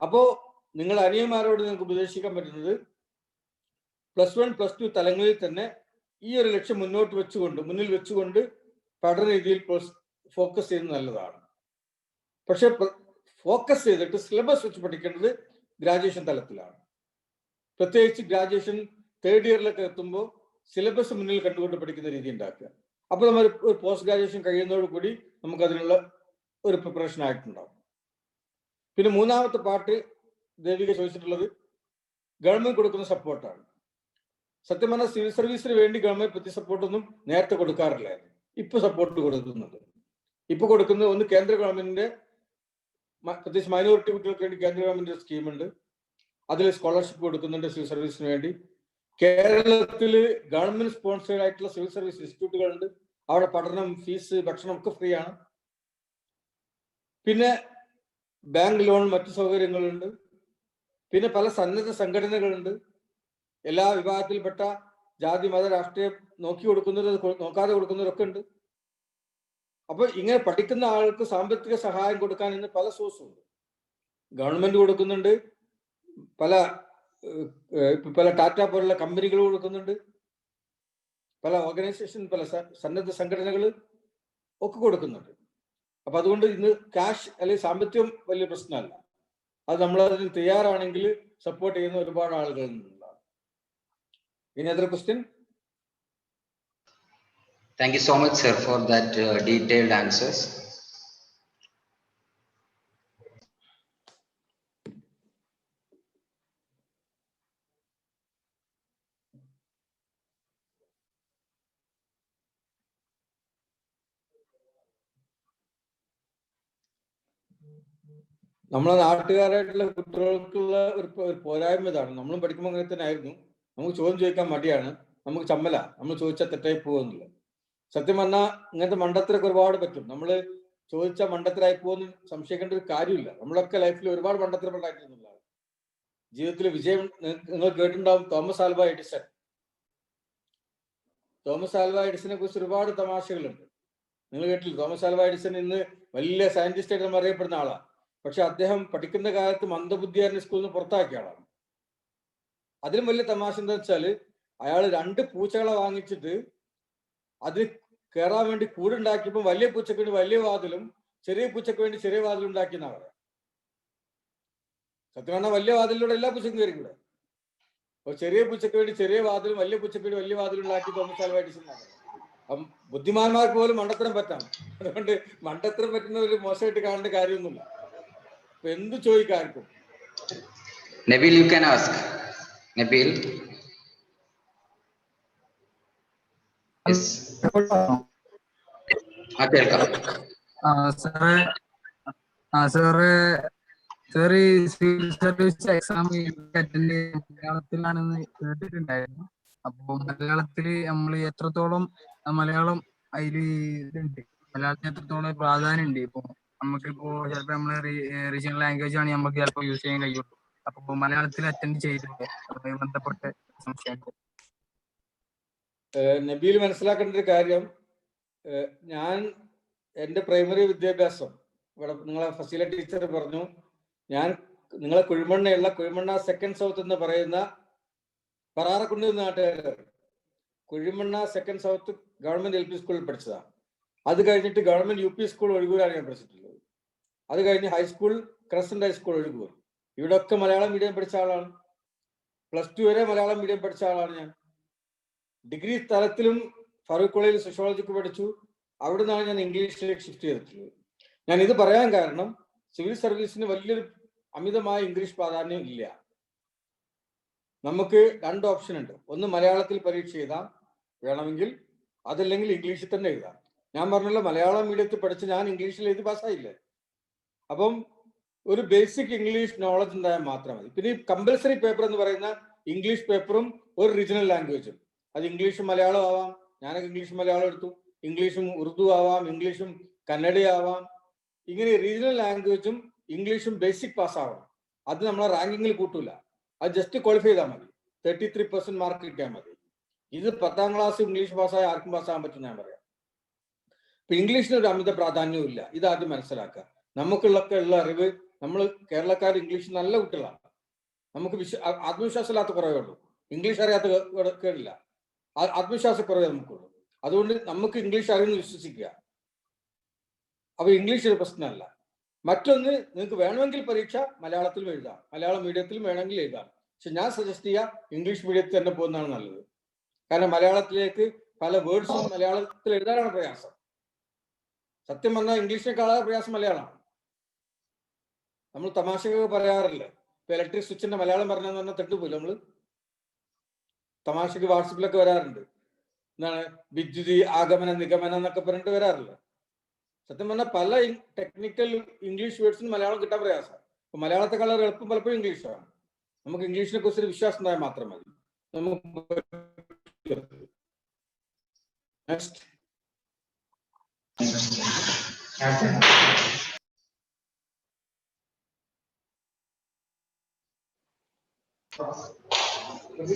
അപ്പോ നിങ്ങൾ അനിയന്മാരോട് നിങ്ങൾക്ക് ഉപദേശിക്കാൻ പറ്റുന്നത് +1, +2 തലങ്ങളിൽ തന്നെ ഈ ഒരു ലക്ഷ്യം മുന്നിൽ വെച്ചുകൊണ്ട് പഠന രീതിയിൽ ഫോക്കസ് ചെയ്യുന്നത് നല്ലതാണ്. പക്ഷെ ഫോക്കസ് ചെയ്തിട്ട് സിലബസ് വെച്ച് പഠിക്കേണ്ടത് ഗ്രാജുവേഷൻ തലത്തിലാണ്. പ്രത്യേകിച്ച് ഗ്രാജുവേഷൻ 3rd ഇയറിലൊക്കെ എത്തുമ്പോൾ സിലബസ് മുന്നിൽ കണ്ടുകൊണ്ട് പഠിക്കുന്ന രീതി ഉണ്ടാക്കുക. അപ്പോൾ നമ്മൾ ഒരു പോസ്റ്റ് ഗ്രാജുവേഷൻ കഴിയുന്നതോടുകൂടി നമുക്ക് അതിനുള്ള ഒരു പ്രിപ്പറേഷൻ ആയിട്ടുണ്ടാവും. പിന്നെ മൂന്നാമത്തെ പാർട്ട് ദേവിക ചോദിച്ചിട്ടുള്ളത് ഗവൺമെന്റ് കൊടുക്കുന്ന സപ്പോർട്ടാണ്. സത്യം പറഞ്ഞാൽ സിവിൽ സർവീസിന് വേണ്ടി ഗവൺമെന്റ് പ്രതി സപ്പോർട്ടൊന്നും നേരത്തെ കൊടുക്കാറില്ലായിരുന്നു. ഇപ്പൊ സപ്പോർട്ട് കൊടുക്കുന്നുണ്ട്. ഇപ്പൊ കൊടുക്കുന്നത് ഒന്ന് കേന്ദ്ര ഗവൺമെന്റിന്റെ, പ്രത്യേകിച്ച് മൈനോറിറ്റി കുട്ടികൾക്ക് വേണ്ടി കേന്ദ്ര ഗവൺമെന്റ് സ്കീമുണ്ട്. അതിൽ സ്കോളർഷിപ്പ് കൊടുക്കുന്നുണ്ട് സിവിൽ സർവീസിന് വേണ്ടി. കേരളത്തിൽ ഗവൺമെന്റ് സ്പോൺസേഡ് ആയിട്ടുള്ള സിവിൽ സർവീസ് ഇൻസ്റ്റിറ്റ്യൂട്ടുകളുണ്ട്. അവിടെ പഠനം, ഫീസ്, ഭക്ഷണം ഒക്കെ ഫ്രീ ആണ്. പിന്നെ ബാങ്ക് ലോൺ, മറ്റു സൗകര്യങ്ങളുണ്ട്. പിന്നെ പല സന്നദ്ധ സംഘടനകളുണ്ട്. എല്ലാ വിഭാഗത്തിൽപ്പെട്ട ജാതി, മത, രാഷ്ട്രീയം നോക്കാതെ കൊടുക്കുന്നവരൊക്കെ ഉണ്ട്. അപ്പൊ ഇങ്ങനെ പഠിക്കുന്ന ആൾക്ക് സാമ്പത്തിക സഹായം കൊടുക്കാൻ ഇന്ന് പല സോഴ്സും ഉണ്ട്. ഗവൺമെന്റ് കൊടുക്കുന്നുണ്ട്, പല ടാറ്റ പോലുള്ള കമ്പനികൾ കൊടുക്കുന്നുണ്ട്, പല ഓർഗനൈസേഷൻ, പല സന്നദ്ധ സംഘടനകൾ ഒക്കെ കൊടുക്കുന്നുണ്ട്. അപ്പൊ അതുകൊണ്ട് ഇന്ന് ക്യാഷ് അല്ലെങ്കിൽ സാമ്പത്തികം വലിയ പ്രശ്നമല്ല. അത് നമ്മൾ അതിന് തയ്യാറാണെങ്കിൽ സപ്പോർട്ട് ചെയ്യുന്ന ഒരുപാട് ആളുകൾ നിന്നുള്ളതാണ്. ഇനി other question? Thank you so much, sir, for that detailed answers. നമ്മളെ നാട്ടുകാരായിട്ടുള്ള കുട്ടികൾക്കുള്ള ഒരു പോരായ്മ ഇതാണ്. നമ്മളും പഠിക്കുമ്പോൾ അങ്ങനെ തന്നെ ആയിരുന്നു. നമുക്ക് ചോദ്യം ചോദിക്കാൻ മടിയാണ്, നമുക്ക് ചമ്മല, നമ്മൾ ചോദിച്ചാൽ തെറ്റായി പോകുന്നില്ല. സത്യം പറഞ്ഞാൽ ഇങ്ങനത്തെ മണ്ടത്തരൊക്കെ ഒരുപാട് പറ്റും. നമ്മൾ ചോദിച്ചാൽ മണ്ടത്തരായി പോകുന്ന സംശയിക്കേണ്ട ഒരു കാര്യമില്ല. നമ്മളൊക്കെ ലൈഫിൽ ഒരുപാട് മണ്ടത്തരം ഉണ്ടായിട്ടുള്ളതാണ്. ജീവിതത്തിൽ വിജയം നിങ്ങൾ കേട്ടിട്ടുണ്ടാവും. Thomas Alva Edison. Thomas Alva എഡിസനെ കുറിച്ച് ഒരുപാട് തമാശകളുണ്ട്. നിങ്ങൾ കേട്ടില്ല? തോമസ് ആൽവ എഡിസൺ ഇന്ന് വലിയ സയന്റിസ്റ്റ് ആയിട്ട് നമ്മൾ അറിയപ്പെടുന്ന ആളാണ്. പക്ഷെ അദ്ദേഹം പഠിക്കുന്ന കാലത്ത് മന്ദബുദ്ധിയാരനെ സ്കൂളിൽ നിന്ന് പുറത്താക്കിയ ആളാണ്. അതിലും വലിയ തമാശ എന്താ വെച്ചാൽ, അയാൾ 2 പൂച്ചകളെ വാങ്ങിച്ചിട്ട് അത് കയറാൻ വേണ്ടി കൂടുണ്ടാക്കിയപ്പോൾ വലിയ പൂച്ചക്ക് വേണ്ടി വലിയ വാതിലും ചെറിയ പൂച്ചക്ക് വേണ്ടി ചെറിയ വാതിലും ഉണ്ടാക്കിയെന്നാ പറയാം. സത്യം പറഞ്ഞാൽ വലിയ വാതിലിലൂടെ എല്ലാ പൂച്ചക്കും കയറിക്കൂടെ. അപ്പൊ ചെറിയ പൂച്ചക്ക് വേണ്ടി ചെറിയ വാതിലും വലിയ പൂച്ചക്ക് വേണ്ടി വലിയ വാതിലും ഉണ്ടാക്കി തോമസ് ആൽവ എഡിസൺ. അപ്പം ബുദ്ധിമാന്മാർക്ക് പോലും മണ്ടത്തരം പറ്റാം. അതുകൊണ്ട് മണ്ടത്തരം പറ്റുന്ന ഒരു മോശമായിട്ട് കാണേണ്ട കാര്യമൊന്നുമില്ല. അപ്പൊ എന്ത് ചോദിക്കാർക്കും. Nabil, you can ask. Nabil. Yes. Sir civil service exam attend മലയാളത്തിലാണെന്ന് കേട്ടിട്ടുണ്ടായിരുന്നു. അപ്പൊ മലയാളത്തില് നമ്മൾ എത്രത്തോളം മലയാളം അതില് ഇതുണ്ട്, മലയാളത്തിന് എത്രത്തോളം പ്രാധാന്യം ഉണ്ട്? ഇപ്പൊ നമുക്കിപ്പോ ചിലപ്പോ നമ്മളെ റീജിയണൽ ലാംഗ്വേജ് ആണ് നമുക്ക് ചിലപ്പോൾ യൂസ് ചെയ്യാൻ കഴിയുള്ളൂ. അപ്പൊ മലയാളത്തിൽ അറ്റൻഡ് ചെയ്തിട്ടുണ്ട്, അതുമായി ബന്ധപ്പെട്ട സംശയം. നബീൽ മനസ്സിലാക്കേണ്ട ഒരു കാര്യം, ഞാൻ എൻ്റെ പ്രൈമറി വിദ്യാഭ്യാസം ഇവിടെ നിങ്ങളെ ഫസീല ടീച്ചർ പറഞ്ഞു, ഞാൻ നിങ്ങളെ കുഴിമണ്ണ സെക്കൻഡ് സൗത്ത് എന്ന് പറയുന്ന പറാറക്കുണ്ട് നാട്ടുകാരാണ്. Kuzhimanna second south government LP സ്കൂളിൽ പഠിച്ചതാണ്. അത് കഴിഞ്ഞിട്ട് ഗവൺമെന്റ് UP സ്കൂൾ ഒഴുകൂരാണ് ഞാൻ പഠിച്ചിട്ടുള്ളത്. അത് കഴിഞ്ഞ് ഹൈസ്കൂൾ ക്രസന്റ് ഹൈസ്കൂൾ ഒഴുകൂർ. ഇവിടെ ഒക്കെ മലയാളം മീഡിയം പഠിച്ച ആളാണ്. +2 വരെ മലയാളം മീഡിയം പഠിച്ച ആളാണ് ഞാൻ. ഡിഗ്രി തലത്തിലും ഫറൂഖ് കോളേജിൽ സോഷ്യോളജിക്ക് പഠിച്ചു. അവിടെ നിന്നാണ് ഞാൻ ഇംഗ്ലീഷിലേക്ക് ഷിഫ്റ്റ് ചെയ്തിട്ടുള്ളത്. ഞാൻ ഇത് പറയാൻ കാരണം, സിവിൽ സർവീസിന് വലിയൊരു അമിതമായ ഇംഗ്ലീഷ് പ്രാധാന്യം ഇല്ല. നമുക്ക് 2 ഓപ്ഷൻ ഉണ്ട്. ഒന്ന് മലയാളത്തിൽ പരീക്ഷ എഴുതാം വേണമെങ്കിൽ, അതല്ലെങ്കിൽ ഇംഗ്ലീഷിൽ തന്നെ എഴുതാം. ഞാൻ പറഞ്ഞല്ലോ, മലയാളം മീഡിയത്തിൽ പഠിച്ച് ഞാൻ ഇംഗ്ലീഷിൽ എഴുതി പാസ്സായില്ലേ. അപ്പം ഒരു ബേസിക് ഇംഗ്ലീഷ് നോളജ് ഉണ്ടായാൽ മാത്രം മതി. പിന്നെ ഈ കമ്പൽസറി പേപ്പർ എന്ന് പറയുന്ന ഇംഗ്ലീഷ് പേപ്പറും ഒരു റീജിയണൽ ലാംഗ്വേജും, അത് ഇംഗ്ലീഷും മലയാളം ആവാം. ഞാനൊക്കെ ഇംഗ്ലീഷും മലയാളം എടുത്തു. ഇംഗ്ലീഷും ഉറുദു ആവാം, ഇംഗ്ലീഷും കന്നഡ ആവാം, ഇങ്ങനെ റീജിയണൽ ലാംഗ്വേജും ഇംഗ്ലീഷും ബേസിക് പാസ്സാവണം. അത് നമ്മളെ റാങ്കിങ്ങിൽ കൂട്ടൂല. അത് ജസ്റ്റ് ക്വാളിഫൈ ചെയ്താൽ മതി. 33% മാർക്ക് കിട്ടിയാൽ മതി. ഇത് 10ാം ക്ലാസ് ഇംഗ്ലീഷ് പാസ്സായ ആർക്കും പാസ്സാകാൻ പറ്റും ഞാൻ പറയാം. ഇപ്പൊ ഇംഗ്ലീഷിന് ഒരു അമിത പ്രാധാന്യവും ഇല്ല. ഇതാദ്യം മനസ്സിലാക്കുക. നമുക്കുള്ള അറിവ്, നമ്മൾ കേരളക്കാർ ഇംഗ്ലീഷ് നല്ല കുട്ടികളാണ്. നമുക്ക് ആത്മവിശ്വാസമില്ലാത്ത കുറവേ ഉള്ളൂ. ഇംഗ്ലീഷ് അറിയാത്ത കേടില്ല, ആത്മവിശ്വാസക്കുറവേ നമുക്കുള്ളൂ. അതുകൊണ്ട് നമുക്ക് ഇംഗ്ലീഷ് അറിയുമെന്ന് വിശ്വസിക്കുക. അപ്പൊ ഇംഗ്ലീഷ് ഒരു പ്രശ്നമല്ല. മറ്റൊന്ന്, നിങ്ങൾക്ക് വേണമെങ്കിൽ പരീക്ഷ മലയാളത്തിലും എഴുതാം, മലയാളം മീഡിയത്തിലും വേണമെങ്കിൽ എഴുതാം. പക്ഷെ ഞാൻ സജസ്റ്റ് ചെയ്യാം ഇംഗ്ലീഷ് മീഡിയത്തിൽ തന്നെ പോകുന്നതാണ് നല്ലത്. കാരണം മലയാളത്തിലേക്ക് പല വേർഡ്സും മലയാളത്തിൽ എഴുതാനാണ് പ്രയാസം. സത്യം പറഞ്ഞാൽ ഇംഗ്ലീഷിനേക്കാളെ പ്രയാസം മലയാളമാണ്. നമ്മൾ തമാശയൊക്കെ പറയാറില്ല, ഇപ്പൊ ഇലക്ട്രിക് സ്വിച്ചിന്റെ മലയാളം പറഞ്ഞെന്ന് പറഞ്ഞാൽ തെറ്റുപോലും. നമ്മള് തമാശക്ക് വാട്സപ്പിലൊക്കെ വരാറുണ്ട്, എന്താണ് വിദ്യുതി ആഗമന നിഗമനം എന്നൊക്കെ പറഞ്ഞിട്ട് വരാറില്ല. സത്യം പറഞ്ഞാൽ പല ടെക്നിക്കൽ ഇംഗ്ലീഷ് വേർഡ്സിന് മലയാളം കിട്ടാൻ പ്രയാസം. അപ്പൊ മലയാളത്തെക്കാളും എളുപ്പം പലപ്പോഴും ഇംഗ്ലീഷാണ്. നമുക്ക് ഇംഗ്ലീഷിനെ കുറിച്ചൊരു വിശ്വാസം ഉണ്ടായാൽ മാത്രം മതി. Next.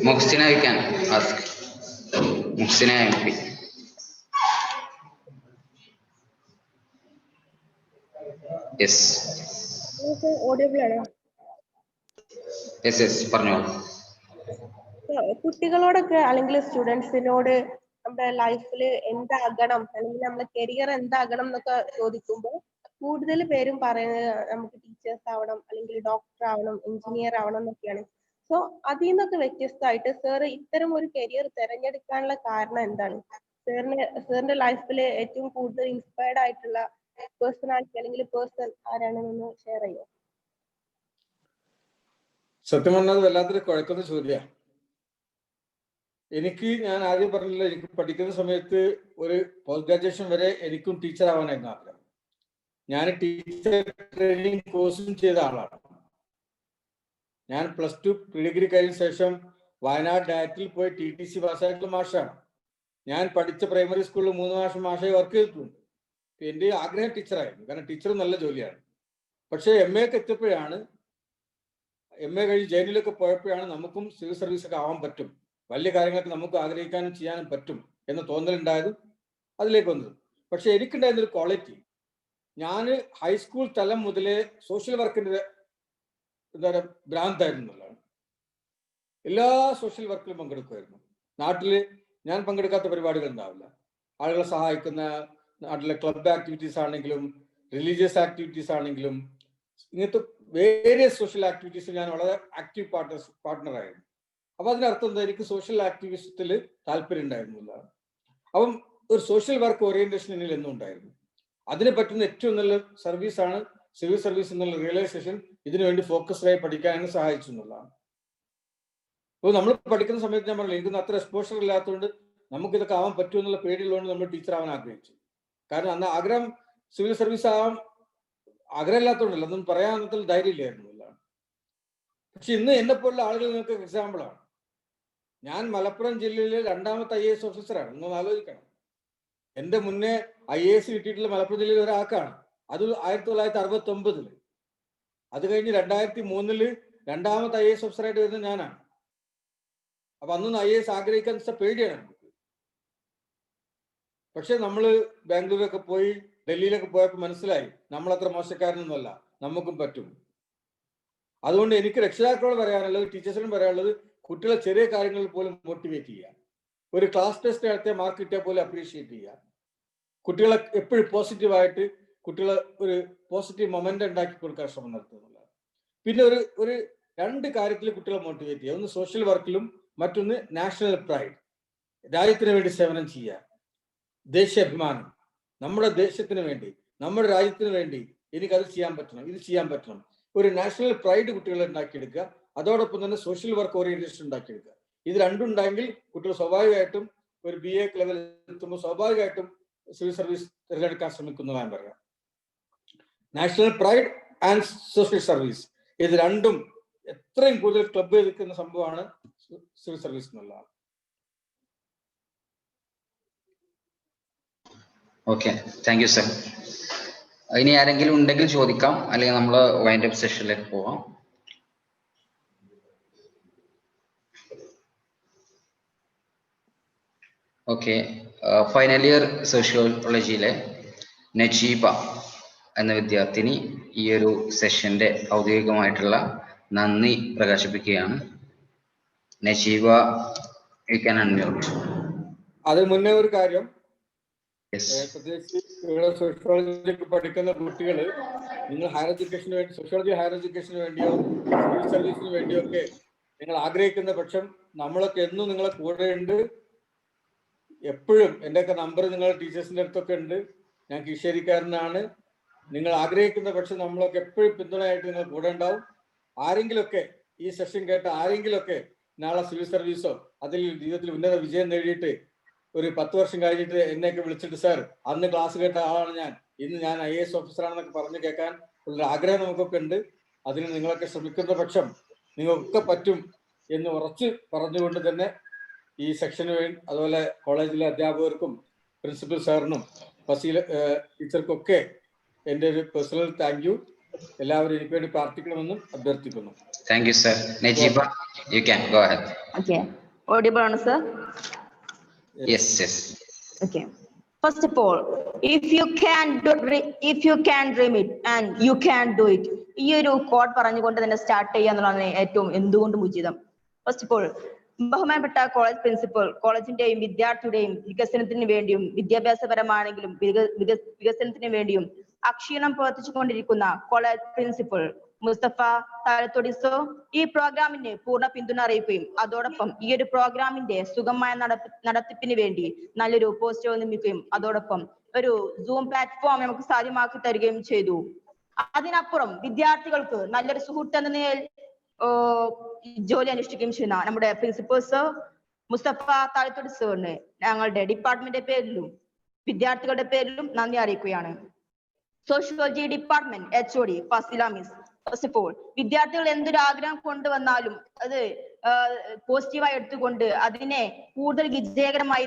Muhsina, you can ask. Muhsina MP. Yes. Audible ആണോ? Yes, പറഞ്ഞോളൂ. കുട്ടികളോടൊക്കെ അല്ലെങ്കിൽ സ്റ്റുഡൻസിനോട് നമ്മുടെ ലൈഫിൽ എന്താകണം അല്ലെങ്കിൽ നമ്മുടെ കരിയർ എന്താകണം എന്നൊക്കെ ചോദിക്കുമ്പോൾ കൂടുതൽ പേരും പറയുന്നത് നമുക്ക് ടീച്ചേഴ്സ് ആവണം, അല്ലെങ്കിൽ ഡോക്ടർ ആവണം, എഞ്ചിനീയർ ആവണം എന്നൊക്കെയാണ്. സോ അതിൽ നിന്നൊക്കെ വ്യത്യസ്തമായിട്ട് സാർ ഇത്തരം ഒരു കരിയർ തിരഞ്ഞെടുക്കാനുള്ള കാരണം എന്താണ്? സാറിന്റെ ലൈഫിൽ ഏറ്റവും കൂടുതൽ ഇൻസ്പയർഡ് ആയിട്ടുള്ള പേഴ്സണാലിറ്റി അല്ലെങ്കിൽ പേഴ്സൺ ആരാണെന്ന് ഷെയർ ചെയ്യോ? സത്യം പറഞ്ഞത് വല്ലാത്തൊരു കുഴക്കുന്ന ചോദ്യമാണ്. ഞാൻ ആദ്യം പറഞ്ഞില്ല, എനിക്ക് പഠിക്കുന്ന സമയത്ത് ഒരു പോസ്റ്റ് ഗ്രാജുവേഷൻ വരെ എനിക്കും ടീച്ചർ ആവാനായിരുന്നു ആഗ്രഹം. ഞാൻ ടീച്ചർ ട്രെയിനിങ് കോഴ്സും ചെയ്ത ആളാണ്. ഞാൻ +2 പ്രീ ഡിഗ്രി കഴിഞ്ഞ ശേഷം വയനാട് ഡയറ്റിൽ പോയി TTC പാസ്സായിട്ടുള്ള മാഷാണ്. ഞാൻ പഠിച്ച പ്രൈമറി സ്കൂളിൽ 3 മാസം മാഷായി വർക്ക് ചെയ്തിട്ടുണ്ട്. എൻ്റെ ആഗ്രഹം ടീച്ചറായിരുന്നു, കാരണം ടീച്ചർ നല്ല ജോലിയാണ്. പക്ഷേ MA ഒക്കെ എത്തിയപ്പോഴാണ്, MA കഴിഞ്ഞ് ജയിലിലൊക്കെ പോയപ്പോഴാണ് നമുക്കും സിവിൽ സർവീസ് ഒക്കെ ആവാൻ പറ്റും, വലിയ കാര്യങ്ങളൊക്കെ നമുക്ക് ആഗ്രഹിക്കാനും ചെയ്യാനും പറ്റും എന്ന തോന്നലുണ്ടായതും അതിലേക്ക് വന്നത്. പക്ഷെ എനിക്കുണ്ടായിരുന്നൊരു ക്വാളിറ്റി, ഞാൻ ഹൈസ്കൂൾ തലം മുതലേ സോഷ്യൽ വർക്കിന്റെ എന്താ പറയുക ഭ്രാന്തായിരുന്നു എന്നുള്ളതാണ്. എല്ലാ സോഷ്യൽ വർക്കിലും പങ്കെടുക്കുമായിരുന്നു. നാട്ടില് ഞാൻ പങ്കെടുക്കാത്ത പരിപാടികൾ ഉണ്ടാവില്ല. ആളുകളെ സഹായിക്കുന്ന നാട്ടിലെ ക്ലബ് ആക്ടിവിറ്റീസ് ആണെങ്കിലും റിലീജിയസ് ആക്ടിവിറ്റീസ് ആണെങ്കിലും ഇങ്ങനത്തെ വേരിയസ് സോഷ്യൽ ആക്ടിവിറ്റീസിൽ ഞാൻ വളരെ ആക്റ്റീവ് പാർട്ട്ണറായിരുന്നു. അപ്പൊ അതിനർത്ഥം എന്താ, എനിക്ക് സോഷ്യൽ ആക്ടിവിസത്തിൽ താല്പര്യം ഉണ്ടായിരുന്നു എന്നുള്ളതാണ്. അപ്പം ഒരു സോഷ്യൽ വർക്ക് ഓറിയന്റേഷൻ എന്നിൽ എന്നും ഉണ്ടായിരുന്നു. അതിനെ പറ്റുന്ന ഏറ്റവും നല്ല സർവീസാണ് സിവിൽ സർവീസ് എന്നുള്ള റിയലൈസേഷൻ ഇതിനുവേണ്ടി ഫോക്കസ്ഡായി പഠിക്കാൻ എന്നെ സഹായിച്ചു എന്നുള്ളതാണ്. അപ്പോൾ നമ്മൾ പഠിക്കുന്ന സമയത്ത് ഞാൻ പറഞ്ഞില്ല, എനിക്കൊന്നും അത്ര എക്സ്പോഷർ ഇല്ലാത്തതുകൊണ്ട് നമുക്ക് ഇതൊക്കെ ആവാൻ പറ്റുമെന്നുള്ള പേടിയുള്ളതുകൊണ്ട് നമ്മൾ ടീച്ചർ ആവാൻ ആഗ്രഹിച്ചു. കാരണം അന്ന് ആഗ്രഹം സിവിൽ സർവീസ് ആവാൻ ആഗ്രഹം ഇല്ലാത്തതുകൊണ്ടല്ല, അതൊന്നും പറയാൻ ധൈര്യം ഇല്ലായിരുന്നു എന്നുള്ളതാണ്. പക്ഷെ ഇന്ന് എന്നെ പോലുള്ള ആളുകൾ നിങ്ങൾക്ക് എക്സാമ്പിളാണ്. ഞാൻ മലപ്പുറം ജില്ലയിലെ 2ാമത്തെ IAS ഓഫീസറാണ്. നിങ്ങൾ ആലോചിക്കണം, എന്റെ മുന്നേ IAS കിട്ടിയിട്ടുള്ള മലപ്പുറം ജില്ലയിൽ ഒരാൾക്കാണ്. അത് 1969. അത് കഴിഞ്ഞ് 2003 2ാമത്തെ IAS ഓഫീസറായിട്ട് വരുന്നത് ഞാനാണ്. അപ്പൊ അന്നൊന്നും IAS ആഗ്രഹിക്കാൻ പേടിയാണ് നമുക്ക്. പക്ഷെ നമ്മള് ബാംഗ്ലൂരൊക്കെ പോയി ഡൽഹിയിലൊക്കെ പോയപ്പോൾ മനസ്സിലായി നമ്മളത്ര മോശക്കാരനൊന്നുമല്ല, നമുക്കും പറ്റും. അതുകൊണ്ട് എനിക്ക് രക്ഷിതാക്കളോട് പറയാനുള്ളത്, ടീച്ചേഴ്സിനും പറയാനുള്ളത്, കുട്ടികളെ ചെറിയ കാര്യങ്ങളിൽ പോലും മോട്ടിവേറ്റ് ചെയ്യുക. ഒരു ക്ലാസ് ടെസ്റ്റ് നടത്തിയ മാർക്ക് കിട്ടിയാൽ പോലും അപ്രീഷിയേറ്റ് ചെയ്യുക. കുട്ടികളെ എപ്പോഴും പോസിറ്റീവായിട്ട് കുട്ടികളെ ഒരു പോസിറ്റീവ് മൊമെന്റ് ഉണ്ടാക്കി കൊടുക്കാൻ ശ്രമം നടത്തുന്നുള്ളതാണ്. പിന്നെ ഒരു 2 കാര്യത്തിൽ കുട്ടികളെ മോട്ടിവേറ്റ് ചെയ്യുക. ഒന്ന് സോഷ്യൽ വർക്കിലും, മറ്റൊന്ന് നാഷണൽ പ്രൈഡ്, രാജ്യത്തിന് വേണ്ടി സേവനം ചെയ്യുക, ദേശീയാഭിമാനം. നമ്മുടെ ദേശത്തിന് വേണ്ടി, നമ്മുടെ രാജ്യത്തിന് വേണ്ടി എനിക്കത് ചെയ്യാൻ പറ്റണം, ഇത് ചെയ്യാൻ പറ്റണം. ഒരു നാഷണൽ പ്രൈഡ് കുട്ടികളെ ഉണ്ടാക്കിയെടുക്കുക. അതോടൊപ്പം തന്നെ സോഷ്യൽ വർക്ക് ഓറിയന്റേഷൻ ഉണ്ടാക്കിയെടുക്കുക. ഇത് രണ്ടും ഉണ്ടായെങ്കിൽ കുട്ടികൾ സ്വാഭാവികമായിട്ടും ഒരു BA ലെവൽ എത്തുമ്പോൾ സ്വാഭാവികമായിട്ടും സിവിൽ സർവീസ് തിരഞ്ഞെടുക്കാൻ ശ്രമിക്കുന്നതാണ് പറയാം. National pride and social service, ഇത് രണ്ടും എത്രയും കൂടുതൽ ക്ലബ് ചെയ്തിരിക്കുന്ന സംഭവമാണ് സിവിൽ സർവീസ് എന്നുള്ളതാണ്. Okay, thank you, sir. ഇനി ആരെങ്കിലും ഉണ്ടെങ്കിൽ ചോദിക്കാം, അല്ലെങ്കിൽ നമ്മൾ വൈൻഡ് അപ്പ് സെഷനിലേക്ക് പോവാം. ഓക്കെ, ഫൈനൽ ഇയർ സോഷ്യോളജിയിലെ നജീബ എന്ന വിദ്യാർത്ഥിനി ഈ ഒരു സെഷന്റെ ഔദ്യോഗികമായിട്ടുള്ള നന്ദി പ്രകാശിപ്പിക്കുകയാണ്. Najeeba, you can unmute. അത് മുന്നേ ഒരു കാര്യം, പ്രത്യേകിച്ച് ഇവിടെ സോഷ്യോളജി പഠിക്കുന്ന കുട്ടികൾ, നിങ്ങൾ ഹയർ എഡ്യൂക്കേഷന് വേണ്ടി, സോഷ്യോളജി ഹയർ എഡ്യൂക്കേഷന് വേണ്ടിയോ സിവിൽ സർവീസിന് വേണ്ടിയോ ഒക്കെ നിങ്ങൾ ആഗ്രഹിക്കുന്ന പക്ഷം നമ്മളൊക്കെ എന്നും നിങ്ങളെ കൂടെ ഉണ്ട്. എപ്പോഴും എൻ്റെയൊക്കെ നമ്പർ നിങ്ങളുടെ ടീച്ചേഴ്സിൻ്റെ അടുത്തൊക്കെ ഉണ്ട്. ഞാൻ കീശേരിക്കാരനാണ്. നിങ്ങൾ ആഗ്രഹിക്കുന്ന പക്ഷം നമ്മളൊക്കെ എപ്പോഴും പിന്തുണയായിട്ട് നിങ്ങൾ കൂടെ ഉണ്ടാവും. ആരെങ്കിലുമൊക്കെ ഈ സെഷൻ കേട്ട ആരെങ്കിലുമൊക്കെ നാളെ സിവിൽ സർവീസോ അതിൽ ജീവിതത്തിൽ ഉന്നത വിജയം നേടിയിട്ട് ഒരു 10 വർഷം കഴിഞ്ഞിട്ട് എന്നെയൊക്കെ വിളിച്ചിട്ട്, സാർ അന്ന് ക്ലാസ് കേട്ട ആളാണ് ഞാൻ, ഇന്ന് ഞാൻ IAS ഓഫീസറാണെന്നൊക്കെ പറഞ്ഞു കേൾക്കാൻ ഉള്ള ആഗ്രഹം നമുക്കൊക്കെ ഉണ്ട്. അതിന് നിങ്ങളൊക്കെ ശ്രമിക്കുന്ന പക്ഷം നിങ്ങൾക്കൊക്കെ പറ്റും എന്ന് ഉറച്ച് പറഞ്ഞുകൊണ്ട് തന്നെ ഈ സെക്ഷന് വേണ്ടി, അതുപോലെ കോളേജിലെ അധ്യാപകർക്കും പ്രിൻസിപ്പൽ സാറിനും ഫസീല ടീച്ചർക്കൊക്കെ എൻ്റെ ഒരു പേഴ്സണൽ താങ്ക് യു. എല്ലാവരും എനിക്ക് വേണ്ടി പ്രാർത്ഥിക്കണമെന്നും അഭ്യർത്ഥിക്കുന്നു. Thank you sir. Najeeba, you can go ahead. Okay. Audible ആണ് sir? Yes yes. Okay. First of all, if you can dream it and you can do it. ഈ ഒരു കോഡ് പറഞ്ഞുകൊണ്ട് തന്നെ സ്റ്റാർട്ട് ചെയ്യുക എന്നുള്ളതാണ് ഏറ്റവും എന്തുകൊണ്ടും ഉചിതം. ഫസ്റ്റ് ഓഫ് ഓൾ, ബഹുമാനപ്പെട്ട കോളേജ് പ്രിൻസിപ്പൽ കോളേജിന്റെയും വിദ്യാർത്ഥിയുടെയും വികസനത്തിന് വേണ്ടിയും വിദ്യാഭ്യാസപരമാണെങ്കിലും വികസനത്തിന് വേണ്ടിയും അക്ഷീണം പ്രവർത്തിച്ചുകൊണ്ടിരിക്കുന്ന കോളേജ് പ്രിൻസിപ്പൽ മുസ്തഫ താഴത്തോടി സർ ഈ പ്രോഗ്രാമിന് പൂർണ്ണ പിന്തുണ അറിയിക്കുകയും അതോടൊപ്പം ഈ ഒരു പ്രോഗ്രാമിന്റെ സുഗമമായ നടത്തിപ്പിന് വേണ്ടി നല്ലൊരു പോസ്റ്റർ നിർമ്മിക്കുകയും അതോടൊപ്പം ഒരു സൂം പ്ലാറ്റ്ഫോം നമുക്ക് സാധ്യമാക്കി തരികയും ചെയ്തു. അതിനപ്പുറം വിദ്യാർത്ഥികൾക്ക് നല്ലൊരു സുഹൃത്ത് എന്ന നിലയിൽ ജോലി അനുഷ്ഠിക്കുകയും ചെയ്യുന്ന നമ്മുടെ പ്രിൻസിപ്പൽ സർ മുസ്തഫ താഴത്തോടി സാറിന് ഞങ്ങളുടെ ഡിപ്പാർട്ട്മെന്റ് പേരിലും വിദ്യാർത്ഥികളുടെ പേരിലും നന്ദി അറിയിക്കുകയാണ്. Sociology department HOD Fasila miss, first of all വിദ്യാർത്ഥികൾ എന്തൊരു ആഗ്രഹം കൊണ്ടുവന്നാലും അത് പോസിറ്റീവായി എടുത്തുകൊണ്ട് അതിനെ കൂടുതൽ വിജയകരമായി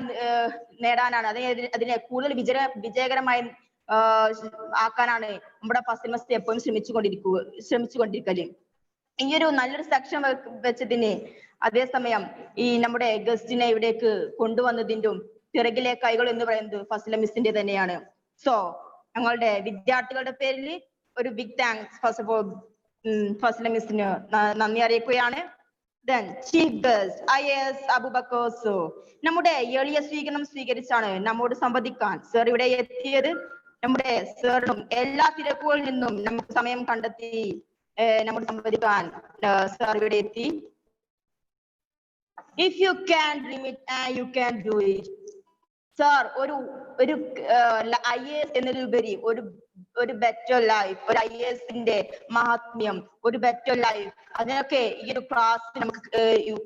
നേടാനാണ്, അതിനെ കൂടുതൽ വിജയകരമായി ആക്കാനാണ് നമ്മുടെ ഫസില മിസ് എപ്പോഴും ശ്രമിച്ചുകൊണ്ടിരിക്കല്. ഈ ഒരു നല്ലൊരു സെക്ഷൻ വെച്ചതിന് അതേസമയം ഈ നമ്മുടെ ഗസ്റ്റിനെ ഇവിടേക്ക് കൊണ്ടുവന്നതിൻ്റെ പിറകിലെ കൈകൾ എന്ന് പറയുന്നത് ഫസില മിസ്സിന്റെ തന്നെയാണ്. സോ ഞങ്ങളുടെ വിദ്യാർത്ഥികളുടെ പേരിൽ ഒരു big thanks first of all Fazila മിസ്സിന് നന്ദി അറിയിക്കുകയാണ്. Then chief guest IAS Abubakar sir നമ്മുടെ എളിയ സ്വീകരണം സ്വീകരിച്ചാണ് നമ്മോട് സംവദിക്കാൻ സർ ഇവിടെ എത്തിയത്. നമ്മുടെ സാറിനും എല്ലാ തിരക്കുകളിൽ നിന്നും നമുക്ക് സമയം കണ്ടെത്തി നമ്മോട് സംവദിക്കാൻ സാർ ഇവിടെ എത്തി. If you can dream it and you can do it. Sir ഒരു IAS എന്നതിലുപരി ഒരു ബെറ്റർ ലൈഫ്, ഒരു IASന്റെ മഹാത്മ്യം, ഒരു ബെറ്റർ ലൈഫ്, അതിനൊക്കെ ഈ ഒരു ക്ലാസ് നമുക്ക്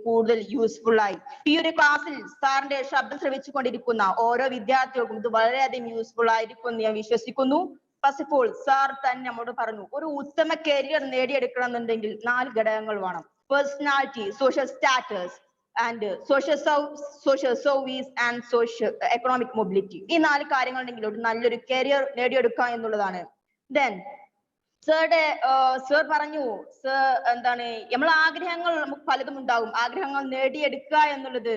കൂടുതൽ യൂസ്ഫുൾ ആയി. ഈ ഒരു ക്ലാസ്സിൽ സാറിന്റെ ശബ്ദം ശ്രവിച്ചുകൊണ്ടിരിക്കുന്ന ഓരോ വിദ്യാർത്ഥികൾക്കും ഇത് വളരെയധികം യൂസ്ഫുൾ ആയിരിക്കും എന്ന് ഞാൻ വിശ്വസിക്കുന്നു. ഫസ്റ്റ് ഓഫ് ഓൾ സാർ തന്നെ നമ്മോട് പറഞ്ഞു, ഒരു ഉത്തമ കരിയർ നേടിയെടുക്കണം എന്നുണ്ടെങ്കിൽ 4 ഘടകങ്ങൾ വേണം. Personality, social status and social service and social economic mobility. ഈ 4 കാര്യങ്ങൾ ഉണ്ടെങ്കിൽ ഒരു നല്ലൊരു കരിയർ നേടിയെടുക്കുക എന്നുള്ളതാണ്. ദെൻ സർ പറഞ്ഞു, എന്താണ് നമ്മൾ ആഗ്രഹങ്ങൾ നമുക്ക് പലതും ഉണ്ടാകും, ആഗ്രഹങ്ങൾ നേടിയെടുക്കുക എന്നുള്ളത്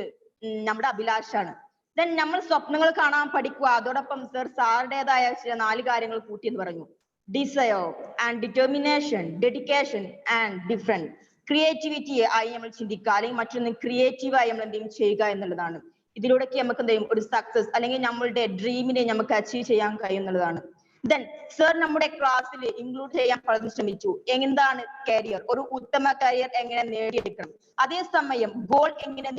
നമ്മുടെ അഭിലാഷാണ്. ദെൻ നമ്മൾ സ്വപ്നങ്ങൾ കാണാൻ പഠിക്കുക. അതോടൊപ്പം സാറുടേതായ ചില 4 കാര്യങ്ങൾ കൂട്ടിയെന്ന് പറഞ്ഞു. Desire and determination, dedication and different. Creativity ആയി നമ്മൾ ചിന്തിക്കുക, അല്ലെങ്കിൽ മറ്റൊന്ന് ക്രിയേറ്റീവായി നമ്മൾ എന്തെങ്കിലും ചെയ്യുക എന്നുള്ളതാണ്. ഇതിലൂടെയൊക്കെ നമുക്ക് എന്തെങ്കിലും ഒരു സക്സസ് അല്ലെങ്കിൽ നമ്മളുടെ ഡ്രീമിനെ നമുക്ക് അച്ചീവ് ചെയ്യാൻ കഴിയുന്നതാണ്. ദെൻ സർ നമ്മുടെ ക്ലാസ്സിൽ ഇൻക്ലൂഡ് ചെയ്യാൻ പലതും ശ്രമിച്ചു. എന്താണ് കരിയർ, ഒരു ഉത്തമ കരിയർ എങ്ങനെ നേടിയെടുക്കണം, അതേസമയം ഗോൾ എങ്ങനെ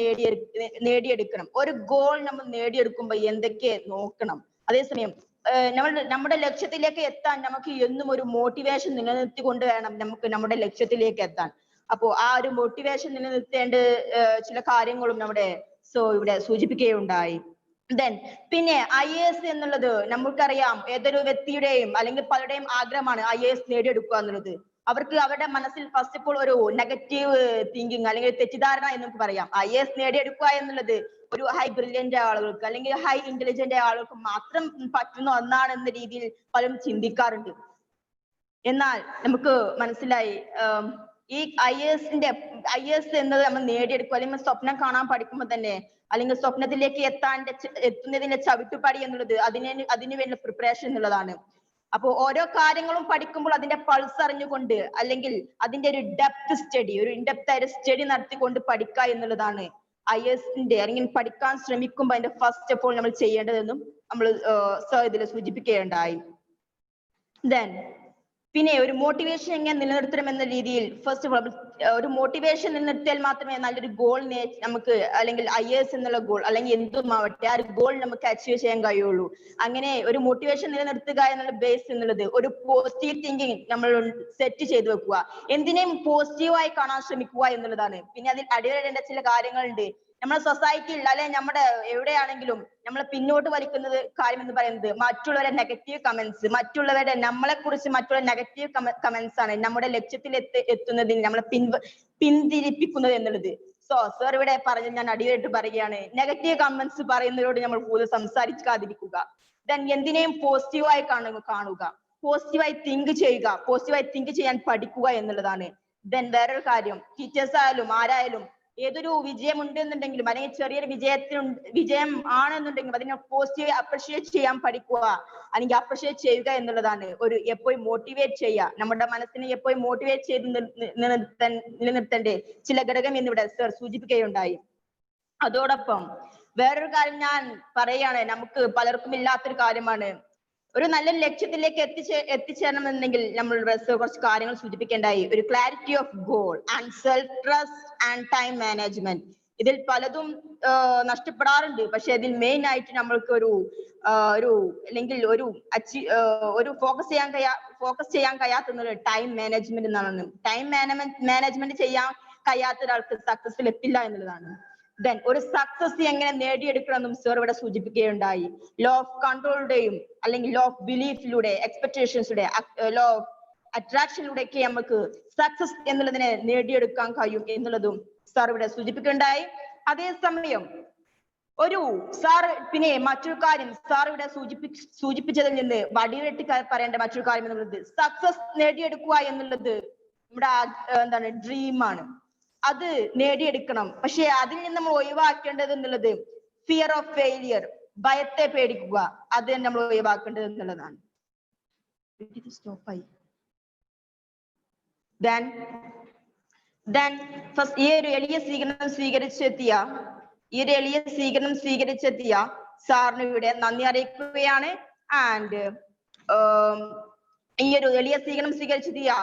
നേടിയെടുക്കണം, ഒരു ഗോൾ നമ്മൾ നേടിയെടുക്കുമ്പോൾ എന്തൊക്കെ നോക്കണം, അതേസമയം നമ്മുടെ ലക്ഷ്യത്തിലേക്ക് എത്താൻ നമുക്ക് എന്നും ഒരു മോട്ടിവേഷൻ നിലനിർത്തിക്കൊണ്ട് വേണം നമുക്ക് നമ്മുടെ ലക്ഷ്യത്തിലേക്ക് എത്താൻ. അപ്പോ ആ ഒരു മോട്ടിവേഷൻ നിലനിർത്തേണ്ട ചില കാര്യങ്ങളും നമ്മുടെ ഇവിടെ സൂചിപ്പിക്കുകയുണ്ടായി. ദെൻ പിന്നെ IAS എന്നുള്ളത് നമുക്കറിയാം, ഏതൊരു വ്യക്തിയുടെയും അല്ലെങ്കിൽ പലരുടെയും ആഗ്രഹമാണ് IAS നേടിയെടുക്കുക എന്നുള്ളത്. അവർക്ക് അവരുടെ മനസ്സിൽ ഫസ്റ്റ് ഓഫ് ഓൾ ഒരു നെഗറ്റീവ് തിങ്കിങ് അല്ലെങ്കിൽ തെറ്റിദ്ധാരണ എന്ന് നമുക്ക് പറയാം. IAS നേടിയെടുക്കുക എന്നുള്ളത് ഒരു ഹൈ ബ്രില്യന്റ് ആളുകൾക്ക് അല്ലെങ്കിൽ ഹൈ ഇന്റലിജന്റ് ആളുകൾക്ക് മാത്രം പറ്റുന്ന ഒന്നാണ് എന്ന രീതിയിൽ പലരും ചിന്തിക്കാറുണ്ട്. എന്നാൽ നമുക്ക് മനസ്സിലായി ഈ IAS എന്നത് നമ്മൾ നേടിയെടുക്കുക അല്ലെങ്കിൽ സ്വപ്നം കാണാൻ പഠിക്കുമ്പോൾ തന്നെ അല്ലെങ്കിൽ സ്വപ്നത്തിലേക്ക് എത്തുന്നതിന്റെ ചവിട്ടുപടി എന്നുള്ളത് അതിനു വേണ്ട പ്രിപ്പറേഷൻ എന്നുള്ളതാണ്. അപ്പോ ഓരോ കാര്യങ്ങളും പഠിക്കുമ്പോൾ അതിന്റെ പൾസ് അറിഞ്ഞുകൊണ്ട് അല്ലെങ്കിൽ അതിന്റെ ഒരു ഡെപ്ത് സ്റ്റഡി, ഒരു ഇൻഡെപ്ത് ആയ സ്റ്റഡി നടത്തിക്കൊണ്ട് പഠിക്കുക എന്നുള്ളതാണ് IASന്റെ അല്ലെങ്കിൽ പഠിക്കാൻ ശ്രമിക്കുമ്പോൾ അതിന്റെ ഫസ്റ്റ് ഓഫ് ഓൾ നമ്മൾ ചെയ്യേണ്ടതെന്നും നമ്മൾ ഇതിൽ സൂചിപ്പിക്കുകയുണ്ടായി. ദെൻ പിന്നെ ഒരു മോട്ടിവേഷൻ എങ്ങനെ നിലനിർത്തണമെന്ന രീതിയിൽ ഫസ്റ്റ് ഓഫ് ഓൾ ഒരു മോട്ടിവേഷൻ നിലനിർത്തിയാൽ മാത്രമേ നല്ലൊരു ഗോൾ നമുക്ക് അല്ലെങ്കിൽ IAS എന്നുള്ള ഗോൾ അല്ലെങ്കിൽ എന്തുമാവട്ടെ ആ ഒരു ഗോൾ നമുക്ക് അച്ചീവ് ചെയ്യാൻ കഴിയുള്ളൂ. അങ്ങനെ ഒരു മോട്ടിവേഷൻ നിലനിർത്തുക എന്നുള്ള ബേസ് എന്നുള്ളത് ഒരു പോസിറ്റീവ് തിങ്കിങ് നമ്മൾ സെറ്റ് ചെയ്ത് വെക്കുക, എന്തിനേയും പോസിറ്റീവായി കാണാൻ ശ്രമിക്കുക എന്നുള്ളതാണ്. പിന്നെ അതിൽ അടിവരേണ്ട ചില കാര്യങ്ങളുണ്ട്. നമ്മുടെ സൊസൈറ്റിയിൽ അല്ലെങ്കിൽ നമ്മുടെ എവിടെയാണെങ്കിലും നമ്മളെ പിന്നോട്ട് വലിക്കുന്നത് കാര്യം എന്ന് പറയുന്നത് മറ്റുള്ളവരുടെ നെഗറ്റീവ് കമന്റ്സ്, മറ്റുള്ളവരുടെ നമ്മളെ കുറിച്ച് മറ്റുള്ള നെഗറ്റീവ് കമന്റ്സ് ആണ് നമ്മുടെ ലക്ഷ്യത്തിൽ എത്തുന്നതിന് നമ്മളെ പിന്തിരിപ്പിക്കുന്നത് എന്നുള്ളത്. സർ ഇവിടെ പറഞ്ഞ് ഞാൻ അടിവരായിട്ട് പറയുകയാണ്, നെഗറ്റീവ് കമന്റ്സ് പറയുന്നവരോട് നമ്മൾ കൂടുതൽ സംസാരിക്കാതിരിക്കുക. ദെൻ എന്തിനേയും പോസിറ്റീവായി കാണുക, പോസിറ്റീവായി തിങ്ക് ചെയ്യുക, പോസിറ്റീവായി തിങ്ക് ചെയ്യാൻ പഠിക്കുക എന്നുള്ളതാണ്. ദെൻ വേറൊരു കാര്യം, ടീച്ചേഴ്സ് ആയാലും ആരായാലും ഏതൊരു വിജയം ഉണ്ടെന്നുണ്ടെങ്കിലും അല്ലെങ്കിൽ ചെറിയൊരു വിജയം ആണെന്നുണ്ടെങ്കിലും അതിനെ പോസിറ്റീവ് അപ്രിഷിയേറ്റ് ചെയ്യാൻ പഠിക്കുക അല്ലെങ്കിൽ അപ്രിഷിയേറ്റ് ചെയ്യുക എന്നുള്ളതാണ്. ഒരു എപ്പോഴും മോട്ടിവേറ്റ് ചെയ്യുക, നമ്മുടെ മനസ്സിനെ എപ്പോഴും മോട്ടിവേറ്റ് ചെയ്ത് നിലനിർത്തേണ്ട ചില ഘടകം എന്നിവിടെ സർ സൂചിപ്പിക്കുകയുണ്ടായി. അതോടൊപ്പം വേറൊരു കാര്യം ഞാൻ പറയുകയാണ്, നമുക്ക് പലർക്കും ഇല്ലാത്തൊരു കാര്യമാണ്. ഒരു നല്ല ലക്ഷ്യത്തിലേക്ക് എത്തിച്ചേരണമെന്നുണ്ടെങ്കിൽ നമ്മൾ കുറച്ച് കാര്യങ്ങൾ സൂചിപ്പിക്കേണ്ടായി. ഒരു clarity of goal and self trust and time management. ഇതിൽ പലതും നഷ്ടപ്പെടാറുണ്ട്. പക്ഷെ ഇതിൽ മെയിൻ ആയിട്ട് നമ്മൾക്ക് ഒരു അല്ലെങ്കിൽ ഒരു ഫോക്കസ് ചെയ്യാൻ കഴിയാത്ത ടൈം മാനേജ്മെന്റ് എന്നാണ്. ടൈം മാനേജ്മെന്റ് ചെയ്യാൻ കഴിയാത്ത ഒരാൾക്ക് സക്സസിൽ എത്തില്ല എന്നുള്ളതാണ്. ദെൻ ഒരു സക്സസ് എങ്ങനെ നേടിയെടുക്കണമെന്നും സർ ഇവിടെ സൂചിപ്പിക്കുകയുണ്ടായി. ലോ ഓഫ് കൺട്രോളുടെയും അല്ലെങ്കിൽ ലോ ഓഫ് ബിലീഫിലൂടെ, എക്സ്പെക്ടേഷൻസിലൂടെ, ലോ ഓഫ് അട്രാക്ഷനിലൂടെയൊക്കെ നമുക്ക് സക്സസ് എന്നുള്ളതിനെ നേടിയെടുക്കാൻ കഴിയും എന്നുള്ളതും സാർ ഇവിടെ സൂചിപ്പിക്കുകയുണ്ടായി. അതേസമയം പിന്നെ മറ്റൊരു കാര്യം സാർ ഇവിടെ സൂചിപ്പിച്ചതിൽ നിന്ന് വടിവെട്ടി പറയേണ്ട മറ്റൊരു കാര്യം എന്നുള്ളത് സക്സസ് നേടിയെടുക്കുക എന്നുള്ളത് നമ്മുടെ ഡ്രീമാണ്. അത് നേടിയെടുക്കണം. പക്ഷെ അതിൽ നിന്ന് നമ്മൾ ഒഴിവാക്കേണ്ടത് എന്നുള്ളത് ഫിയർ ഓഫ് ഫെയിലിയർ, ഭയത്തെ പേടിക്കുക, അത് നമ്മൾ ഒഴിവാക്കേണ്ടത് എന്നുള്ളതാണ്. ഫസ്റ്റ് ഈ ഒരു എളിയ സ്വീകരണം സ്വീകരിച്ചെത്തിയ സാറിന് ഇവിടെ നന്ദി അറിയിക്കുകയാണ്. ആൻഡ് ഈ ഒരു എളിയ സ്വീകരണം സ്വീകരിച്ചെത്തിയ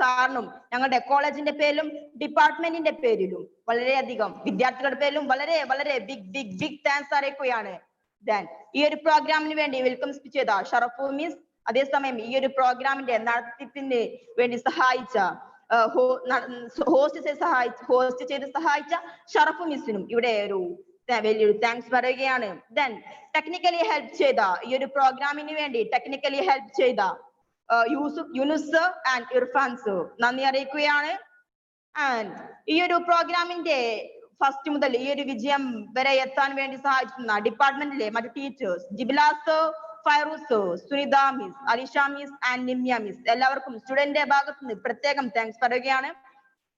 സാറിനും ഞങ്ങളുടെ കോളേജിന്റെ പേരിലും ഡിപ്പാർട്ട്മെന്റിന്റെ പേരിലും വളരെയധികം വിദ്യാർത്ഥികളുടെ പേരിലും വളരെ വളരെ ബിഗ് താങ്ക്സ് അറിയിക്കുകയാണ്. ദെൻ ഈ ഒരു പ്രോഗ്രാമിന് വേണ്ടി വെൽക്കം സ്പീച്ച് ചെയ്ത ഷറഫു മിസ്, അതേസമയം ഈ ഒരു പ്രോഗ്രാമിന്റെ നടത്തിപ്പിന് വേണ്ടി ഹോസ്റ്റ് ചെയ്ത് സഹായിച്ച ഷറഫു മിസ്സിനും ഇവിടെ ഒരു വലിയൊരു താങ്ക്സ് പറയുകയാണ്. ദെൻ ടെക്നിക്കലി ഹെൽപ്പ് ചെയ്ത ഈ ഒരു പ്രോഗ്രാമിന് വേണ്ടി ടെക്നിക്കലി ഹെൽപ്പ് ചെയ്ത യൂനുസ് ആൻഡ് ഇർഫാൻ സർ നന്ദി അറിയിക്കുകയാണ്. ആൻഡ് ഈ ഒരു പ്രോഗ്രാമിന്റെ ഫസ്റ്റ് മുതൽ ഈ ഒരു വിജയം വരെ എത്താൻ വേണ്ടി സഹായിക്കുന്ന ഡിപ്പാർട്ട്മെന്റിലെ മറ്റു teachers Jibila sir, Fairooz sir, Sunitha miss, Alisha miss and Nimya miss, എല്ലാവർക്കും സ്റ്റുഡന്റിന്റെ ഭാഗത്ത് നിന്ന് പ്രത്യേകം താങ്ക്സ് പറയുകയാണ്.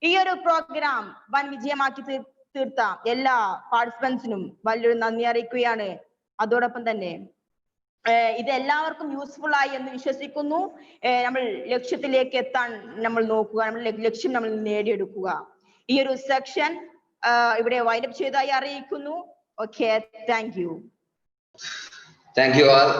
ഈ ഒരു പ്രോഗ്രാം വൻ വിജയമാക്കി തീർത്ത എല്ലാ പാർട്ടിസിപ്പൻസിനും വലിയൊരു നന്ദി അറിയിക്കുകയാണ്. അതോടൊപ്പം തന്നെ ഇത് എല്ലാവർക്കും യൂസ്ഫുൾ ആയി എന്ന് വിശ്വസിക്കുന്നു. നമ്മൾ ലക്ഷ്യത്തിലേക്ക് എത്താൻ നമ്മൾ നോക്കുക, നമ്മുടെ ലക്ഷ്യം നമ്മൾ നേടിയെടുക്കുക. ഈ ഒരു സെക്ഷൻ ഇവിടെ വൈൻഡപ്പ് ചെയ്തതായി അറിയിക്കുന്നു. Okay, thank you. Thank you all.